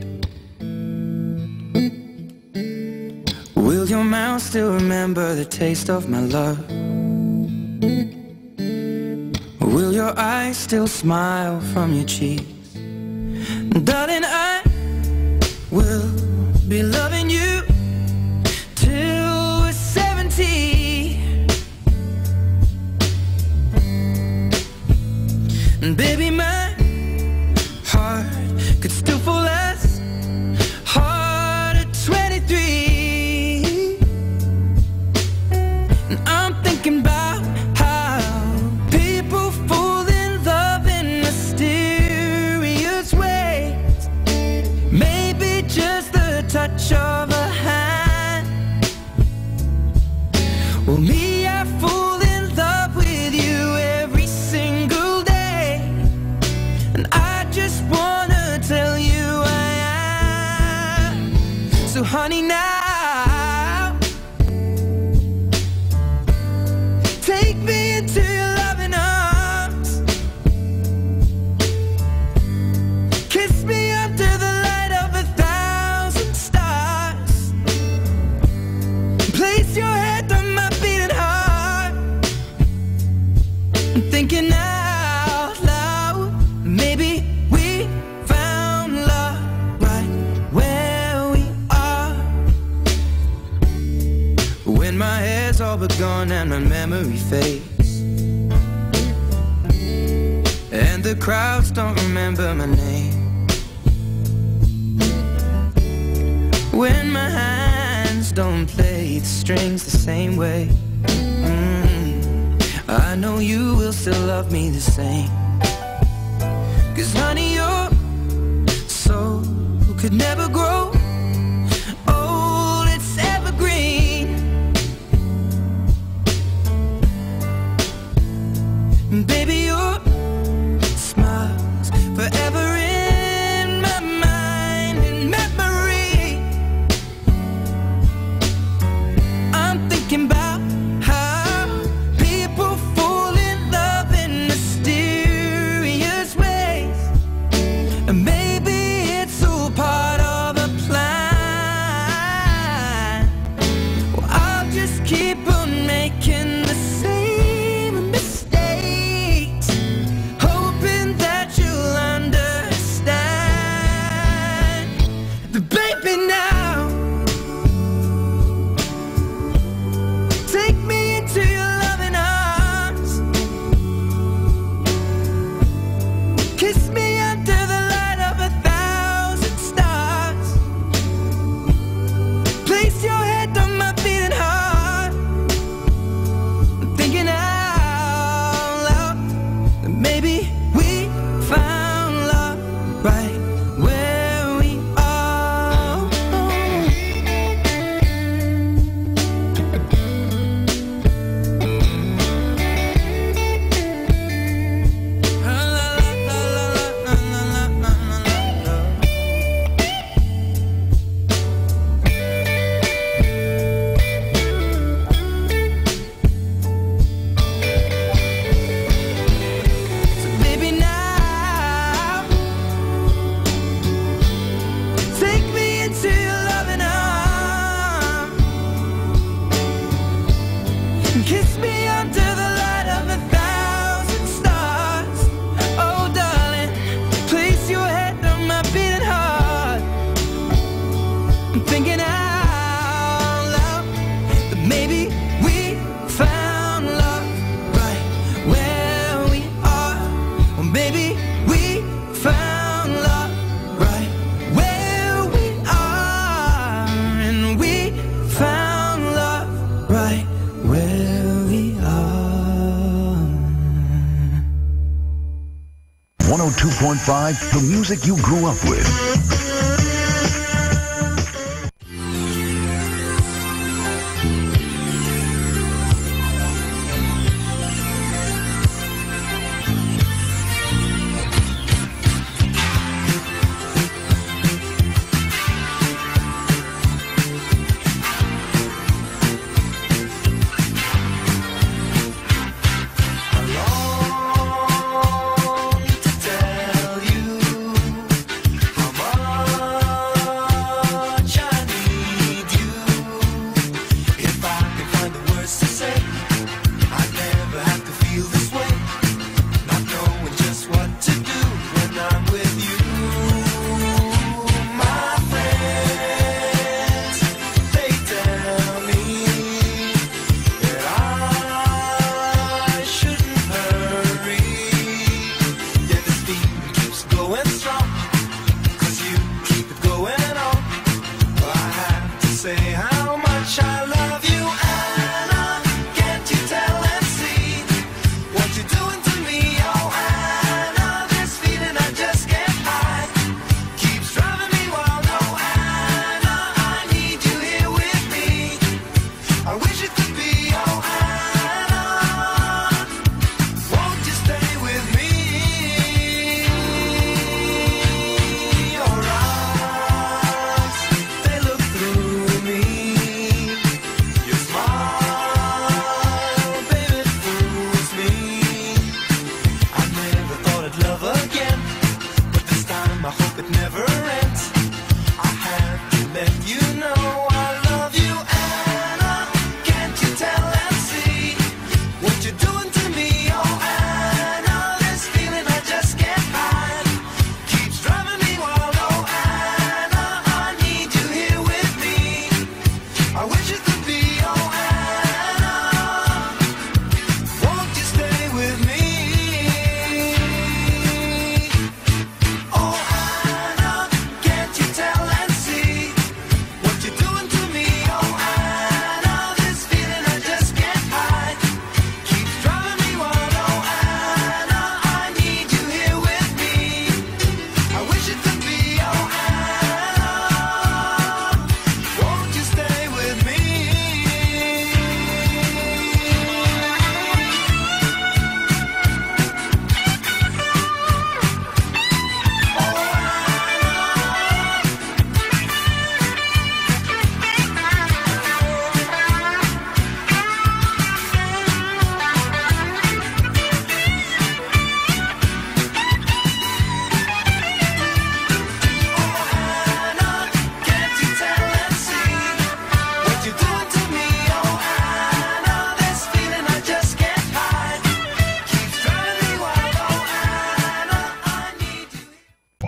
will your mouth still remember the taste of my love? Will your eyes still smile from your cheeks? Darling, I will be loving you till we're 70. And baby, my heart could still fall as hard at 23. And I'm thinking about how people fall in love in mysterious ways. Maybe just the touch of a hand. Well, me, I fall in love with you every single day. And I just wanna tell you I am. So honey, now take me into your loving arms. Kiss me under the light of 1,000 stars. Place your head on my beating heart. I'm thinking out loud, maybe we found love right where we are. When my hair's all but gone and my memory fades, and the crowds don't remember my name, when my hands don't play the strings the same way, I know you will still love me the same. 'Cause honey, your soul could never grow old, it's evergreen. And baby, your smile's forever in my mind and memory. I'm thinking about how people fall in love in mysterious ways. And maybe it's all part of a plan. Well, I'll just keep on making the same mistakes, hoping that you'll understand. But baby, now take me into your loving arms. Kiss me under the light of 1,000 stars. Place your head on my beating heart. I'm thinking out loud that maybe we found love right where we are. So baby, now take me into your loving arms. Kiss me under the light of 1,000 stars. Oh darling, place your head on my beating heart. I'm thinking out loud that maybe we found 102.5, the music you grew up with.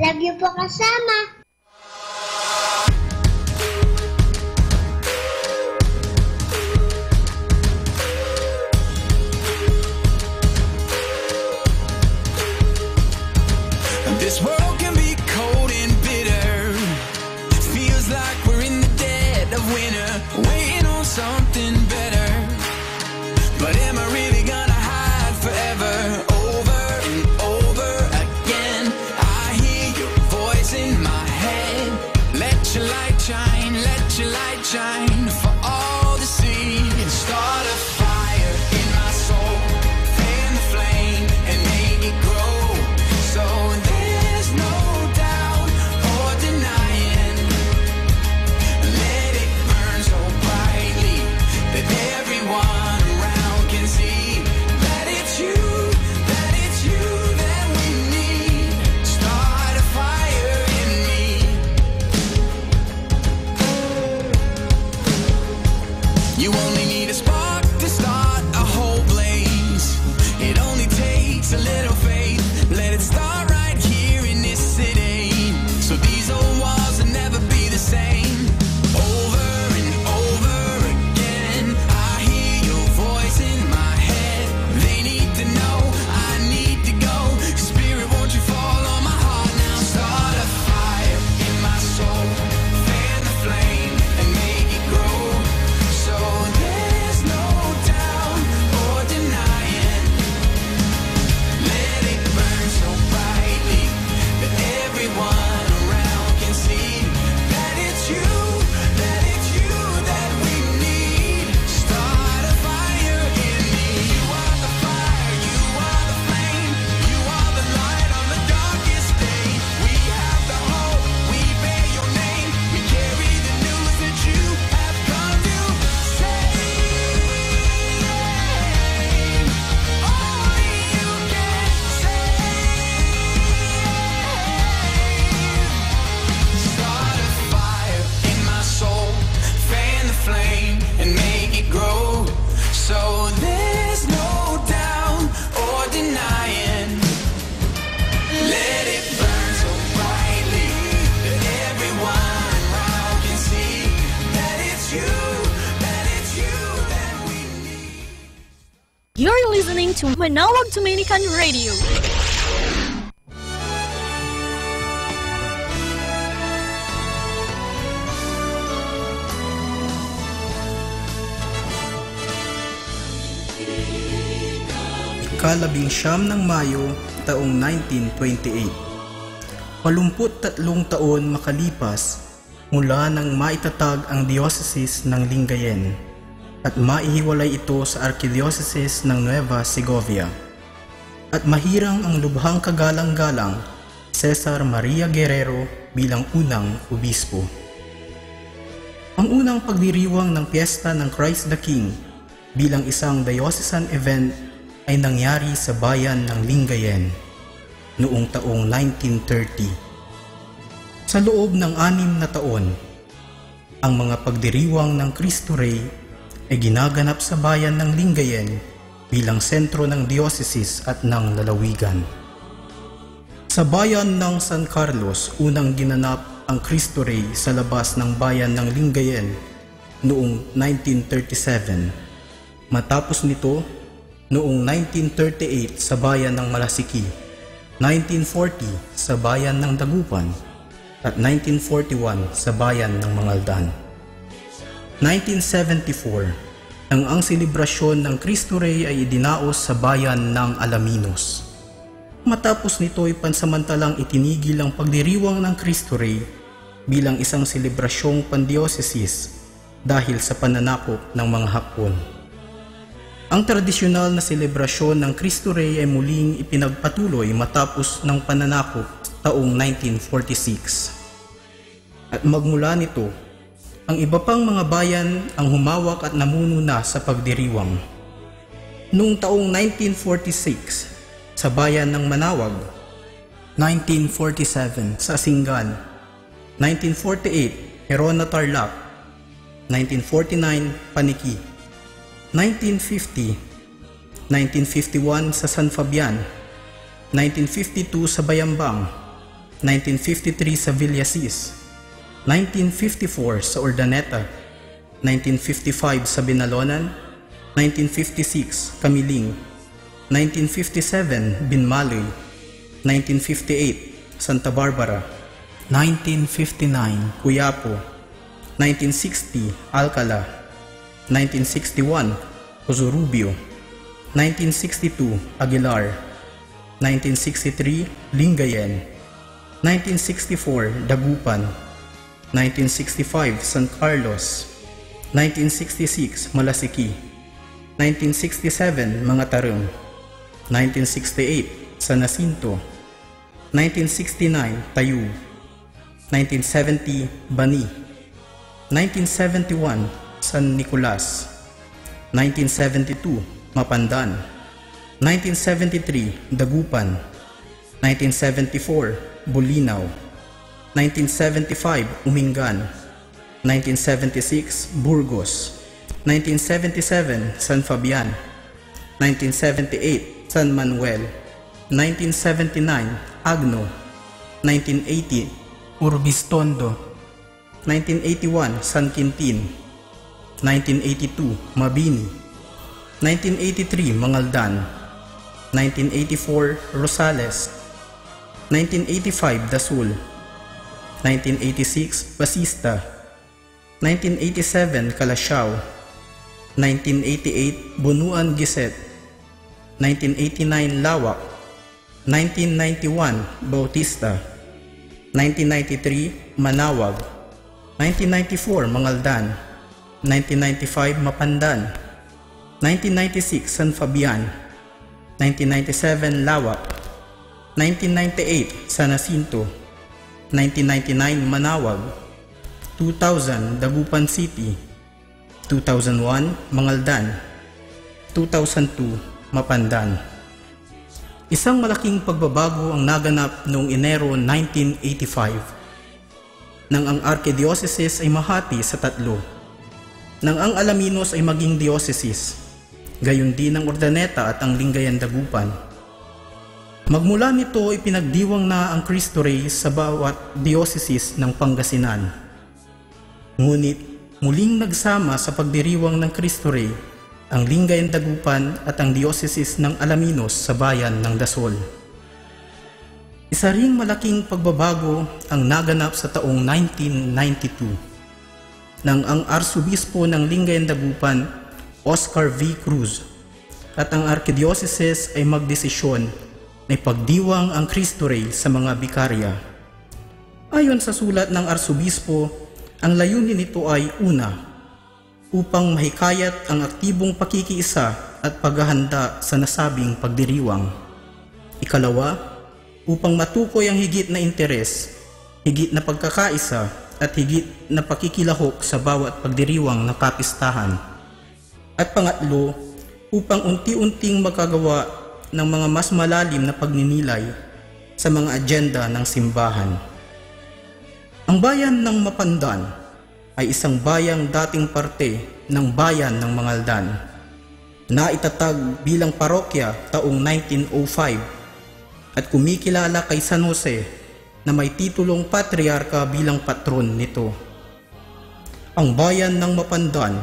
Lagi po kasama. This world can be cold and bitter. Feels like we're in the dead of winter, waiting on something better. But am I really gonna hide forever? Over and over again, I hear your voice in my You're listening to Manaoag Dominican Radio. Ika-19 ng Mayo, taong 1928. 83 taon makalipas mula nang maitatag ang diocese ng Lingayen at maihiwalay ito sa Archdiocese ng Nueva Segovia. At mahirang ang lubhang kagalang-galang Cesar Maria Guerrero bilang unang obispo. Ang unang pagdiriwang ng piyesta ng Christ the King bilang isang diocesan event ay nangyari sa bayan ng Lingayen noong taong 1930. Sa loob ng 6 na taon, ang mga pagdiriwang ng Cristo Rey ay ginaganap sa bayan ng Lingayen bilang sentro ng diocese at ng lalawigan. Sa bayan ng San Carlos, unang ginanap ang Cristo Rey sa labas ng bayan ng Lingayen noong 1937. Matapos nito, noong 1938 sa bayan ng Malasiki, 1940 sa bayan ng Dagupan, at 1941 sa bayan ng Mangaldan. 1974, nang ang selebrasyon ng Cristo Rey ay idinaos sa bayan ng Alaminos. Matapos nito ay pansamantalang itinigil ang pagdiriwang ng Cristo Rey bilang isang selebrasyong pandiocesis dahil sa pananakop ng mga Hapon. Ang tradisyonal na selebrasyon ng Cristo Rey ay muling ipinagpatuloy matapos ng pananakop taong 1946. At magmula nito, ang iba pang mga bayan ang humawak at namumuna sa pagdiriwang. Noong taong 1946, sa bayan ng Manaoag, 1947 sa Singan, 1948 Herona Tarlac, 1949 Paniki, 1950, 1951 sa San Fabian, 1952 sa Bayambang, 1953 sa Villasis, 1954 sa Urdaneta, 1955 sa Binalonan, 1956 Kamiling, 1957 Binmaloy, 1958 Santa Barbara, 1959 Cuyapo, 1960 Alcala, 1961 Cosurubio, 1962 Aguilar, 1963 Lingayen, 1964 Dagupan, 1965 San Carlos, 1966 Malasiki, 1967 Mga Tarong, 1968 San Jacinto, 1969 Tayub, 1970 Bani, 1971 San Nicolas, 1972 Mapandan, 1973 Dagupan, 1974 Bulinaw, 1975 Umingan, 1976 Burgos, 1977 San Fabian, 1978 San Manuel, 1979 Agno, 1980 Urbistondo, 1981 San Quintin, 1982 Mabini, 1983 Mangaldan, 1984 Rosales, 1985 Dasul, 1986 Basista, 1987 Calasiao, 1988 Bunuan Giset, 1989 Lawak, 1991 Bautista, 1993 Manaoag, 1994 Mangaldan, 1995 Mapandan, 1996 San Fabian, 1997 Lawak, 1998 San Jacinto, 1999 Manaoag, 2000 Dagupan City, 2001 Mangaldan, 2002 Mapandan. Isang malaking pagbabago ang naganap noong Enero 1985 nang ang Archdiocese ay mahati sa tatlo, nang ang Alaminos ay maging diocese, gayon din ang Urdaneta at ang Lingayen Dagupan. Magmula nito ipinagdiwang na ang Cristo Rey sa bawat diocese ng Pangasinan. Ngunit muling nagsama sa pagdiriwang ng Cristo Rey ang Lingayen Dagupan at ang Diocese ng Alaminos sa bayan ng Dasol. Isa ring malaking pagbabago ang naganap sa taong 1992 nang ang Arsobispo ng Lingayen Dagupan, Oscar V. Cruz, at ang Archdiocese ay magdesisyon na ipagdiwang ang Cristo Rey sa mga bikarya. Ayon sa sulat ng Arsobispo, ang layunin nito ay una, upang mahikayat ang aktibong pakikiisa at paghahanda sa nasabing pagdiriwang. Ikalawa, upang matukoy ang higit na interes, higit na pagkakaisa at higit na pakikilahok sa bawat pagdiriwang ng kapistahan. At pangatlo, upang unti-unting magkagawa ng mga mas malalim na pagninilay sa mga agenda ng simbahan. Ang bayan ng Mapandan ay isang bayang dating parte ng bayan ng Mangaldan na itatag bilang parokya taong 1905 at kumikilala kay San Jose na may titulong patriarka bilang patron nito. Ang bayan ng Mapandan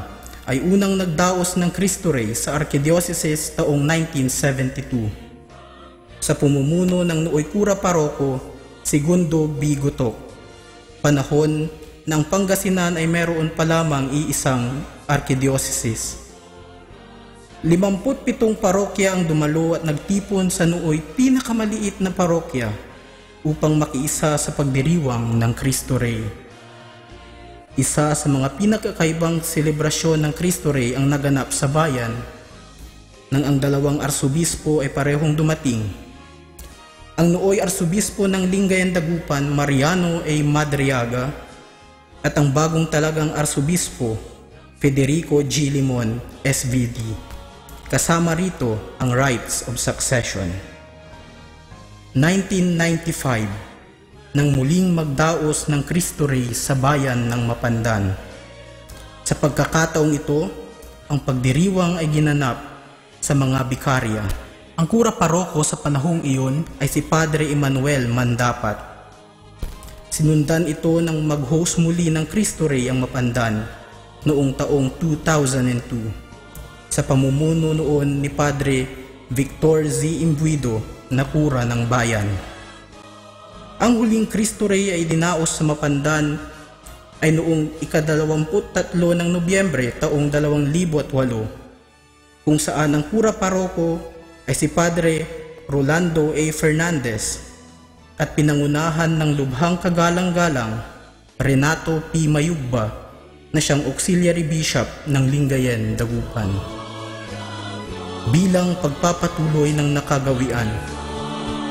ay unang nagdaos ng Cristo Rey sa Archdiocese taong 1972 sa pumumuno ng nooy Kura Paroko Segundo B. Gutok, panahon na ang Pangasinan ay meron pa lamang iisang Archdiocese. 57 parokya ang dumalo at nagtipon sa nooy pinakamaliit na parokya upang makiisa sa pagdiriwang ng Cristo Rey. Isa sa mga pinakakaibang selebrasyon ng Cristo Rey ang naganap sa bayan nang ang dalawang arsobispo ay parehong dumating. Ang nooy arsobispo ng Lingayen Dagupan, Mariano A. Madriaga, at ang bagong talagang arsobispo, Federico G. Limon, SVD. Kasama rito ang rites of succession. 1995, nang muling magdaos ng Cristo Rey sa bayan ng Mapandan. Sa pagkakataong ito, ang pagdiriwang ay ginanap sa mga bikarya. Ang kura paroko sa panahong iyon ay si Padre Emmanuel Mandapat. Sinundan ito ng mag-host muli ng Cristo Rey ang Mapandan noong taong 2002 sa pamumuno noon ni Padre Victor Z. Imbuido na kura ng bayan. Ang huling Cristo Rey ay dinaos sa Mapandan ay noong ika-23 ng Nobyembre taong 2008 kung saan ang kura paroko ay si Padre Rolando A. Fernandez at pinangunahan ng lubhang kagalang-galang Renato P. Mayugba na siyang auxiliary bishop ng Lingayen Dagupan. Bilang pagpapatuloy ng nakagawian,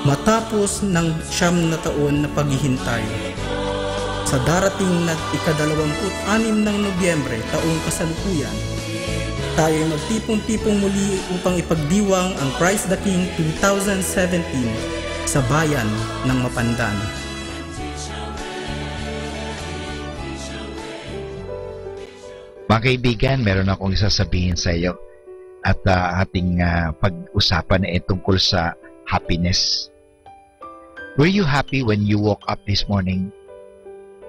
matapos ng 9 na taon na paghihintay, sa darating na ika-26 ng Nobyembre taong kasalukuyan, tayo ay magtipong-tipong muli upang ipagdiwang ang Christ the King 2017 sa bayan ng Mapandan. Mga kaibigan, meron akong isasabihin sa iyo at ating pag-usapan na tungkol sa happiness. Were you happy when you woke up this morning?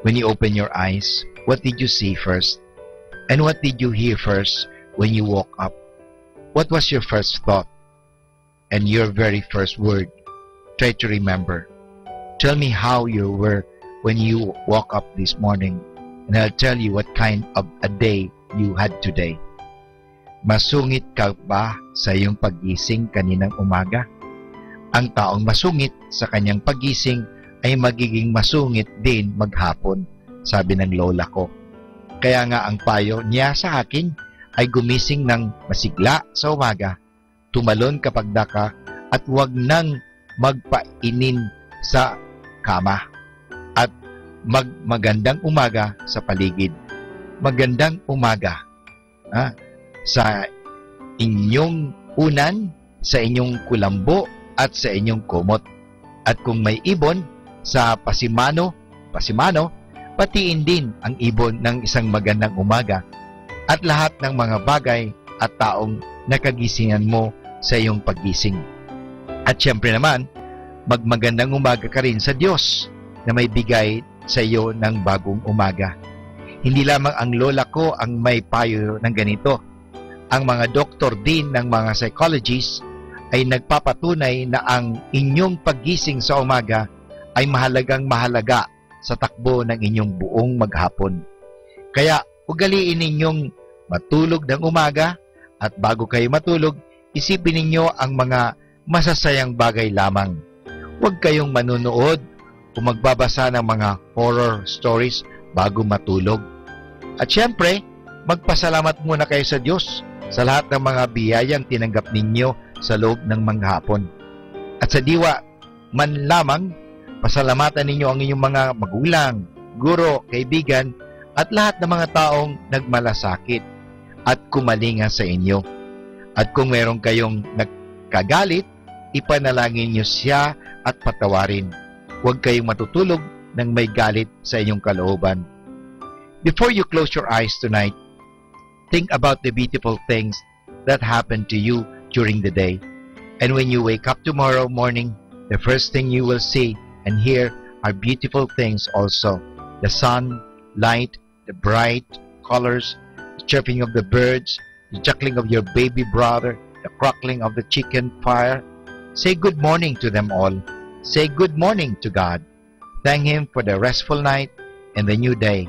When you opened your eyes, what did you see first? And what did you hear first when you woke up? What was your first thought? And your very first word? Try to remember. Tell me how you were when you woke up this morning, and I'll tell you what kind of a day you had today. Masungit ka ba sa iyong paggising kaninang umaga? Ang taong masungit sa kanyang paggising ay magiging masungit din maghapon, sabi ng lola ko. Kaya nga ang payo niya sa akin ay gumising ng masigla sa umaga, tumalon kapag daka, at huwag nang magpainin sa kama, at magandang umaga sa paligid. Magandang umaga sa inyong unan, sa inyong kulambo, at sa inyong kumot. At kung may ibon, sa pasimano, patiin din ang ibon ng isang magandang umaga at lahat ng mga bagay at taong nakagisingan mo sa iyong paggising. At syempre naman, magmagandang umaga ka rin sa Diyos na may bigay sa iyo ng bagong umaga. Hindi lamang ang lola ko ang may payo ng ganito. Ang mga doktor din ng mga psychologists ay nagpapatunay na ang inyong paggising sa umaga ay mahalagang mahalaga sa takbo ng inyong buong maghapon. Kaya ugaliin ninyong matulog ng umaga at bago kayo matulog, isipin ninyo ang mga masasayang bagay lamang. Huwag kayong manunood o magbabasa ng mga horror stories bago matulog. At syempre, magpasalamat muna kayo sa Diyos sa lahat ng mga biyayang tinanggap ninyo sa loob ng maghapon. At sa diwa man lamang, pasalamatan ninyo ang inyong mga magulang, guro, kaibigan, at lahat ng mga taong nagmalasakit at kumalinga sa inyo. At kung meron kayong nagkagalit, ipanalangin niyo siya at patawarin. Huwag kayong matutulog ng may galit sa inyong kalooban. Before you close your eyes tonight, think about the beautiful things that happened to you during the day. And when you wake up tomorrow morning, the first thing you will see and hear are beautiful things also. The sun, light, the bright colors, the chirping of the birds, the chuckling of your baby brother, the crackling of the chicken fire. Say good morning to them all. Say good morning to God. Thank Him for the restful night and the new day.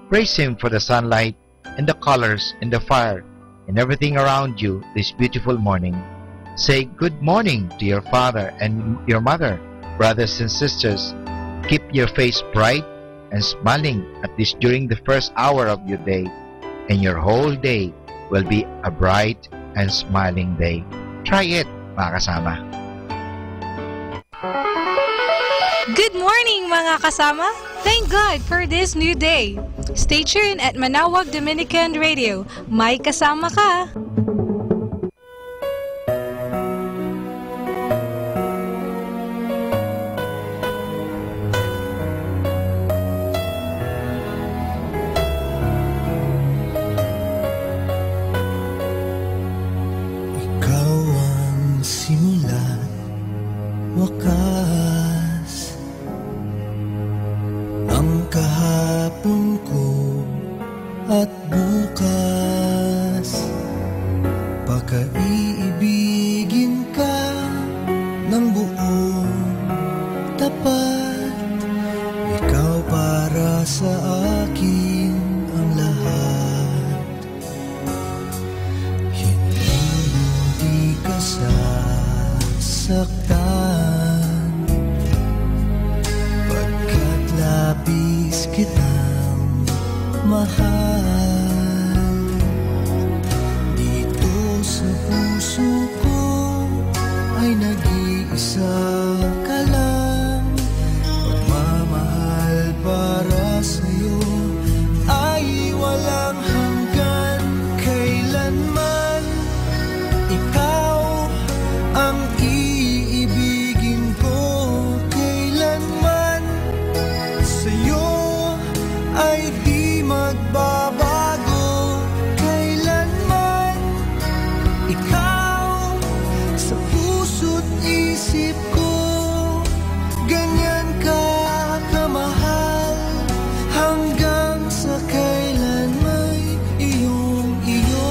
Praise Him for the sunlight and the colors and the fire and everything around you this beautiful morning. Say good morning to your father and your mother, brothers and sisters. Keep your face bright and smiling at least during the first hour of your day, and your whole day will be a bright and smiling day. Try it, mga kasama. Good morning, mga kasama! Thank God for this new day. Stay tuned at Manaoag Dominican Radio. May kasama ka! Wakas ng kahapon ko at bukas, pagkaiibigin ka ng buong tapat. Ikaw para sa akin ang lahat. Hindi ka sasaktan, pagkat labis kitang mahal. Dito sa puso ko ay nag-iisa ka lang. Pagmamahal para sa'yo ay walang hanggan kailanman. Ikaw ang iibigin ko kailanman. Sa'yo ay di magbabago kailanman. Ikaw sa puso't isip ko, ganyan ka kamahal. Hanggang sa kailan may iyong-iyo.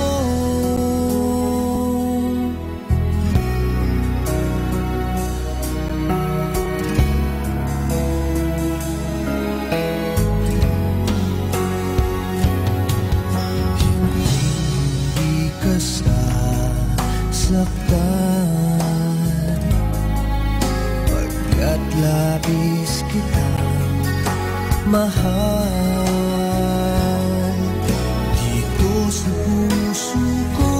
Hindi ka sasaktan, pagkat labis kitang mahal. Dito sa puso ko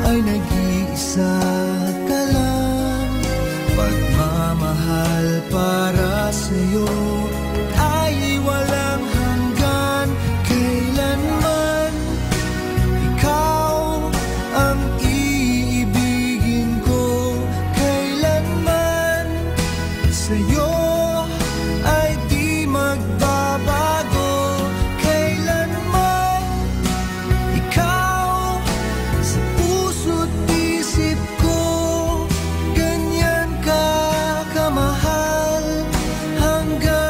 ay nag-iisa ka lang. Pagmamahal para sa'yo ay walang hanggan kailanman. Ikaw ang iibigin ko kailanman. Sa'yo ay di magbabago kailanman. Ikaw sa puso't isip ko, ganyan ka kamahal. Hanggang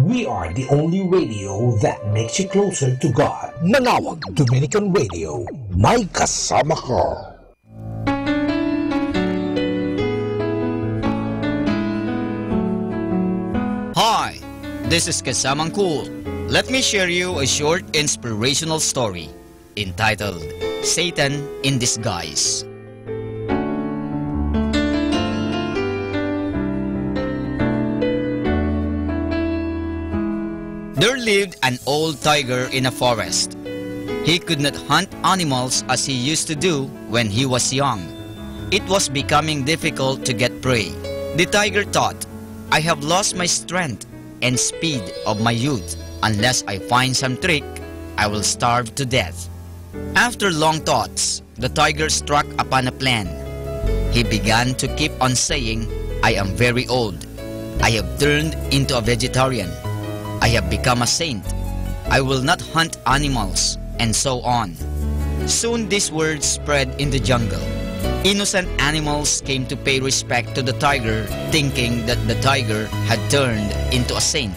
We are the only radio that makes you closer to God. Manaoag Dominican Radio. May kasama ka. Hi, this is Kasamang Cool. Let me share you a short inspirational story entitled Satan in Disguise. There lived an old tiger in a forest. He could not hunt animals as he used to do when he was young. It was becoming difficult to get prey. The tiger thought, I have lost my strength and speed of my youth. Unless I find some trick, I will starve to death. After long thoughts, the tiger struck upon a plan. He began to keep on saying, I am very old. I have turned into a vegetarian. I have become a saint. I will not hunt animals, and so on. Soon these words spread in the jungle. Innocent animals came to pay respect to the tiger, thinking that the tiger had turned into a saint.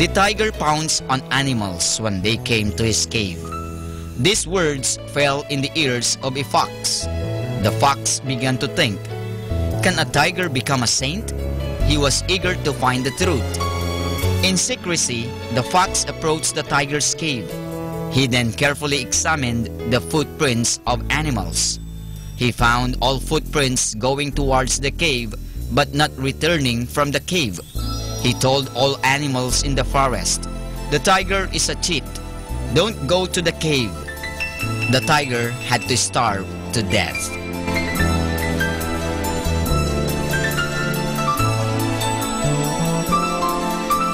The tiger pounced on animals when they came to his cave. These words fell in the ears of a fox. The fox began to think, can a tiger become a saint? He was eager to find the truth. In secrecy, the fox approached the tiger's cave. He then carefully examined the footprints of animals. He found all footprints going towards the cave, but not returning from the cave. He told all animals in the forest, the tiger is a cheat. Don't go to the cave. The tiger had to starve to death.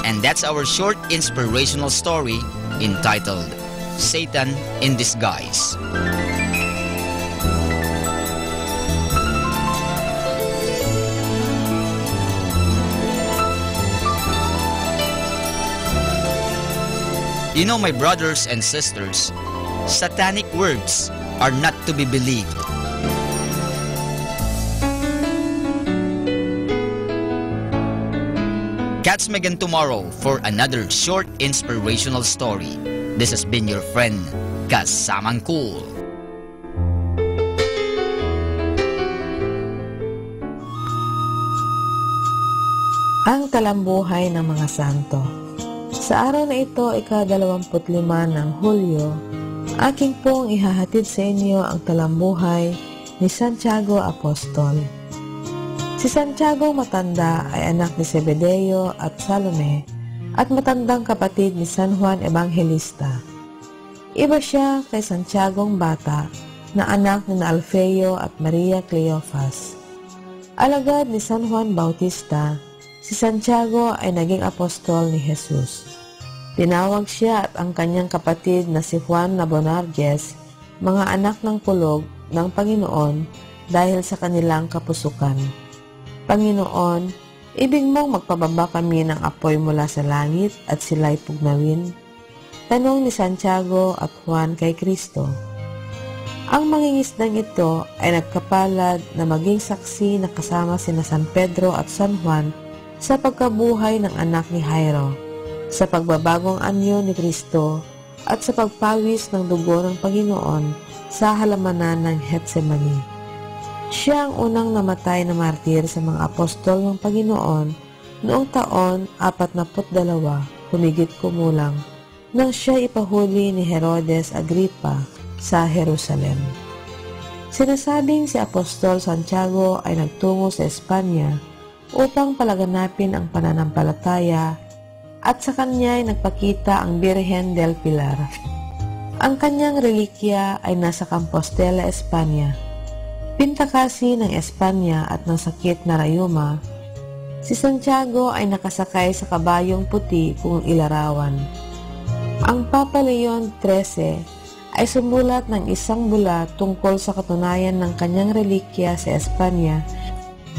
And that's our short inspirational story entitled Satan in Disguise. You know, my brothers and sisters, satanic words are not to be believed. Catch me again tomorrow for another short inspirational story. This has been your friend, Kasamang Cool. Ang talambuhay ng mga santo. Sa araw na ito, ika-25 ng Hulyo, aking pong ihahatid sa inyo ang talambuhay ni Santiago Apostol. Si Santiago matanda ay anak ni Zebedeo at Salome at matandang kapatid ni San Juan Evangelista. Iba siya kay Santiagong bata na anak ni Alfeo at Maria Cleofas. Alagad ni San Juan Bautista, si Santiago ay naging apostol ni Jesus. Tinawag siya at ang kanyang kapatid na si Juan na Boanerges, mga anak ng kulog ng Panginoon dahil sa kanilang kapusukan. Panginoon, ibig mong magpababa kami ng apoy mula sa langit at sila'y pugnawin? Tanong ni Santiago at Juan kay Kristo. Ang mangingisdang ito ay nagkapalad na maging saksi na kasama sina San Pedro at San Juan sa pagkabuhay ng anak ni Jairo, sa pagbabagong anyo ni Kristo at sa pagpawis ng dugo ng Panginoon sa halamanan ng Getsemani. Siya ang unang namatay na martir sa mga apostol ng Panginoon noong taon 42, humigit kumulang, nang siya ipahuli ni Herodes Agripa sa Jerusalem. Sinasabing si Apostol Santiago ay nagtungo sa Espanya upang palaganapin ang pananampalataya at sa kanya ay nagpakita ang Birhen del Pilar. Ang kanyang relikya ay nasa Compostela, Espanya. Pinta kasi ng Espanya at ng sakit na rayuma, si Santiago ay nakasakay sa kabayong puti kung ilarawan. Ang Papa Leon XIII ay sumulat ng isang bula tungkol sa katunayan ng kanyang relikya sa Espanya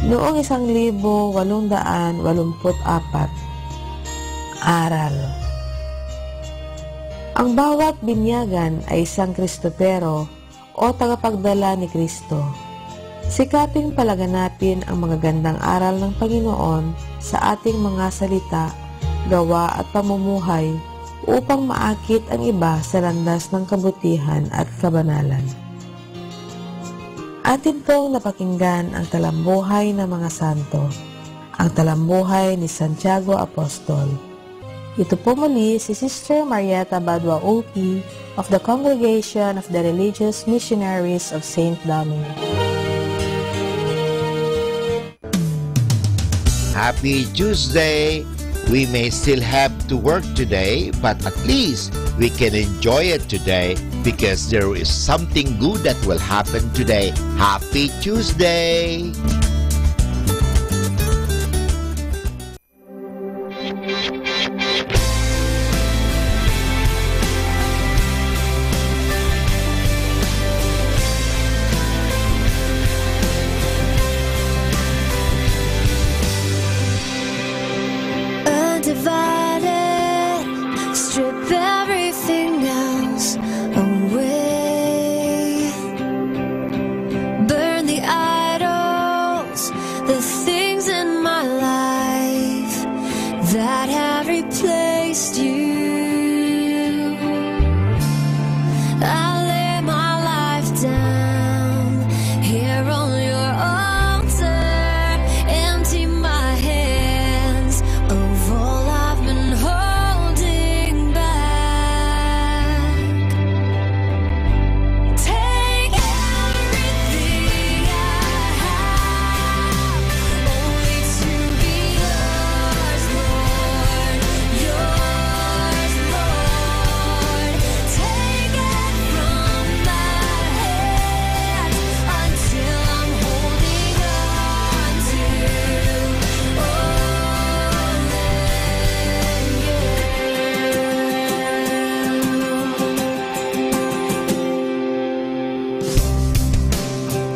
noong 1884. Aral. Ang bawat binyagan ay isang Kristopero o tagapagdala ni Kristo. Sikaping palaganapin ang magagandang aral ng Panginoon sa ating mga salita gawa at pamumuhay upang maakit ang iba sa landas ng kabutihan at kabanalan. Atin pong napakinggan ang talambuhay ng mga santo, ang talambuhay ni Santiago Apostol. Ito po muli si Sister Marieta Badwa OP of the Congregation of the Religious Missionaries of St. Dominic. Happy Tuesday! We may still have to work today, but at least we can enjoy it today because there is something good that will happen today. Happy Tuesday! Undivided, strip everything else away. Burn the idols, the things in my life that have replaced you. I lay my life down here on your altar, empty my hands of all I've been holding back. Take everything I have, only to be yours, Lord, yours, Lord. Take it from my hands until I'm holding on to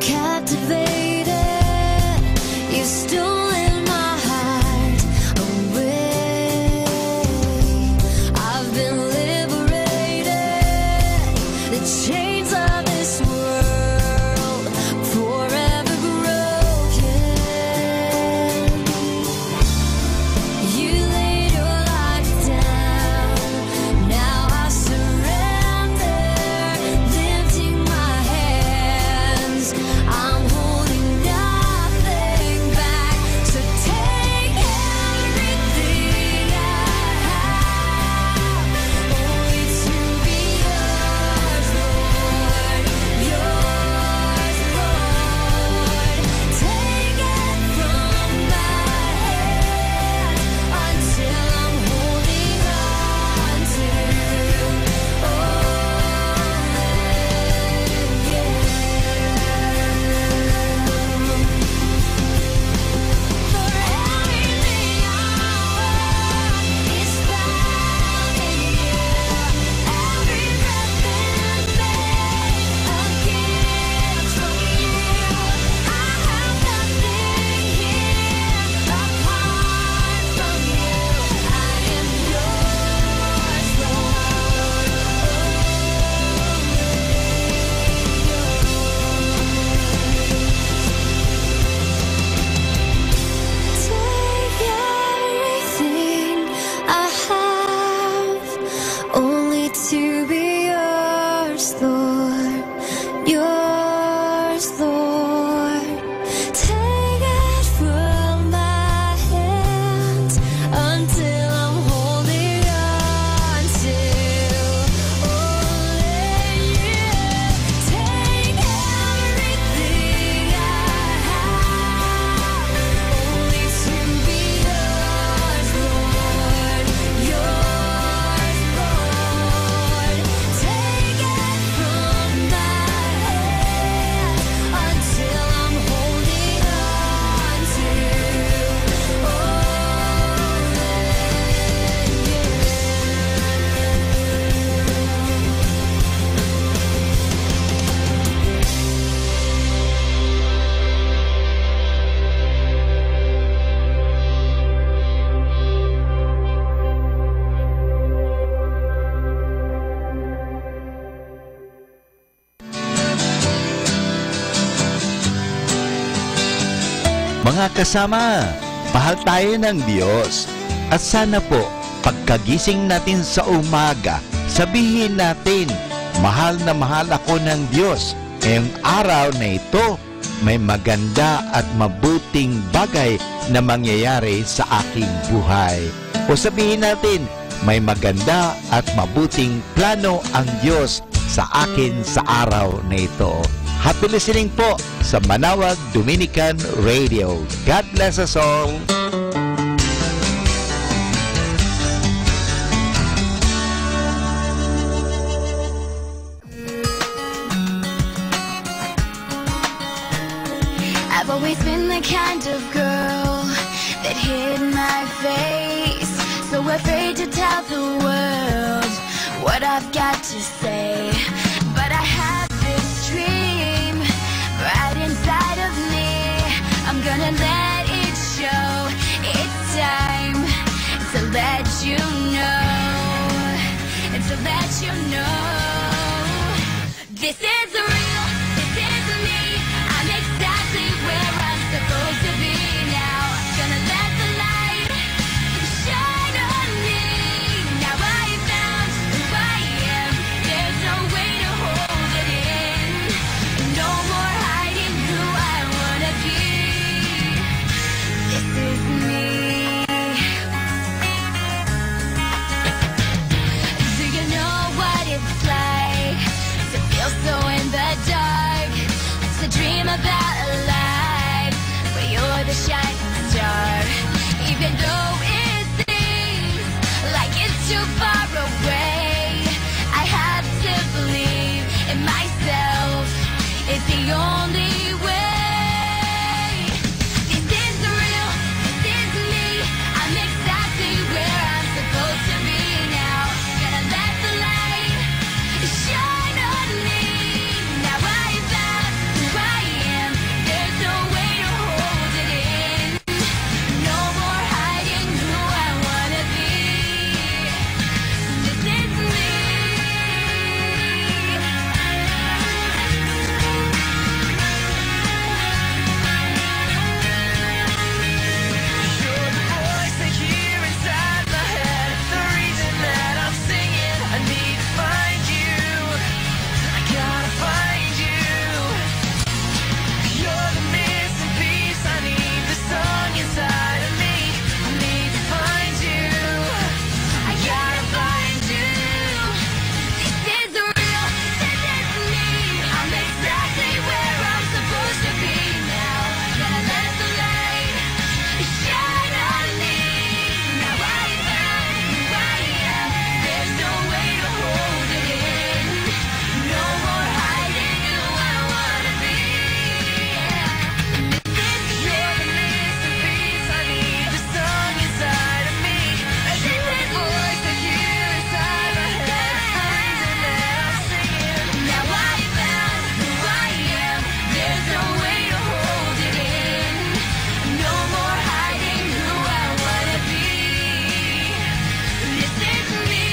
captivated, you've stolen my heart away. I've been liberated, the chains of this world forever broken. You laid your life down, now I surrender, lifting my hands, I'm holding nothing back. So take everything I have, only to be yours, Lord, yours, Lord. Take it from my hands until I'm holding on to only to be yours, Lord, yours, Lord. Take it from my hands until I'm holding on to only you. Take everything I have, only to be yours, Lord, yours, Lord. Take it from my hands until I'm holding on to Mga kasama, mahal tayo ng Diyos At sana po, pagkagising natin sa umaga, sabihin natin, mahal na mahal ako ng Diyos. Ngayong araw na ito, may maganda at mabuting bagay na mangyayari sa aking buhay. O sabihin natin, may maganda at mabuting plano ang Diyos sa akin sa araw na ito. Happy listening po sa Manaoag Dominican Radio. God bless us all. I've always been the kind of girl that hid my face, so afraid to tell the world what I've got to say. But I have this dream right inside of me. I'm gonna let it show. It's time to let you know, and to let you know, this is real, this is me. I'm exactly where I'm supposed to be now. Gonna let the light shine on me. Now I found who I am. There's no way to hold it in. No more hiding who I wanna be. This is me. Do you know what it's like to feel so in the dark? To dream about a life where you're the shining star. Even though it seems like it's too far away, I have to believe in myself. It's the only way. This is real, this is me. I'm exactly where I'm supposed to be now. Gonna let the light shine on me. Now I found who I am. There's no way to hold it in. No more hiding who I wanna be. This is me. You're the voice I hear inside my head, the reason that I'm singing. I need to find you. I gotta find you. You're the missing piece. I need the song inside of me. I need to find you. I gotta find you. This is real, this is me. I'm exactly where I'm supposed to be now. Gonna let the light shine on me. Now I found who I am. There's no way to hold it in. No more hiding who I wanna be. You're the missing piece. I need the song inside of me. You're the voice I hear inside my head, the reason that I'm singing. Now I found who I am. There's no way to hold it in. No more hiding who I wanna be. This is me.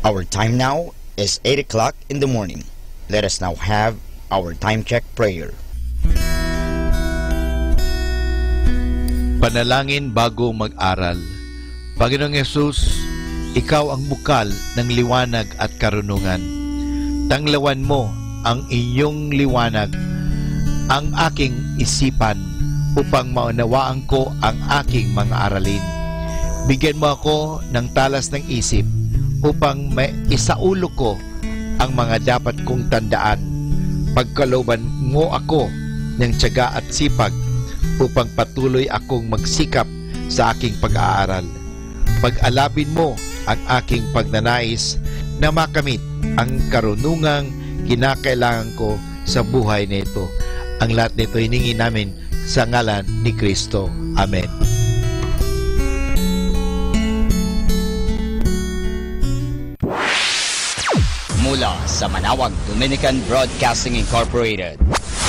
Our time now is 8 o'clock in the morning. Let us now have our time check prayer. Panalangin bago mag-aral. Panginoong Yesus, Ikaw ang bukal ng liwanag at karunungan. Tanglawan mo ang iyong liwanag, ang aking isipan, upang maunawaan ko ang aking mga aralin. Bigyan mo ako ng talas ng isip upang maisaulo ko ang mga dapat kong tandaan. Pagkalooban mo ako ng tiyaga at sipag upang patuloy akong magsikap sa aking pag-aaral. Pag-alabin mo ang aking pagnanais na makamit ang karunungang kinakailangan ko sa buhay nito. Ang lahat nito hiningi namin sa ngalan ni Kristo. Amen. Mula sa Manaoag Dominican Broadcasting Incorporated,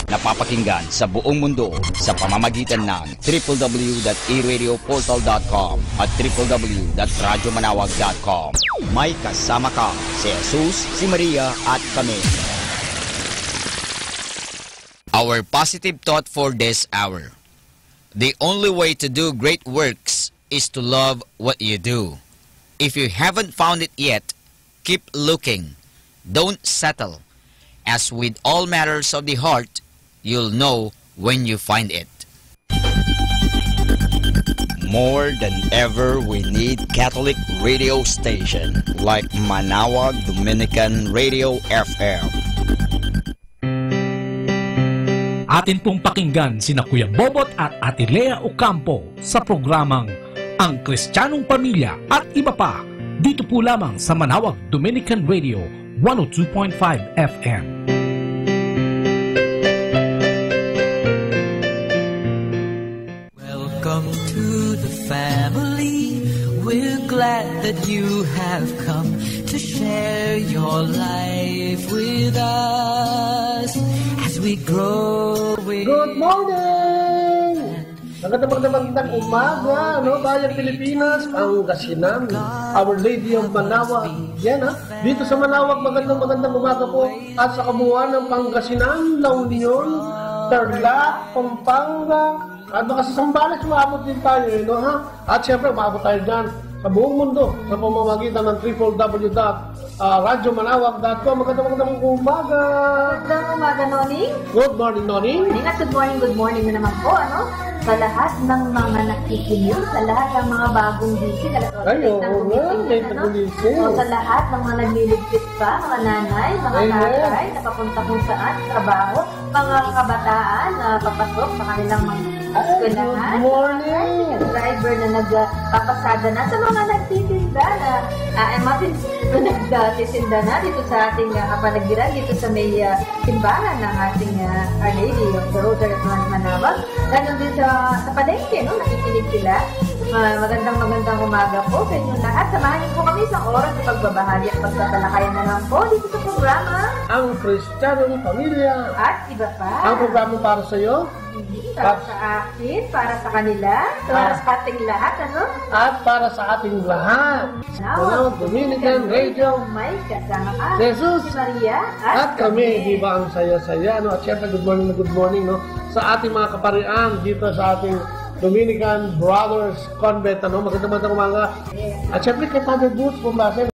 napapakinggan sa buong mundo sa pamamagitan ng www.eradioportal.com at www.radyomanawag.com. May kasama ka si Jesus, si Maria at kami. Our positive thought for this hour. The only way to do great works is to love what you do. If you haven't found it yet, keep looking. Don't settle. As with all matters of the heart, you'll know when you find it. More than ever, we need Catholic radio station like Manaoag Dominican Radio FM. Atin pong pakinggan sina Kuya Bobot at Ate Lea Ocampo sa programang Ang Kristiyanong Pamilya at Iba Pa, dito po lamang sa Manaoag Dominican Radio 102.5 FM. Welcome to the family. We're glad that you have come to share your life with us as we grow. Good morning! Magandang umaga, no? Bayan Pilipinas, Pangasinan, Our Lady of Manaoag. Yan, ha? Dito sa Manaoag, magandang umaga po. At sa kabuuan ng Pangasinan, La Union, Tarlac, Pampanga, at baka sa Sambales, maabot din tayo, no, ha? At syempre, maabot tayo dyan sa buong mundo sa pamamagitan ng www.radyomanawag.com. Magandang umaga! Magandang umaga, Noning. Good morning, Noning. Good morning na naman po, ano? Sa lahat ng mga nakikinig, sa lahat ng mga bagong bisig, sa lahat ng mga nagliligpit pa, mga nanay, mga tatay, na papunta kung saan, trabaho, mga kabataan na papasok sa kanilang mga eskwelahan. Good morning! Driver na nagpapasada na, sa mga nagtitinda na, nagtitinda na dito sa ating kapaligiran, dito sa may simbahan ng ating Our Lady of the Rosary of Manaoag. Ganon din sa palengke, no? Nakikinig sila. Magandang umaga po sa inyo lahat. Samahan niyo po kami sa oras sa pagbabahagi at pagtatalakayan na lang po dito sa programa Ang Kristiyanong Pamilya at Iba Pa. Ang programa para sa iyo, para sa akin, para sa kanila, para sa ating lahat, ano? At para sa ating lahat. Manaoag Dominican Radio, may kasama ka, Jesus, si Maria, at kami. Di ba ang saya-saya, no? At syempre, good morning, no? Sa ating mga kaparian dito sa ating Dominican Brothers Convent, ano? Magandang umaga. At syempre, kay Father Boots, Bumbase.